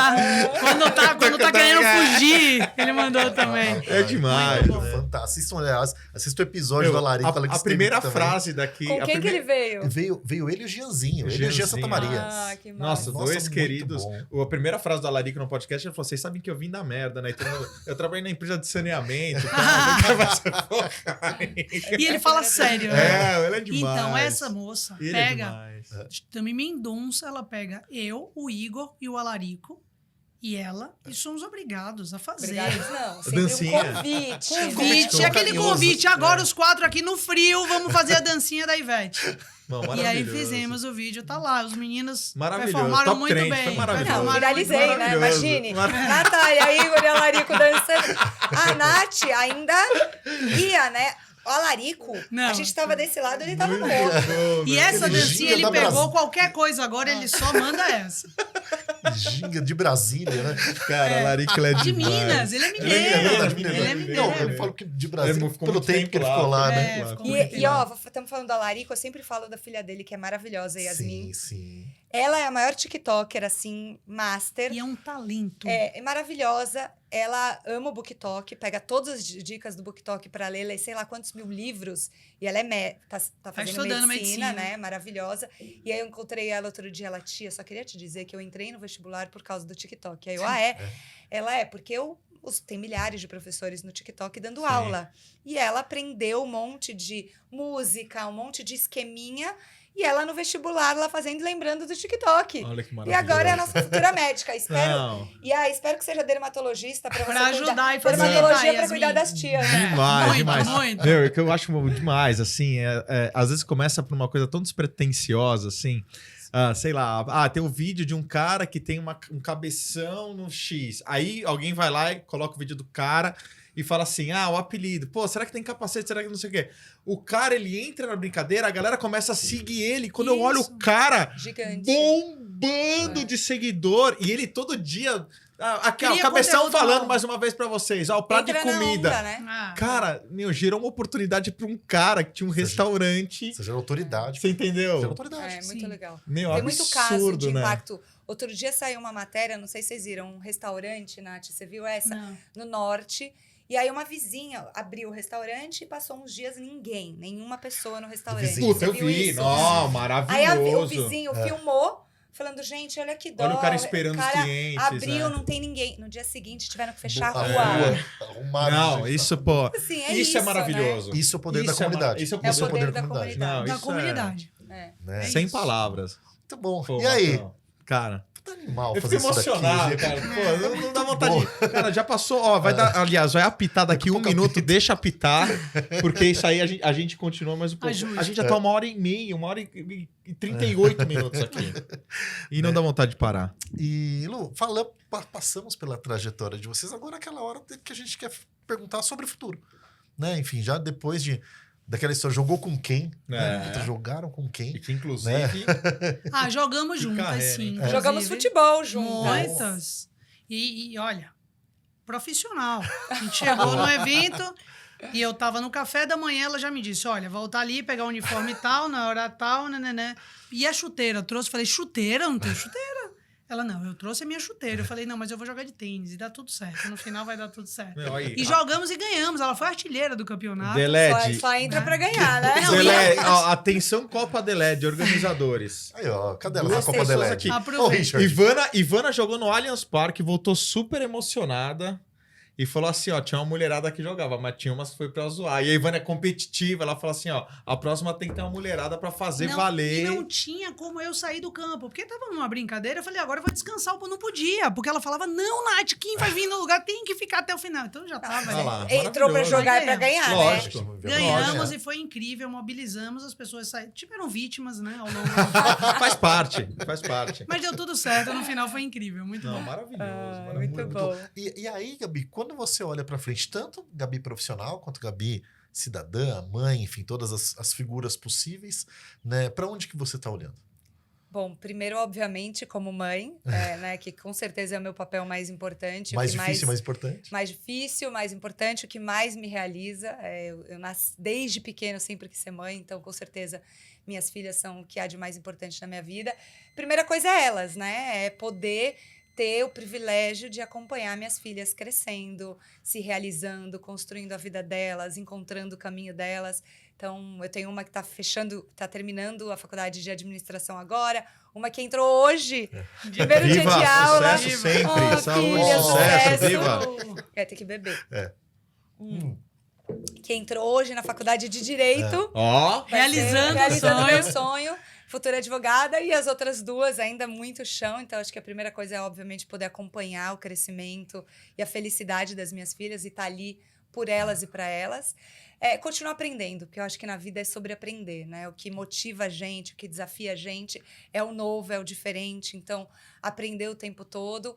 tá querendo fugir, ele mandou também. É demais. Muito bom. né? Fantástico. Aliás, assista o episódio do Alarico. Alex A esteve primeira aqui também. frase daqui. Com a quem que ele primeira- veio? Veio ele e o Gianzinho. Ele e o Gian Gianzinho. Santa Maria. Ah, que Nossa, massa. Nossa, dois muito queridos. bom. A primeira frase do Alarico no podcast, ele falou: vocês sabem que eu vim da merda, né? Então, eu trabalhei na empresa de saneamento. E ele fala sério, né? Ela é demais. Então, essa moça Ele é pega. demais. Também Mendonça, ela pega eu, o Igor e o Alarico. E ela, e somos obrigados a fazer. Obrigada, não. Sempre Dancinha. um convite. Convite, Né? aquele Carinhoso. convite. Agora os quatro aqui no frio, vamos fazer a dancinha da Ivete. Não, E aí maravilhoso. fizemos o vídeo, tá lá. Os meninos Maravilhoso, performaram top muito trend, bem. foi maravilhoso. Não, Performaram viralizei, muito né? bem. Maravilhoso. Imagine. Maravilhoso. Natália, Igor e Alarico dançando. A Nath ainda ia, né? O Alarico, Não. a gente tava desse lado, ele tava no Muito outro. bom, E velho. essa Aquele dancinha ginga ele da pegou Brasília. qualquer coisa, agora ele só manda essa. Ginga de Brasília, né? Cara, a Larica é De demais. Minas, ele é Ele é mineiro. verdade, Ele é mineiro. Não, eu falo que de Brasília, Ele ficou pelo muito tempo que ele tempo ficou lá. lá, É, né? ficou E ó, estamos falando da Alarico, eu sempre falo da filha dele, que é maravilhosa, Yasmin. Sim, sim. Ela é a maior TikToker, assim, master. E é um talento. É maravilhosa. Ela ama o BookTok, pega todas as dicas do BookTok para ler, lê sei lá quantos mil livros. E ela tá fazendo estudando medicina, medicina. né? Maravilhosa. E aí eu encontrei ela outro dia, ela, tia, só queria te dizer que eu entrei no vestibular por causa do TikTok. Aí eu, Ela porque tem milhares de professores no TikTok dando Sim. aula. E ela aprendeu um monte de música, um monte de esqueminha. E ela no vestibular, lá fazendo e lembrando do TikTok. Olha que E maravilhoso. agora é a nossa futura médica. Espero Não. Espero que seja dermatologista para você Pra ajudar e fazer dermatologia a para cuidar Yasmin. das tias, né? Demais, Muito, demais. muito. Meu, o que eu acho demais, assim, às vezes começa por uma coisa tão despretensiosa, assim. Sei lá, tem um vídeo de um cara que tem um cabeção no X. Aí alguém vai lá e coloca o vídeo do cara e fala assim, o apelido. Pô, será que tem capacete? Será que não sei o quê? O cara, ele entra na brincadeira, a galera começa a seguir ele. Quando eu olho Isso. o cara Gigante. bombando de seguidor, e ele todo dia... Aqui, ó, o Cria cabeção conteúdo falando novo. mais uma vez pra vocês. Ó, o prato Entra de na comida. onda, né? Ah, Cara, gerou uma oportunidade pra um cara que tinha um restaurante. Seja autoridade. Você Seja entendeu? autoridade. É, muito Sim. legal. Meu, Tem absurdo, muito caso de né? impacto. Outro dia saiu uma matéria, não sei se vocês viram, um restaurante, Nath, você viu essa? não. No norte. E aí uma vizinha abriu o restaurante e passou uns dias nenhuma pessoa no restaurante. vizinho. Puta, Você eu viu vi. isso? Não, Aí o maravilhoso. vizinho filmou, falando, gente, olha que dó. Olha o cara esperando os cara clientes, abriu, né? não tem ninguém. No dia seguinte tiveram que fechar a A rua. rua. Arrumaram, Não, gente. isso, pô. Assim, isso é né? maravilhoso. Isso é o poder da Isso é comunidade. isso é o É o poder poder da comunidade. Não, Da isso comunidade. É. Né? Sem isso. palavras. Muito bom. Pô, E aí? Marcão, cara, Puta animal eu fazer fico isso daqui, emocionado, gente. cara. Pô, não dá vontade bom. de... Cara, já passou, ó, vai dar... Aliás, vai apitar daqui um minuto, deixa apitar, porque isso aí a gente continua mais um pouco. Ajude. A gente já tá 1h30, 1h30 38 minutos aqui. E não dá vontade de parar. E, Lu, passamos pela trajetória de vocês, agora é aquela hora que a gente quer perguntar sobre o futuro. Né? Enfim, já depois daquela história, jogou com quem? Né? Jogaram com E quem? que, inclusive... Jogamos Que juntas, carreira, sim. hein? inclusive. Jogamos futebol juntas. Muitas. E olha, profissional. A gente chegou no evento e eu tava no café da manhã, ela já me disse, olha, voltar ali, pegar o uniforme tal, na hora tal, né. E a chuteira? Eu trouxe, falei, chuteira? Não tem chuteira. Ela, não, eu trouxe a minha chuteira. Eu falei, não, mas eu vou jogar de tênis e dá tudo certo. No final vai dar tudo certo. Meu, aí, E jogamos e ganhamos. Ela foi artilheira do campeonato. Deled. Só entra pra ganhar, né? Não, Deled, ó, atenção Copa Deled, organizadores. Aí, ó, cadê ela Duas na Copa pessoas Delete? aqui. Ô, Aproveita. Richard. Ivana jogou no Allianz Parque, voltou super emocionada e falou assim, ó, tinha uma mulherada que jogava, mas tinha umas que foi pra zoar. E a Ivana é competitiva, ela falou assim, ó, a próxima tem que ter uma mulherada pra fazer valer. E não tinha como eu sair do campo, porque tava numa brincadeira, eu falei, agora eu vou descansar, não podia, porque ela falava, não, Nath, quem vai vir no lugar tem que ficar até o final. Então já tava, Olha lá. Entrou pra Maravilhoso. jogar e pra ganhar, né? Lógico. Ganhamos Lógico. e foi incrível, mobilizamos, as pessoas tiveram vítimas, né, ao longo Faz parte. Mas deu tudo certo, no final foi incrível, muito Não, bom. maravilhoso. Muito bom. E aí, Gabi, quando você olha pra frente, tanto Gabi profissional quanto Gabi cidadã, mãe, enfim, todas as figuras possíveis, né? Pra onde que você tá olhando? Bom, primeiro, obviamente, como mãe, né, que com certeza é o meu papel mais importante. Mais o que difícil e mais importante? mais difícil, mais importante, o que mais me realiza. Eu nasci desde pequeno, sempre quis ser mãe, então com certeza minhas filhas são o que há de mais importante na minha vida. Primeira coisa é elas, né? É poder ter o privilégio de acompanhar minhas filhas crescendo, se realizando, construindo a vida delas, encontrando o caminho delas. Então, eu tenho uma que está terminando a faculdade de administração agora, uma que entrou hoje, primeiro dia de aula. Sucesso sempre, Oh, saúde, filha, sucesso, sucesso. viva. Tem que beber. Hum. Que entrou hoje na faculdade de Direito. Ó, Vai ser Realizando o meu sonho, futura advogada, e as outras duas ainda muito chão. Então, acho que a primeira coisa é, obviamente, poder acompanhar o crescimento e a felicidade das minhas filhas e estar ali por elas e para elas. Continuar aprendendo, porque eu acho que na vida é sobre aprender, né? O que motiva a gente, o que desafia a gente é o novo, é o diferente. Então, aprender o tempo todo.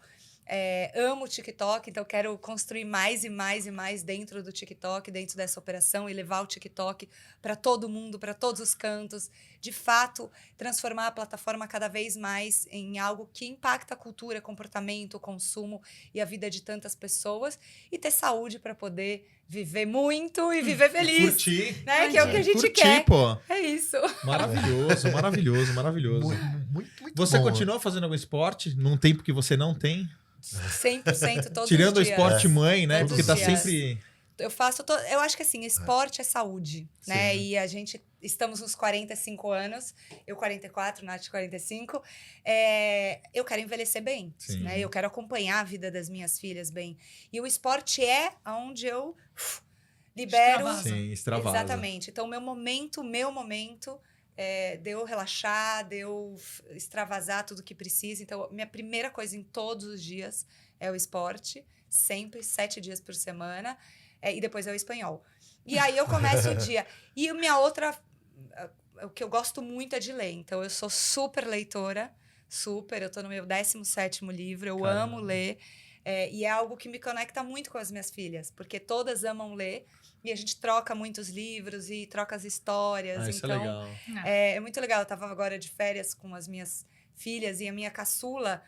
Amo o TikTok, então quero construir mais e mais e mais dentro do TikTok, dentro dessa operação, e levar o TikTok para todo mundo, para todos os cantos. De fato, transformar a plataforma cada vez mais em algo que impacta a cultura, comportamento, consumo e a vida de tantas pessoas. E ter saúde para poder viver muito e viver feliz. Curtir. Né? Que é o que a gente Curtir, quer. pô. É isso. Maravilhoso, maravilhoso, maravilhoso. Muito Você bom. continua fazendo algum esporte num tempo que você não tem? 100% todos Tirando o os dias. esporte mãe, né? Todos Porque tá os dias. sempre... Eu acho que assim, esporte é saúde, né? Sim. E a gente estamos nos 45 anos, eu 44, Nath 45. Eu quero envelhecer bem, Sim. né? Eu quero acompanhar a vida das minhas filhas bem. E o esporte é onde eu libero. Extravasa. Sim, extravasa. Exatamente. Então, meu momento de eu relaxar, de eu extravasar tudo que precisa. Então, minha primeira coisa em todos os dias é o esporte, sempre, 7 dias por semana, e depois é o espanhol. E aí eu começo o dia. E minha outra, o que eu gosto muito é de ler. Então, eu sou super leitora, eu tô no meu 17º livro, eu Caramba. amo ler. E é algo que me conecta muito com as minhas filhas, porque todas amam ler. E a gente troca muitos livros e troca as histórias. Isso então, é legal. é muito legal. Eu estava agora de férias com as minhas filhas e a minha caçula.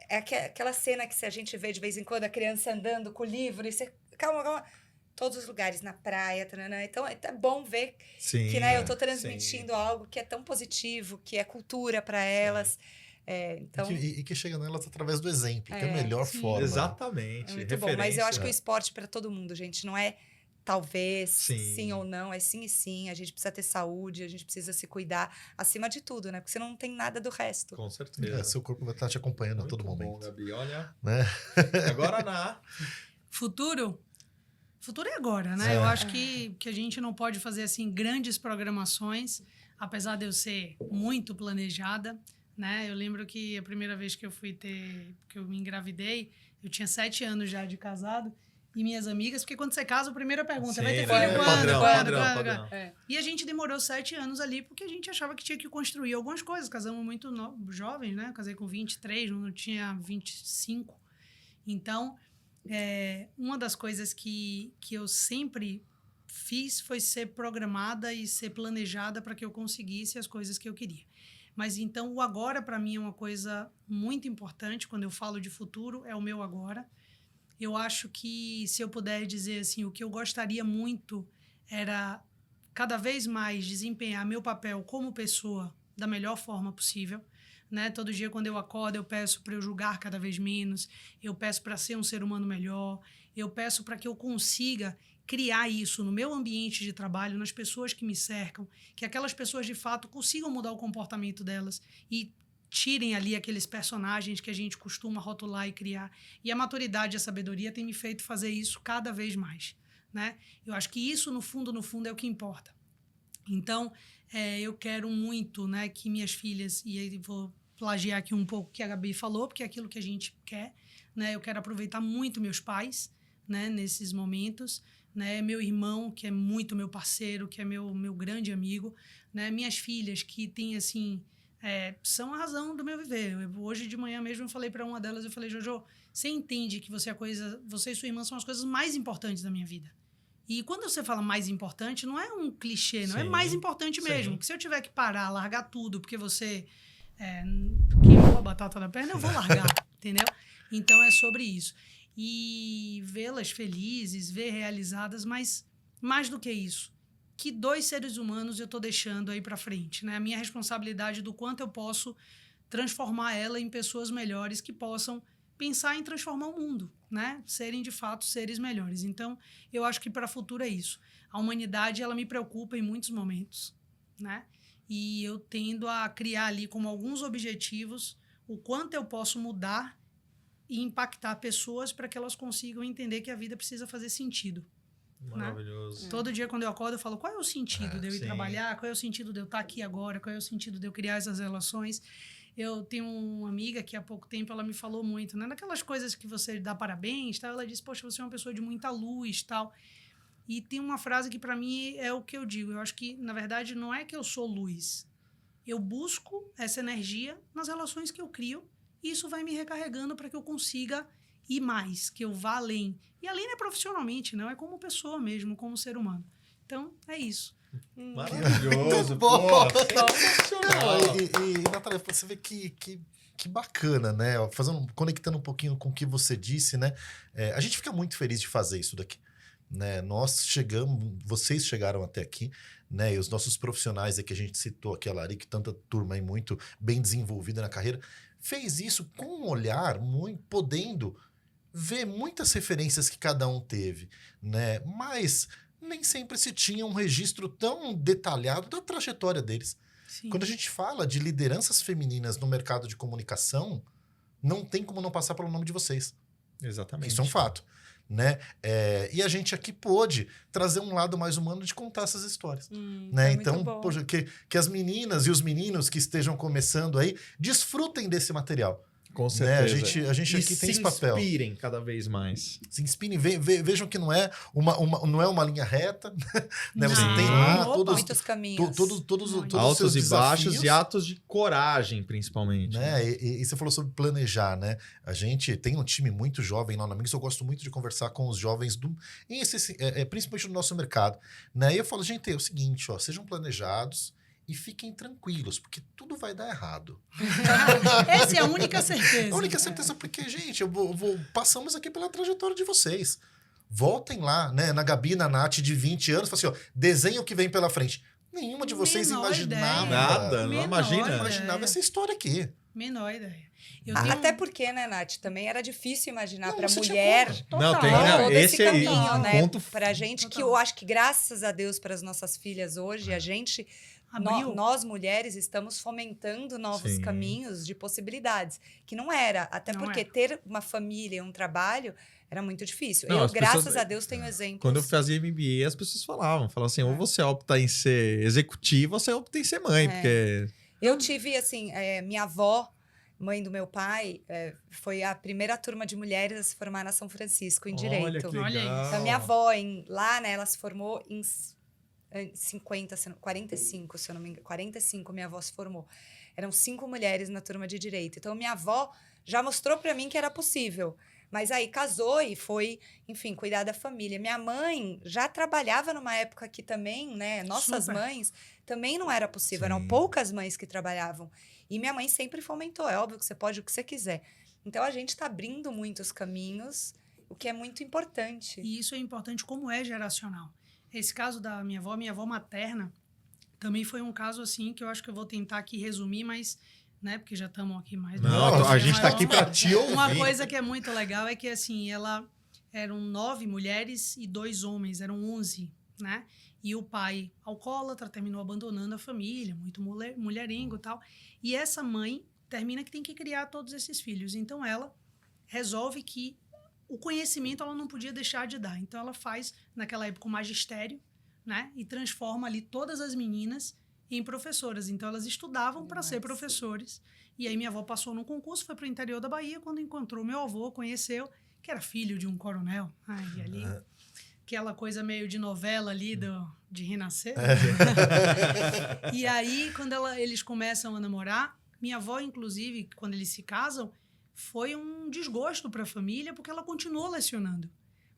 É aquela cena que a gente vê de vez em quando, a criança andando com o livro e você... Calma. Todos os lugares, na praia. Taranã. Então, é bom ver Sim, que eu estou transmitindo algo que é tão positivo, que é cultura para elas. Então, E que chega nelas através do exemplo, que é a melhor sim. forma. Exatamente. é muito bom. Mas eu acho que o Referência. esporte para todo mundo, gente, não é talvez, Sim. sim ou não, é sim e sim. A gente precisa ter saúde, a gente precisa se cuidar acima de tudo, né? Porque você não tem nada do resto. Com certeza. Seu corpo vai estar te acompanhando a Muito todo bom, momento. Gabi. Olha. Né? Agora na... Futuro é agora, né? Eu acho que a gente não pode fazer, assim, grandes programações, apesar de eu ser muito planejada, né? Eu lembro que a primeira vez que eu me engravidei, eu tinha 7 anos já de casado, e minhas amigas, porque quando você casa, a primeira pergunta, Sim, vai ter né? filho Padrão, quando? padrão. E a gente demorou 7 anos ali, porque a gente achava que tinha que construir algumas coisas. Casamos muito jovens, né? Casei com 23, não tinha 25. Então, uma das coisas que eu sempre fiz foi ser programada e ser planejada para que eu conseguisse as coisas que eu queria. Mas então, o agora, para mim, é uma coisa muito importante. Quando eu falo de futuro, é o meu agora. Eu acho que, se eu puder dizer assim, o que eu gostaria muito era cada vez mais desempenhar meu papel como pessoa da melhor forma possível, né? Todo dia, quando eu acordo, eu peço para eu julgar cada vez menos, eu peço para ser um ser humano melhor, eu peço para que eu consiga criar isso no meu ambiente de trabalho, nas pessoas que me cercam, que aquelas pessoas, de fato, consigam mudar o comportamento delas e tirem ali aqueles personagens que a gente costuma rotular e criar. E a maturidade e a sabedoria têm me feito fazer isso cada vez mais, né? Eu acho que isso, no fundo, é o que importa. Então, eu quero muito, né, que minhas filhas, e aí vou plagiar aqui um pouco o que a Gabi falou, porque é aquilo que a gente quer, né? Eu quero aproveitar muito meus pais, né, nesses momentos, né? Meu irmão, que é muito meu parceiro, que é meu grande amigo, né? Minhas filhas, que têm, assim... são a razão do meu viver. Hoje de manhã mesmo eu falei para uma delas, eu falei, Jojo, você entende que você e sua irmã são as coisas mais importantes da minha vida. E quando você fala mais importante, não é um clichê, não é mais importante mesmo. Que se eu tiver que parar, largar tudo, porque você queimou a batata da perna, eu vou largar, entendeu? Então é sobre isso. E vê-las felizes, ver realizadas, mas mais do que isso, que 2 seres humanos eu estou deixando aí para frente, né? A minha responsabilidade do quanto eu posso transformar ela em pessoas melhores que possam pensar em transformar o mundo, né? Serem, de fato, seres melhores. Então, eu acho que para o futuro é isso. A humanidade, ela me preocupa em muitos momentos, né? E eu tendo a criar ali como alguns objetivos o quanto eu posso mudar e impactar pessoas para que elas consigam entender que a vida precisa fazer sentido. Maravilhoso. Todo dia, quando eu acordo, eu falo, qual é o sentido de eu ir sim. trabalhar? Qual é o sentido de eu estar aqui agora? Qual é o sentido de eu criar essas relações? Eu tenho uma amiga que há pouco tempo ela me falou muito, né? Daquelas coisas que você dá parabéns, tal. Ela disse, poxa, você é uma pessoa de muita luz, tal. E tem uma frase que para mim é o que eu digo. Eu acho que, na verdade, não é que eu sou luz. Eu busco essa energia nas relações que eu crio E isso vai me recarregando para que eu consiga ir mais, que eu vá além. E além não é profissionalmente, não, é como pessoa mesmo, como ser humano. Então, é isso. Maravilhoso, Bom. pô. Sensacional. Natália, você vê que bacana, né? Conectando um pouquinho com o que você disse, né? A gente fica muito feliz de fazer isso daqui. Né? Nós chegamos, vocês chegaram até aqui, né? E os nossos profissionais que a gente citou aqui, a Larica, tanta turma aí muito bem desenvolvida na carreira, fez isso com um olhar muito, podendo ver muitas referências que cada um teve, né? Mas nem sempre se tinha um registro tão detalhado da trajetória deles. Sim. Quando a gente fala de lideranças femininas no mercado de comunicação, não tem como não passar pelo nome de vocês. Exatamente. Isso é um fato. Né? E a gente aqui pôde trazer um lado mais humano de contar essas histórias. Né? Então, poxa, que as meninas e os meninos que estejam começando aí desfrutem desse material. Com Né? certeza. A gente aqui tem esse papel. Se inspirem cada vez mais. Se inspirem, vejam que não é uma linha reta. Né? Você Não. tem lá Muitos caminhos. todos os Altos seus e baixos desafios, e atos de coragem, principalmente. né? E você falou sobre planejar, né? A gente tem um time muito jovem lá no Amigos, eu gosto muito de conversar com os jovens, principalmente no nosso mercado. Né? E eu falo, gente, é o seguinte, ó, sejam planejados e fiquem tranquilos, porque tudo vai dar errado. Essa é a única certeza. A única certeza, porque, gente, passamos aqui pela trajetória de vocês. Voltem lá, né? Na Gabi, na Nath, de 20 anos, fala assim, ó, desenha o que vem pela frente. Nenhuma de vocês Menor imaginava. ideia. Nada, não Menor imagina. ideia. Imaginava essa história aqui. Menor ideia. Até porque, né, Nath, também era difícil imaginar Não, para você tinha mulher como. Não, tem, todo não, esse esse aí, caminho, né? ponto Pra gente, que Total. eu acho que graças a Deus para as nossas filhas hoje, a gente, Abriu. nós mulheres, estamos fomentando novos Sim. caminhos de possibilidades, que não era. Até Não porque era. ter uma família e um trabalho era muito difícil. Não, Eu, as graças pessoas- a Deus, tenho exemplos. Quando eu fazia MBA, as pessoas falavam assim, ou você opta em ser executiva, ou você opta em ser mãe, porque... Eu tive, assim, minha avó, mãe do meu pai, foi a primeira turma de mulheres a se formar na São Francisco, em Direito. Olha que legal. Olha isso. Então, minha avó, lá, né, ela se formou em 45, se eu não me engano. 45, minha avó se formou. Eram 5 mulheres na turma de Direito. Então, minha avó já mostrou para mim que era possível. Mas aí casou e foi, enfim, cuidar da família. Minha mãe já trabalhava numa época que também, né, nossas Super. mães, também não era possível. Sim. Eram poucas mães que trabalhavam. E minha mãe sempre fomentou. É óbvio que você pode o que você quiser. Então, a gente está abrindo muitos caminhos, o que é muito importante. E isso é importante como é geracional. Esse caso da minha avó materna, também foi um caso assim que eu acho que eu vou tentar aqui resumir, mas, né, porque já estamos aqui mais... Não, a gente tá aqui pra te ouvir. Uma coisa que é muito legal é que, assim, eram 9 mulheres e 2 homens, eram 11, né? E o pai, alcoólatra, terminou abandonando a família, muito mulherengo e tal. E essa mãe termina que tem que criar todos esses filhos. Então, ela resolve que o conhecimento ela não podia deixar de dar. Então, ela faz, naquela época, o magistério, né? E transforma ali todas as meninas em professoras. Então, elas estudavam para ser professores. E aí, minha avó passou num concurso, foi para o interior da Bahia, quando encontrou meu avô, conheceu, que era filho de um coronel. Ai, ali... Aquela coisa meio de novela ali de Renascer. E aí, quando eles começam a namorar, minha avó, inclusive, quando eles se casam, foi um desgosto para a família, porque ela continuou lecionando.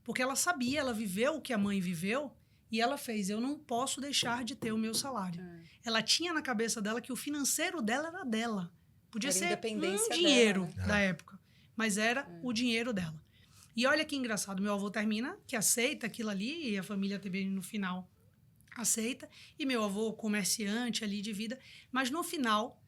Porque ela sabia, ela viveu o que a mãe viveu, e ela fez, eu não posso deixar de ter o meu salário. Ela tinha na cabeça dela que o financeiro dela era dela. Podia Era ser independência um dela, dinheiro né? da época, mas era o dinheiro dela. E olha que engraçado, meu avô termina, que aceita aquilo ali, e a família também no final aceita, e meu avô comerciante ali de vida, mas no final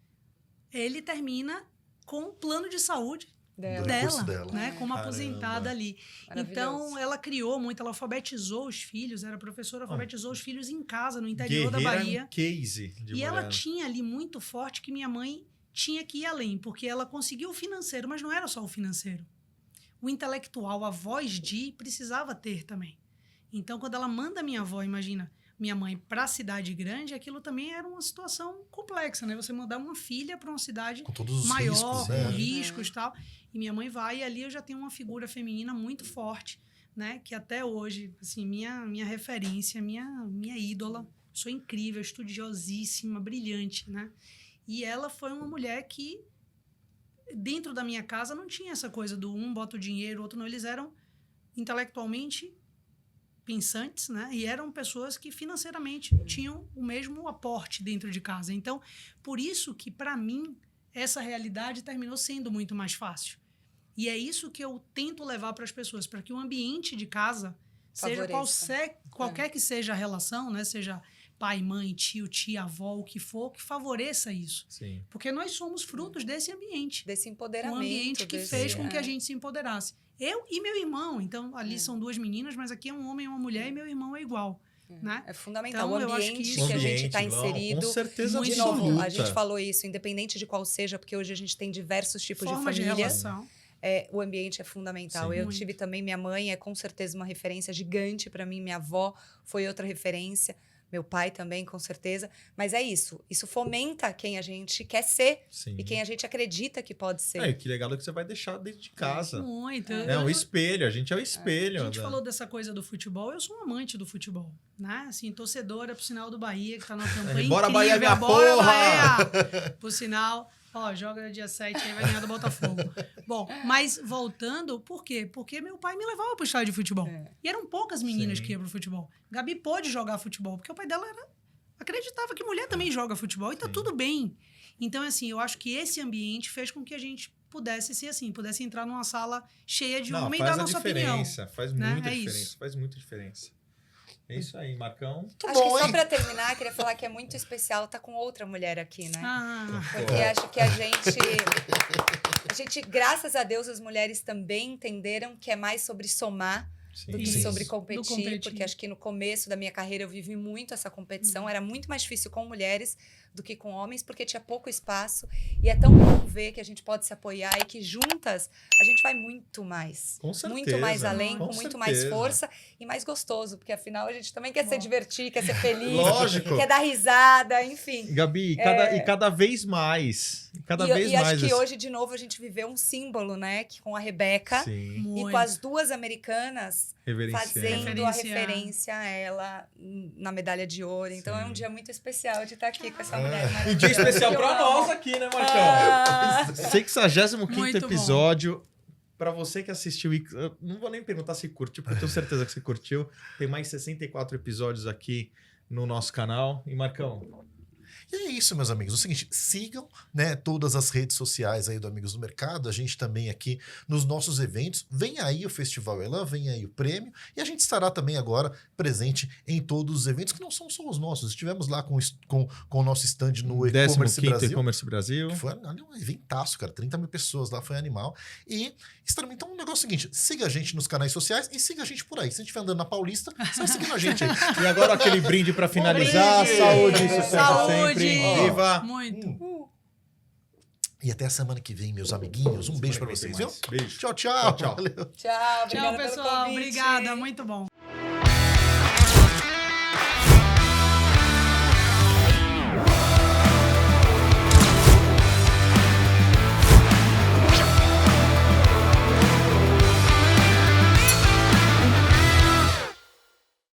ele termina com um plano de saúde Dela. Recurso dela, dela. né? Como Caramba. aposentada ali. Maravilhoso. Então, ela criou muito, ela alfabetizou os filhos, era professora, alfabetizou os filhos em casa, no interior da Guerreira Bahia. em case de E mulher. ela tinha ali muito forte que minha mãe tinha que ir além, porque ela conseguiu o financeiro, mas não era só o financeiro. O intelectual, a voz de, precisava ter também. Então, quando ela manda minha avó, imagina, minha mãe para a cidade grande, aquilo também era uma situação complexa, né? Você mandar uma filha para uma cidade Com todos os maior, riscos, com né? riscos e tal. E minha mãe vai, e ali eu já tenho uma figura feminina muito forte, né? Que até hoje, assim, minha referência, minha ídola. Sou incrível, estudiosíssima, brilhante, né? E ela foi uma mulher que dentro da minha casa não tinha essa coisa do um bota o dinheiro, o outro não. Eles eram intelectualmente pensantes, né? E eram pessoas que financeiramente tinham o mesmo aporte dentro de casa. Então, por isso que, para mim, essa realidade terminou sendo muito mais fácil. E é isso que eu tento levar para as pessoas, para que o ambiente de casa, seja qualquer que seja a relação, né? Seja pai, mãe, tio, tia, avó, o que for, que favoreça isso. Sim. Porque nós somos frutos desse ambiente. Desse empoderamento. Um ambiente que fez com que a gente se empoderasse. Eu e meu irmão. Então, ali são duas meninas, mas aqui é um homem e uma mulher, e meu irmão é igual. Né? É fundamental. Então, o eu acho ambiente que que a gente está não, inserido. com certeza De novo, absoluta. a gente falou isso, independente de qual seja, porque hoje a gente tem diversos tipos Forma de de família. relação. O ambiente é fundamental. Sim. Eu Muito. tive também, minha mãe é com certeza uma referência gigante para mim, minha avó foi outra referência, meu pai também, com certeza. Mas é isso, isso fomenta quem a gente quer ser Sim. e quem a gente acredita que pode ser. É, que legal é que você vai deixar dentro de casa. Muito. É o espelho, a gente é o espelho. A gente né? falou dessa coisa do futebol. Eu sou um amante do futebol, né? Assim, torcedora, por sinal, do Bahia, que tá na campanha Bora, incrível. Bahia, minha Bora, porra! Bahia! Por sinal, ó, joga dia 7 aí, vai ganhar do Botafogo. Bom, mas voltando, por quê? Porque meu pai me levava pro estádio de futebol. E eram poucas meninas Sim. que iam pro futebol. Gabi pôde jogar futebol, porque o pai dela acreditava que mulher também joga futebol e tá tudo bem. Então, assim, eu acho que esse ambiente fez com que a gente pudesse ser assim, pudesse entrar numa sala cheia de Não, homem e faz dar a nossa opinião. diferença, faz né? muita É diferença, isso. faz muita diferença. É isso aí, Marcão. Acho que só hein? para terminar, queria falar que é muito especial estar com outra mulher aqui, né? Ah, Porque acho que a gente, graças a Deus, as mulheres também entenderam que é mais sobre somar do que Isso. sobre Do competir, competir. porque acho que no começo da minha carreira eu vivi muito essa competição, era muito mais difícil com mulheres do que com homens, porque tinha pouco espaço, e é tão bom ver que a gente pode se apoiar e que juntas a gente vai muito mais. Com certeza. Muito mais além, com com muito mais certeza. força e mais gostoso, porque afinal a gente também quer se divertir, quer ser feliz, Lógico. quer dar risada, enfim. Gabi, e cada vez mais. Cada vez E mais. acho que esse- hoje, de novo, a gente viveu um símbolo, né? Que com a Rebeca Sim, e muito. com as duas americanas reverenciando. fazendo a Referência. referência a ela na medalha de ouro. Então é um Sim. dia muito especial de estar aqui com essa mulher maravilhosa. Um dia especial que eu pra amo. nós aqui, né, Marcão? Ah, 65º Muito bom. episódio. Pra você que assistiu, eu não vou nem perguntar se curtiu, porque eu tenho certeza que você curtiu. Tem mais 64 episódios aqui no nosso canal. E Marcão, E é isso, meus amigos. É o seguinte, sigam, né, todas as redes sociais aí do Amigos do Mercado. A gente também aqui nos nossos eventos. Vem aí o Festival Elan, vem aí o prêmio. E a gente estará também agora presente em todos os eventos, que não são só os nossos. Estivemos lá com o nosso stand no E-Commerce 15º Brasil. E-Commerce Brasil. Que foi um eventaço, cara. 30 mil pessoas lá, foi animal. E estaremos. Então, o negócio é o seguinte: siga a gente nos canais sociais e siga a gente por aí. Se a gente estiver andando na Paulista, você vai seguindo a gente aí. E agora aquele brinde pra finalizar. brinde! Saúde, sucesso Saúde! sempre. Viva! Muito. E até a semana que vem, meus amiguinhos. Um beijo pra Semana que vocês, vem viu? tem mais. Beijo. Tchau, tchau. Tchau. Valeu. Tchau, Tchau, obrigada pelo pessoal. convite. Obrigada. Muito bom.